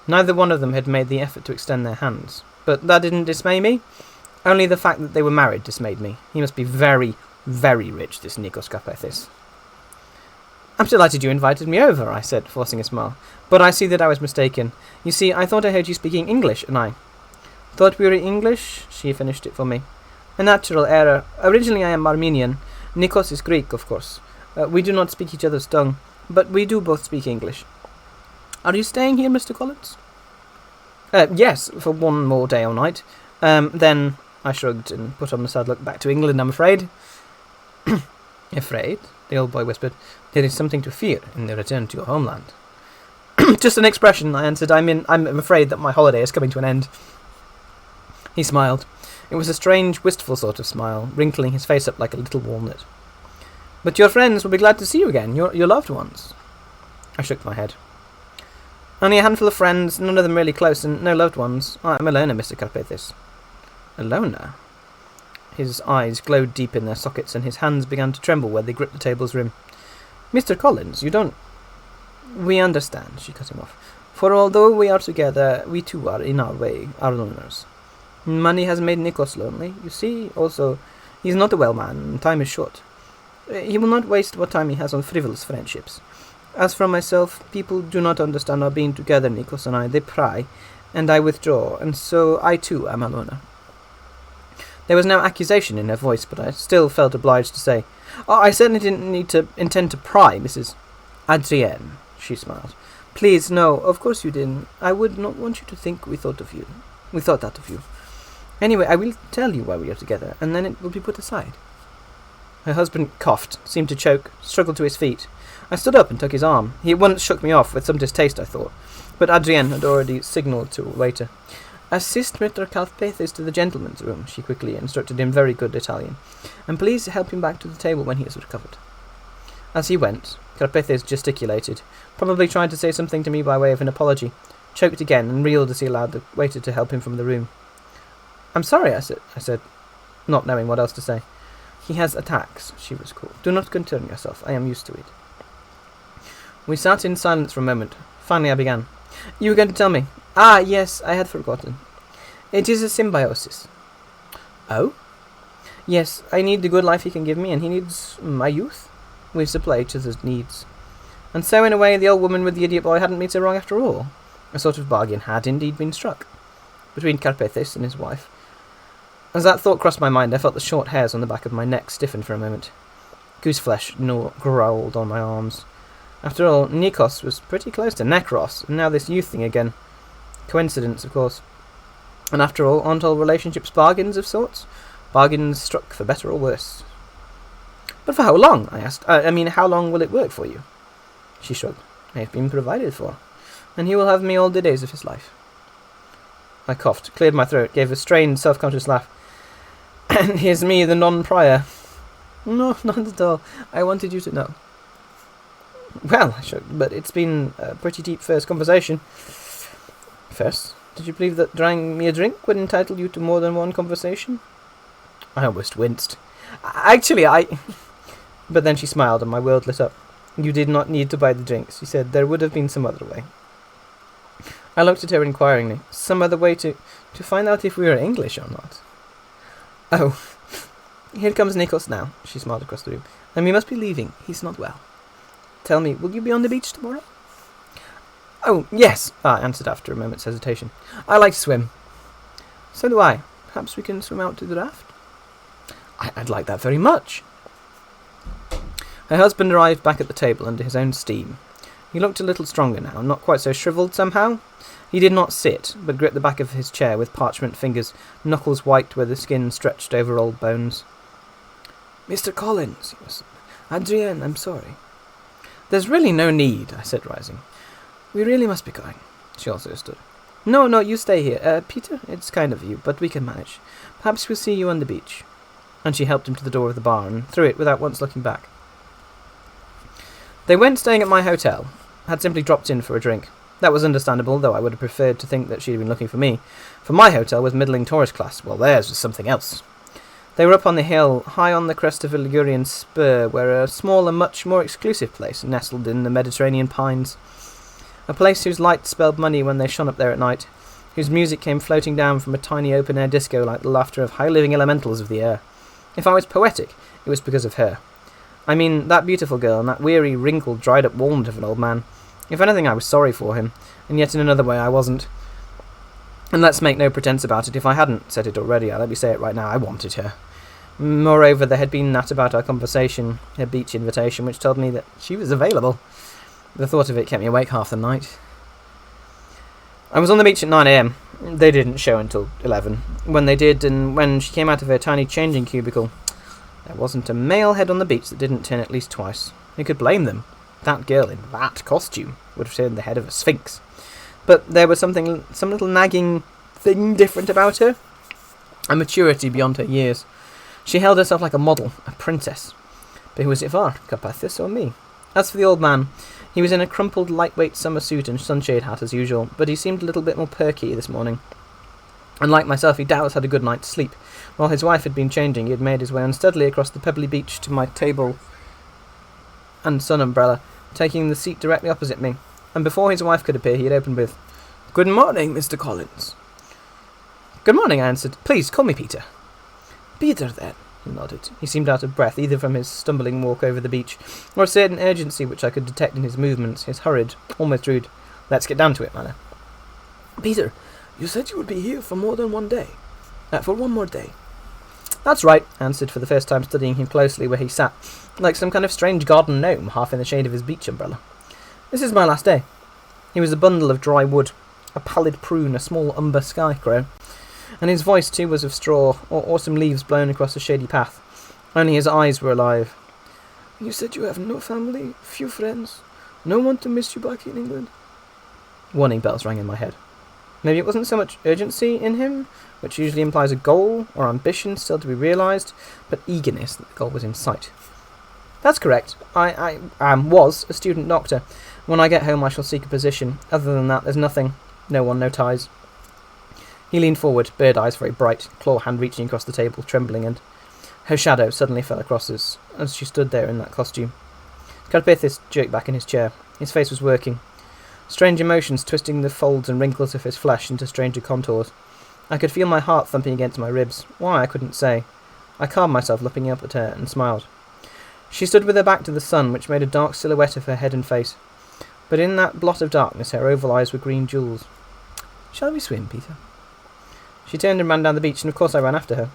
Neither one of them had made the effort to extend their hands, but that didn't dismay me. Only the fact that they were married dismayed me. He must be very, very rich, this Nikos Carpethes. "I'm delighted you invited me over," I said, forcing a smile. "But I see that I was mistaken. You see, I thought I heard you speaking English, and I..." "Thought we were English?" She finished it for me. "A natural error. Originally I am Armenian. Nikos is Greek, of course. We do not speak each other's tongue, but we do both speak English. Are you staying here, Mr. Collins?" "Yes, for one more day or night. Then..." I shrugged and put on the sad look. "Back to England, I'm afraid." "Afraid?" the old boy whispered. "There is something to fear in the return to your homeland." "Just an expression," I answered. I'm afraid that my holiday is coming to an end." He smiled. It was a strange, wistful sort of smile, wrinkling his face up like a little walnut. "But your friends will be glad to see you again, your loved ones." I shook my head. "Only a handful of friends, none of them really close, and no loved ones. I'm a loner, Mr. Carpethes." "A loner?" His eyes glowed deep in their sockets, and his hands began to tremble where they gripped the table's rim. "Mr. Collins, you don't..." "We understand," she cut him off. "For although we are together, we too are, in our way, our loners. Money has made Nikos lonely, you see. Also, he is not a well man, and time is short. He will not waste what time he has on frivolous friendships. As for myself, people do not understand our being together, Nikos and I. They pry, and I withdraw, and so I too am a loner." There was no accusation in her voice, but I still felt obliged to say, "I certainly didn't intend to pry, Mrs. Adrienne," she smiled. "Please, no, of course you didn't. I would not want you to think we thought that of you. Anyway, I will tell you why we are together, and then it will be put aside." Her husband coughed, seemed to choke, struggled to his feet. I stood up and took his arm. He at once shook me off, with some distaste, I thought. But Adrienne had already signalled to a waiter. "Assist Mr. Calpethes to the gentleman's room," she quickly instructed in very good Italian, "and please help him back to the table when he has recovered." As he went, Calpethes gesticulated, probably tried to say something to me by way of an apology, choked again, and reeled as he allowed the waiter to help him from the room. "I'm sorry," I said, not knowing what else to say. "He has attacks," she was cool. "Do not concern yourself. I am used to it." We sat in silence for a moment. Finally I began. "You were going to tell me." "Ah, yes, I had forgotten. It is a symbiosis." "Oh?" "Yes, I need the good life he can give me, and he needs my youth. We supply each other's needs. And so, in a way, the old woman with the idiot boy hadn't been so wrong after all. A sort of bargain had indeed been struck between Carpethes and his wife. As that thought crossed my mind, I felt the short hairs on the back of my neck stiffen for a moment. Gooseflesh growled on my arms. After all, Nikos was pretty close to Necros, and now this youth thing again. Coincidence, of course. And after all, aren't all relationships bargains of sorts? Bargains struck for better or worse. "But for how long?" I asked. How long will it work for you?" She shrugged. "I have been provided for, and he will have me all the days of his life." I coughed, cleared my throat, gave a strained, self-conscious laugh. "And here's me, the non-prior." "No, not at all. I wanted you to know." "Well," I shrugged, "but it's been a pretty deep first conversation." "First? Did you believe that drawing me a drink would entitle you to more than one conversation?" I almost winced. "Actually, But then she smiled and my world lit up. "You did not need to buy the drinks," she said. "There would have been some other way." I looked at her inquiringly. "Some other way to find out if we were English or not?" "Oh, here comes Nikos now," she smiled across the room. "And we must be leaving. He's not well. Tell me, will you be on the beach tomorrow?" "Oh, yes," I answered after a moment's hesitation. "I like to swim." "So do I. Perhaps we can swim out to the raft?" "I'd like that very much." Her husband arrived back at the table under his own steam. He looked a little stronger now, not quite so shriveled somehow. He did not sit, but gripped the back of his chair with parchment fingers, knuckles white where the skin stretched over old bones. "Mr. Collins," he whispered. "Adrienne, I'm sorry." "There's really no need," I said, rising. "We really must be going." She also stood. No, you stay here. Peter, it's kind of you, but we can manage. Perhaps we'll see you on the beach." And she helped him to the door of the bar and through it without once looking back. They weren't staying at my hotel. Had simply dropped in for a drink. That was understandable, though I would have preferred to think that she'd been looking for me. For my hotel was middling tourist class, while theirs was something else. They were up on the hill, high on the crest of a Ligurian spur, where a small and much more exclusive place nestled in the Mediterranean pines. A place whose lights spelled money when they shone up there at night, whose music came floating down from a tiny open-air disco like the laughter of high-living elementals of the air. If I was poetic, it was because of her. I mean, that beautiful girl and that weary, wrinkled, dried-up walnut of an old man. If anything, I was sorry for him, and yet in another way I wasn't. And let's make no pretense about it. If I hadn't said it already, let me say it right now, I wanted her. Moreover, there had been that about our conversation, her beach invitation, which told me that she was available. The thought of it kept me awake half the night. I was on the beach at 9 a.m. They didn't show until 11. When they did, and when she came out of her tiny changing cubicle, there wasn't a male head on the beach that didn't turn at least twice. Who could blame them? That girl in that costume would have turned the head of a sphinx. But there was some little nagging thing different about her. A maturity beyond her years. She held herself like a model, a princess. But who was it for? Carpethes or me? As for the old man, he was in a crumpled, lightweight summer suit and sunshade hat as usual, but he seemed a little bit more perky this morning. Unlike myself, he doubtless had a good night's sleep. While his wife had been changing, he had made his way unsteadily across the pebbly beach to my table and sun umbrella, taking the seat directly opposite me. And before his wife could appear, he had opened with, "Good morning, Mr. Collins." "Good morning," I answered. "Please, call me Peter." "Peter, then," he nodded. He seemed out of breath, either from his stumbling walk over the beach, or a certain urgency which I could detect in his movements, his hurried, almost rude, "let's get down to it" manner. "Peter, you said you would be here for more than one day. For one more day." "That's right," I answered, for the first time studying him closely where he sat, like some kind of strange garden gnome, half in the shade of his beach umbrella. "This is my last day." He was a bundle of dry wood, a pallid prune, a small umber scarecrow, and his voice too was of straw, or autumn leaves blown across a shady path. Only his eyes were alive. "You said you have no family, few friends, no one to miss you back in England?" Warning bells rang in my head. Maybe it wasn't so much urgency in him, which usually implies a goal or ambition still to be realised, but eagerness that the goal was in sight. That's correct. I was a student doctor. When I get home I shall seek a position. Other than that, there's nothing. No one, no ties. He leaned forward, bird eyes very bright, claw hand reaching across the table, trembling, and her shadow suddenly fell across us as she stood there in that costume. Carpethis jerked back in his chair. His face was working. Strange emotions twisting the folds and wrinkles of his flesh into stranger contours. I could feel my heart thumping against my ribs. Why, I couldn't say. I calmed myself, looking up at her, and smiled. She stood with her back to the sun, which made a dark silhouette of her head and face. But in that blot of darkness her oval eyes were green jewels. "Shall we swim, Peter?" She turned and ran down the beach, and of course I ran after her.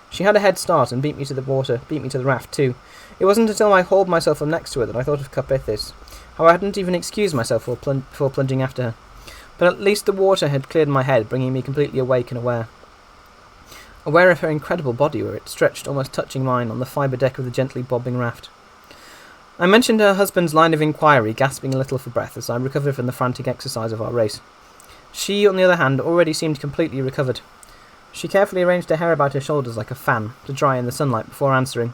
She had a head start and beat me to the water, beat me to the raft too. It wasn't until I hauled myself up next to her that I thought of Carpethis, how I hadn't even excused myself for plunging after her. But at least the water had cleared my head, bringing me completely awake and aware. Aware of her incredible body where it stretched almost touching mine on the fibre deck of the gently bobbing raft. I mentioned her husband's line of inquiry, gasping a little for breath as I recovered from the frantic exercise of our race. She, on the other hand, already seemed completely recovered. She carefully arranged her hair about her shoulders like a fan, to dry in the sunlight before answering.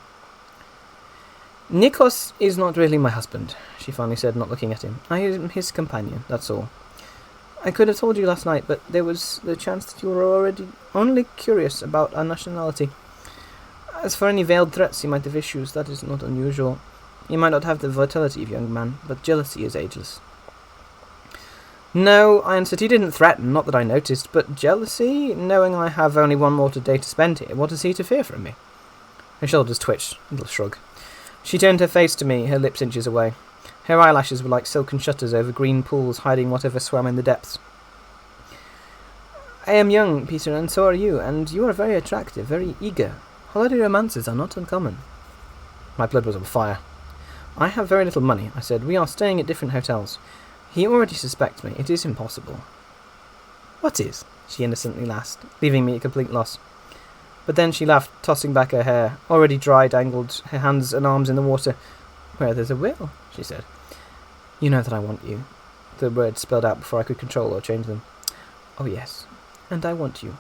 "Nikos is not really my husband," she finally said, not looking at him. "I am his companion, that's all. I could have told you last night, but there was the chance that you were already only curious about our nationality. As for any veiled threats he might have issued, that is not unusual. He might not have the vitality of a young man, but jealousy is ageless." "No," I answered, "he didn't threaten, not that I noticed, but jealousy? Knowing I have only one more day to spend here, what is he to fear from me?" Her shoulders twitched, a little shrug. She turned her face to me, her lips inches away. Her eyelashes were like silken shutters over green pools hiding whatever swam in the depths. "I am young, Peter, and so are you, and you are very attractive, very eager. Holiday romances are not uncommon." My blood was on fire. "I have very little money," I said. "We are staying at different hotels. He already suspects me. It is impossible." "What is?" she innocently laughed, leaving me at complete loss. But then she laughed, tossing back her hair, already dry, dangled her hands and arms in the water. "Where there's a will," she said. "You know that I want you." The words spelled out before I could control or change them. "Oh yes, and I want you."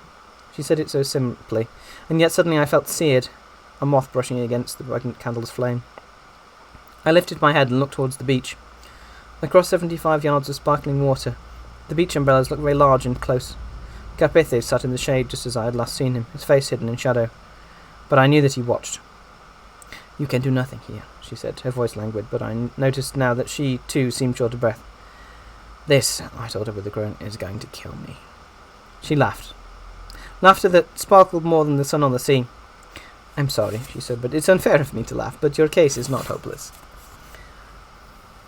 She said it so simply, and yet suddenly I felt seared, a moth brushing against the pregnant candle's flame. I lifted my head and looked towards the beach. Across 75 yards of sparkling water, the beach umbrellas looked very large and close. Carpethis sat in the shade just as I had last seen him, his face hidden in shadow. But I knew that he watched. "You can do nothing here," she said, her voice languid, but I noticed now that she, too, seemed short of breath. "This," I told her with a groan, "is going to kill me." She laughed. Laughter that sparkled more than the sun on the sea. "I'm sorry," she said, "but it's unfair of me to laugh, but your case is not hopeless."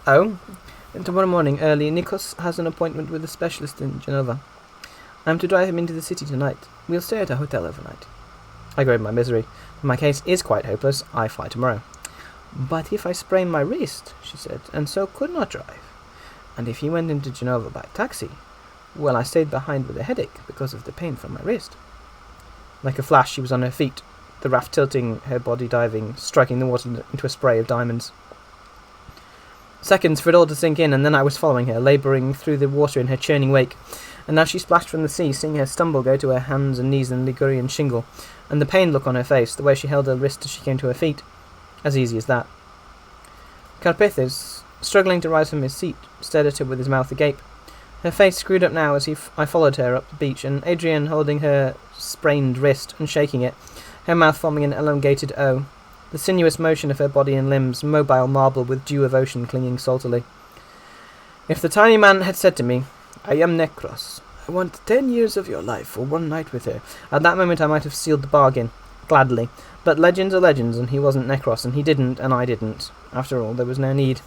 "Oh? Tomorrow morning early, Nikos has an appointment with a specialist in Genova. I'm to drive him into the city tonight. We'll stay at a hotel overnight." I groaned my misery. "My case is quite hopeless. I fly tomorrow." "But if I sprain my wrist," she said, "and so could not drive. And if he went into Genova by taxi, well, I stayed behind with a headache because of the pain from my wrist." Like a flash, she was on her feet, the raft tilting, her body diving, striking the water into a spray of diamonds. Seconds for it all to sink in, and then I was following her, labouring through the water in her churning wake. And as she splashed from the sea, seeing her stumble go to her hands and knees in the Ligurian shingle, and the pain look on her face, the way she held her wrist as she came to her feet. As easy as that. Carpethis, struggling to rise from his seat, stared at her with his mouth agape. Her face screwed up now as I followed her up the beach, and Adrian holding her sprained wrist and shaking it, her mouth forming an elongated O. The sinuous motion of her body and limbs, mobile marble with dew of ocean clinging saltily. If the tiny man had said to me, "I am Necros. I want 10 years of your life for one night with her," at that moment I might have sealed the bargain, gladly. But legends are legends, and he wasn't Necros, and he didn't, and I didn't. After all, there was no need.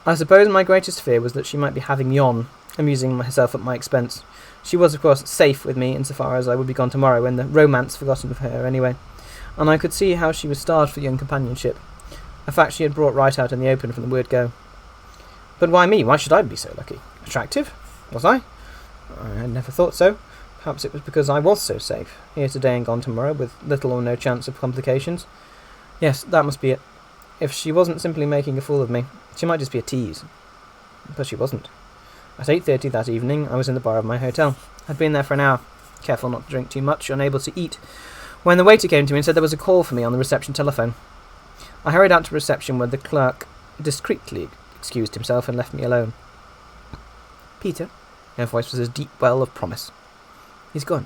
I suppose my greatest fear was that she might be having me on, amusing herself at my expense. She was, of course, safe with me, insofar as I would be gone tomorrow, and the romance forgotten of her anyway. And I could see how she was starved for young companionship, a fact she had brought right out in the open from the word go. But why me? Why should I be so lucky? Attractive? Was I? I had never thought so. Perhaps it was because I was so safe, here today and gone tomorrow, with little or no chance of complications. Yes, that must be it. If she wasn't simply making a fool of me, she might just be a tease. but she wasn't. At 8:30 that evening, I was in the bar of my hotel. I'd been there for an hour, careful not to drink too much, unable to eat, when the waiter came to me and said there was a call for me on the reception telephone. I hurried out to reception where the clerk discreetly excused himself and left me alone. "Peter," her voice was a deep well of promise. "He's gone.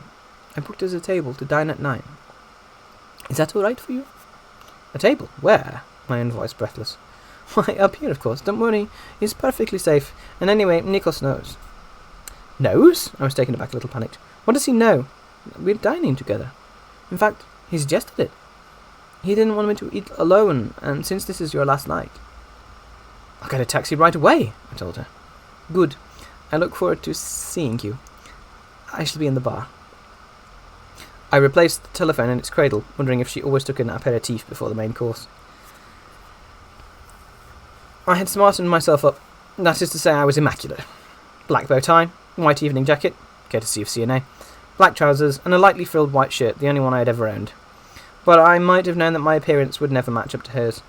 I booked us a table to dine at 9. Is that all right for you?" "A table? Where?" My own voice breathless. "Why, up here, of course. Don't worry. It's perfectly safe. And anyway, Necros knows." "Knows?" I was taken aback, a little panicked. "What does he know?" "We're dining together. In fact, he suggested it. He didn't want me to eat alone, and since this is your last night..." "I'll get a taxi right away," I told her. "Good. I look forward to seeing you. I shall be in the bar." I replaced the telephone in its cradle, wondering if she always took an aperitif before the main course. I had smartened myself up. That is to say, I was immaculate. Black bow tie, white evening jacket, courtesy of CNA, black trousers, and a lightly frilled white shirt, the only one I had ever owned. But I might have known that my appearance would never match up to hers.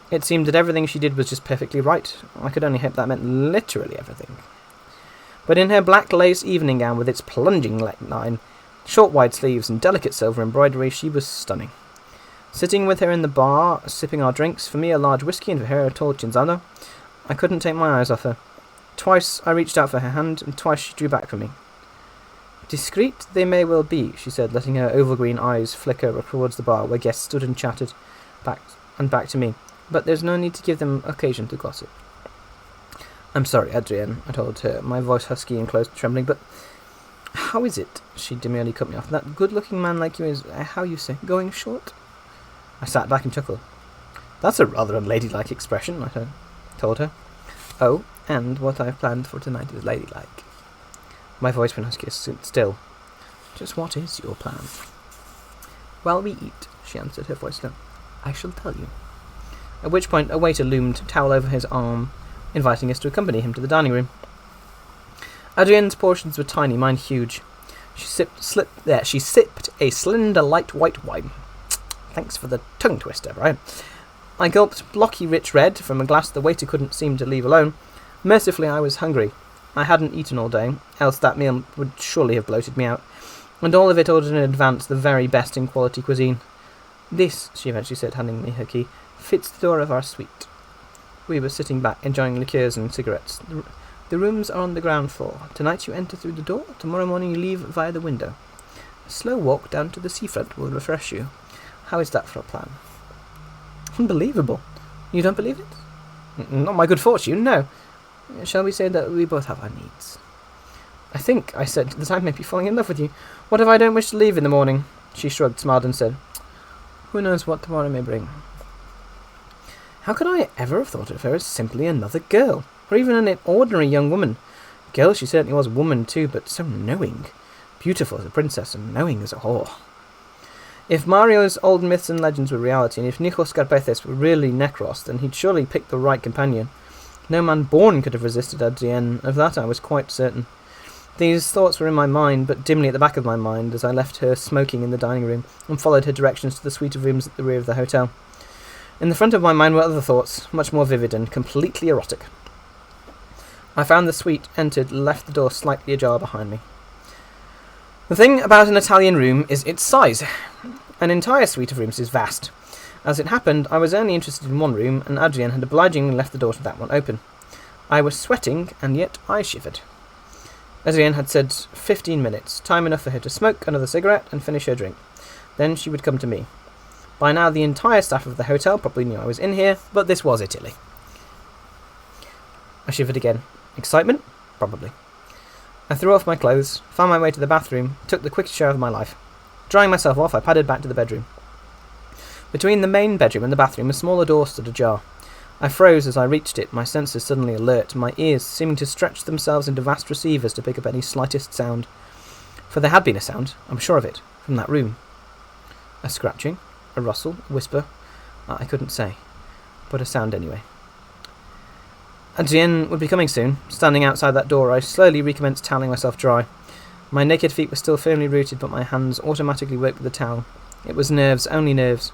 It seemed that everything she did was just perfectly right. I could only hope that meant literally everything. But in her black lace evening gown with its plunging neckline, short wide sleeves, and delicate silver embroidery, she was stunning. Sitting with her in the bar, sipping our drinks, for me a large whiskey and for her a tall cinzano, I couldn't take my eyes off her. Twice I reached out for her hand, and twice she drew back from me. "Discreet they may well be," she said, letting her oval green eyes flicker towards the bar where guests stood and chatted, back to me. "But there's no need to give them occasion to gossip." "I'm sorry, Adrienne," I told her, my voice husky and close to trembling, "but how is it," she demurely cut me off, "that good-looking man like you is, how you say, going short?" I sat back and chuckled. "That's a rather unladylike expression," I told her. "Oh, and what I've planned for tonight is ladylike." My voice went husky still. "Just what is your plan?" "While we eat," she answered, her voice low, "I shall tell you." At which point a waiter loomed, towel over his arm, inviting us to accompany him to the dining room. Adrienne's portions were tiny, mine huge. She sipped a slender light white wine. Thanks for the tongue twister, Brian. I gulped blocky rich red from a glass the waiter couldn't seem to leave alone. Mercifully, I was hungry. I hadn't eaten all day, else that meal would surely have bloated me out, and all of it ordered in advance, the very best in quality cuisine. "This," she eventually said, handing me her key, "fits the door of our suite." We were sitting back, enjoying liqueurs and cigarettes. "The rooms are on the ground floor. Tonight you enter through the door, tomorrow morning you leave via the window. A slow walk down to the seafront will refresh you. How is that for a plan?" "Unbelievable. You don't believe it?" "Not my good fortune, no. Shall we say that we both have our needs?" "I think," I said, "that I may be falling in love with you. What if I don't wish to leave in the morning?" She shrugged, smiled, and said, "Who knows what tomorrow may bring?" How could I ever have thought of her as simply another girl, or even an ordinary young woman? Girl she certainly was, woman too, but so knowing. Beautiful as a princess, and knowing as a whore. If Mario's old myths and legends were reality, and if Nikos Karpethes were really Necros, then he'd surely picked the right companion. No man born could have resisted Adrienne, of that I was quite certain. These thoughts were in my mind, but dimly at the back of my mind, as I left her smoking in the dining room, and followed her directions to the suite of rooms at the rear of the hotel. In the front of my mind were other thoughts, much more vivid and completely erotic. I found the suite, entered, left the door slightly ajar behind me. The thing about an Italian room is its size. An entire suite of rooms is vast. As it happened, I was only interested in one room, and Adrienne had obligingly left the door to that one open. I was sweating, and yet I shivered. Adrienne had said 15 minutes, time enough for her to smoke another cigarette and finish her drink. Then she would come to me. By now the entire staff of the hotel probably knew I was in here, but this was Italy. I shivered again. Excitement? Probably. I threw off my clothes, found my way to the bathroom, took the quickest shower of my life. Drying myself off, I padded back to the bedroom. Between the main bedroom and the bathroom, a smaller door stood ajar. I froze as I reached it, my senses suddenly alert, my ears seeming to stretch themselves into vast receivers to pick up any slightest sound. For there had been a sound, I'm sure of it, from that room. A scratching, a rustle, a whisper, I couldn't say, but a sound anyway. Adrienne would be coming soon. Standing outside that door, I slowly recommenced toweling myself dry. My naked feet were still firmly rooted, but my hands automatically worked with the towel. It was nerves, only nerves.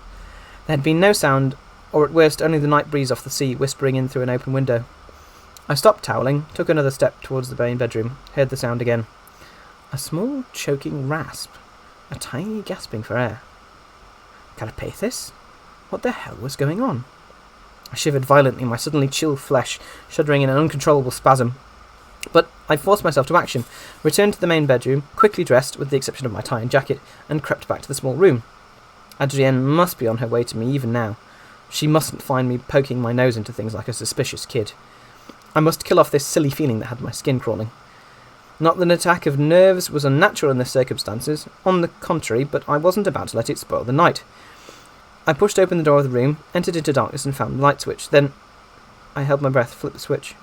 There had been no sound, or at worst only the night breeze off the sea whispering in through an open window. I stopped toweling, took another step towards the main bedroom, heard the sound again. A small, choking rasp. A tiny gasping for air. Carapethis? What the hell was going on? I shivered violently, my suddenly chill flesh shuddering in an uncontrollable spasm. But I forced myself to action, returned to the main bedroom, quickly dressed, with the exception of my tie and jacket, and crept back to the small room. Adrienne must be on her way to me even now. She mustn't find me poking my nose into things like a suspicious kid. I must kill off this silly feeling that had my skin crawling. Not that an attack of nerves was unnatural in the circumstances, on the contrary, but I wasn't about to let it spoil the night. I pushed open the door of the room, entered into darkness and found the light switch. Then I held my breath, flipped the switch.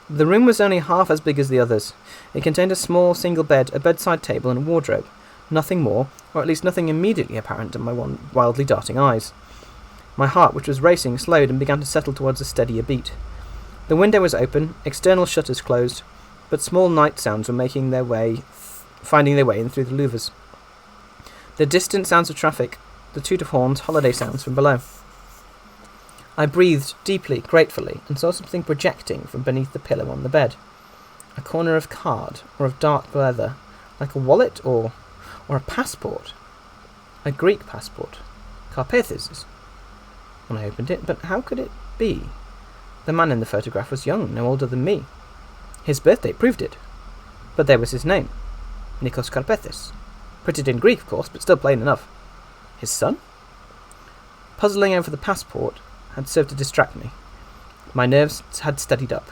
The room was only half as big as the others. It contained a small single bed, a bedside table and a wardrobe. Nothing more, or at least nothing immediately apparent to my wildly darting eyes. My heart, which was racing, slowed and began to settle towards a steadier beat. The window was open, external shutters closed, but small night sounds were finding their way in through the louvers. The distant sounds of traffic, the toot of horns, holiday sounds from below. I breathed deeply, gratefully, and saw something projecting from beneath the pillow on the bed. A corner of card, or of dark leather, like a wallet or a passport. A Greek passport. Carpethis's. When I opened it, but how could it be? The man in the photograph was young, no older than me. His birthday proved it. But there was his name. Nikos Karpethis. Printed in Greek, of course, but still plain enough. His son? Puzzling over the passport had served to distract me. My nerves had steadied up.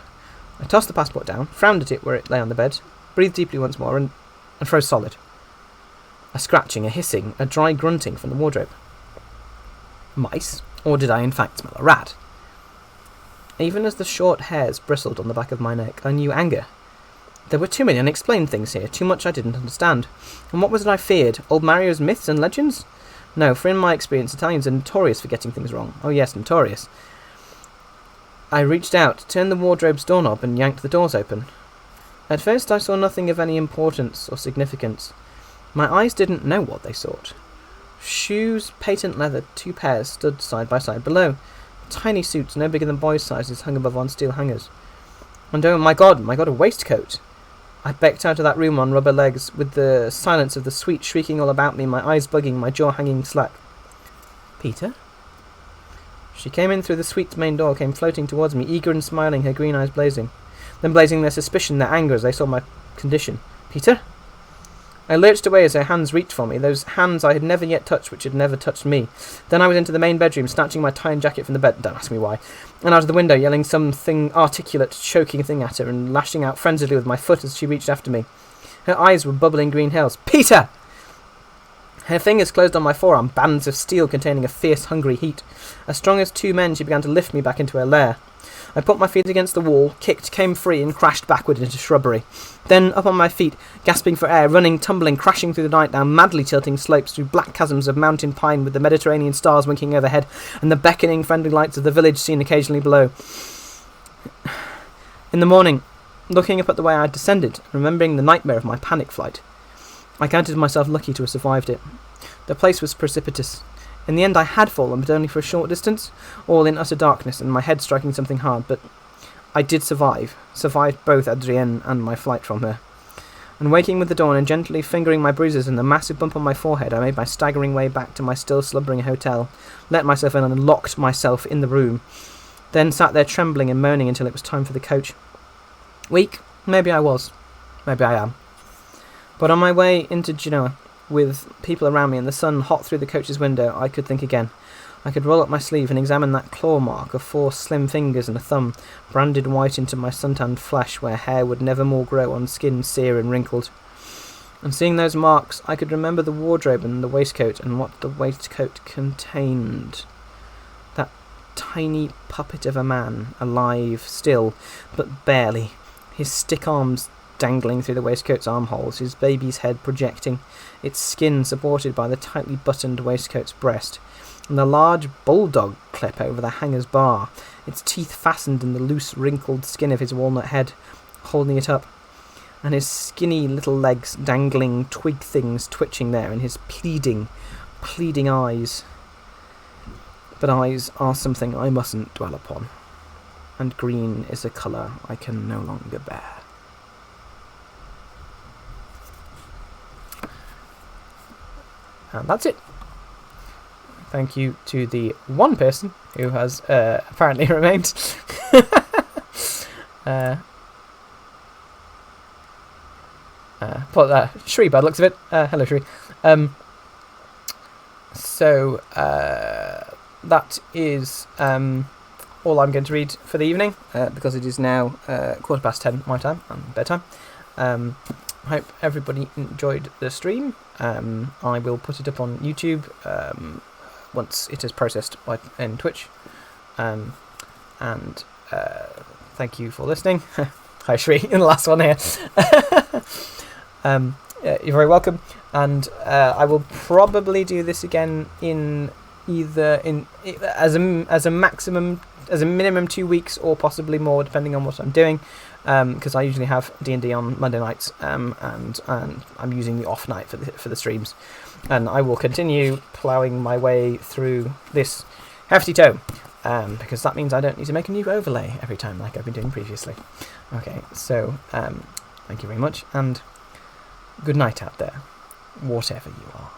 I tossed the passport down, frowned at it where it lay on the bed, breathed deeply once more, and froze solid. A scratching, a hissing, a dry grunting from the wardrobe. Mice? Or did I in fact smell a rat? Even as the short hairs bristled on the back of my neck, I knew anger. There were too many unexplained things here, too much I didn't understand. And what was it I feared? Old Mario's myths and legends? No, for in my experience, Italians are notorious for getting things wrong. Oh yes, notorious. I reached out, turned the wardrobe's doorknob, and yanked the doors open. At first I saw nothing of any importance or significance. My eyes didn't know what they sought. Shoes, patent leather, 2 pairs, stood side by side below. Tiny suits, no bigger than boys' sizes, hung above on steel hangers. And oh my god, a waistcoat! I backed out of that room on rubber legs, with the silence of the suite shrieking all about me, my eyes bugging, my jaw hanging slack. Peter? She came in through the suite's main door, came floating towards me, eager and smiling, her green eyes blazing. Then blazing their suspicion, their anger as they saw my condition. Peter? I lurched away as her hands reached for me, those hands I had never yet touched which had never touched me. Then I was into the main bedroom, snatching my tie and jacket from the bed, don't ask me why, and out of the window, yelling something articulate, choking thing at her, and lashing out frenziedly with my foot as she reached after me. Her eyes were bubbling green hells. Peter! Her fingers closed on my forearm, bands of steel containing a fierce, hungry heat. As strong as 2 men, she began to lift me back into her lair. I put my feet against the wall, kicked, came free, and crashed backward into shrubbery. Then, up on my feet, gasping for air, running, tumbling, crashing through the night down madly tilting slopes through black chasms of mountain pine with the Mediterranean stars winking overhead and the beckoning friendly lights of the village seen occasionally below. In the morning, looking up at the way I had descended, remembering the nightmare of my panic flight, I counted myself lucky to have survived it. The place was precipitous. In the end I had fallen, but only for a short distance, all in utter darkness and my head striking something hard, but I did survived both Adrienne and my flight from her. And waking with the dawn and gently fingering my bruises and the massive bump on my forehead, I made my staggering way back to my still slumbering hotel, let myself in and locked myself in the room, then sat there trembling and moaning until it was time for the coach. Weak? Maybe I was. Maybe I am. But on my way into Genoa, with people around me and the sun hot through the coach's window, I could think again. I could roll up my sleeve and examine that claw mark of 4 slim fingers and a thumb, branded white into my suntanned flesh where hair would never more grow on skin sere and wrinkled. And seeing those marks, I could remember the wardrobe and the waistcoat and what the waistcoat contained. That tiny puppet of a man, alive still, but barely, his stick arms dangling through the waistcoat's armholes, his baby's head projecting, its skin supported by the tightly buttoned waistcoat's breast, and the large bulldog clip over the hanger's bar, its teeth fastened in the loose, wrinkled skin of his walnut head, holding it up, and his skinny little legs dangling twig things twitching there, and his pleading eyes. But eyes are something I mustn't dwell upon. and green is a colour I can no longer bear. And that's it. Thank you to the one person who has apparently remained. Shri, by the looks of it. Hello, Shri. So that is all I'm going to read for the evening, because it is now 10:15 my time and bedtime. I hope everybody enjoyed the stream. I will put it up on YouTube once it is processed in Twitch. And thank you for listening. Hi, Shri, in the last one here. You're very welcome. And I will probably do this again as a minimum 2 weeks, or possibly more, depending on what I'm doing. Because I usually have D&D on Monday nights, and I'm using the off night for the streams, and I will continue ploughing my way through this hefty tome, because that means I don't need to make a new overlay every time like I've been doing previously. Okay, so thank you very much, and good night out there, whatever you are.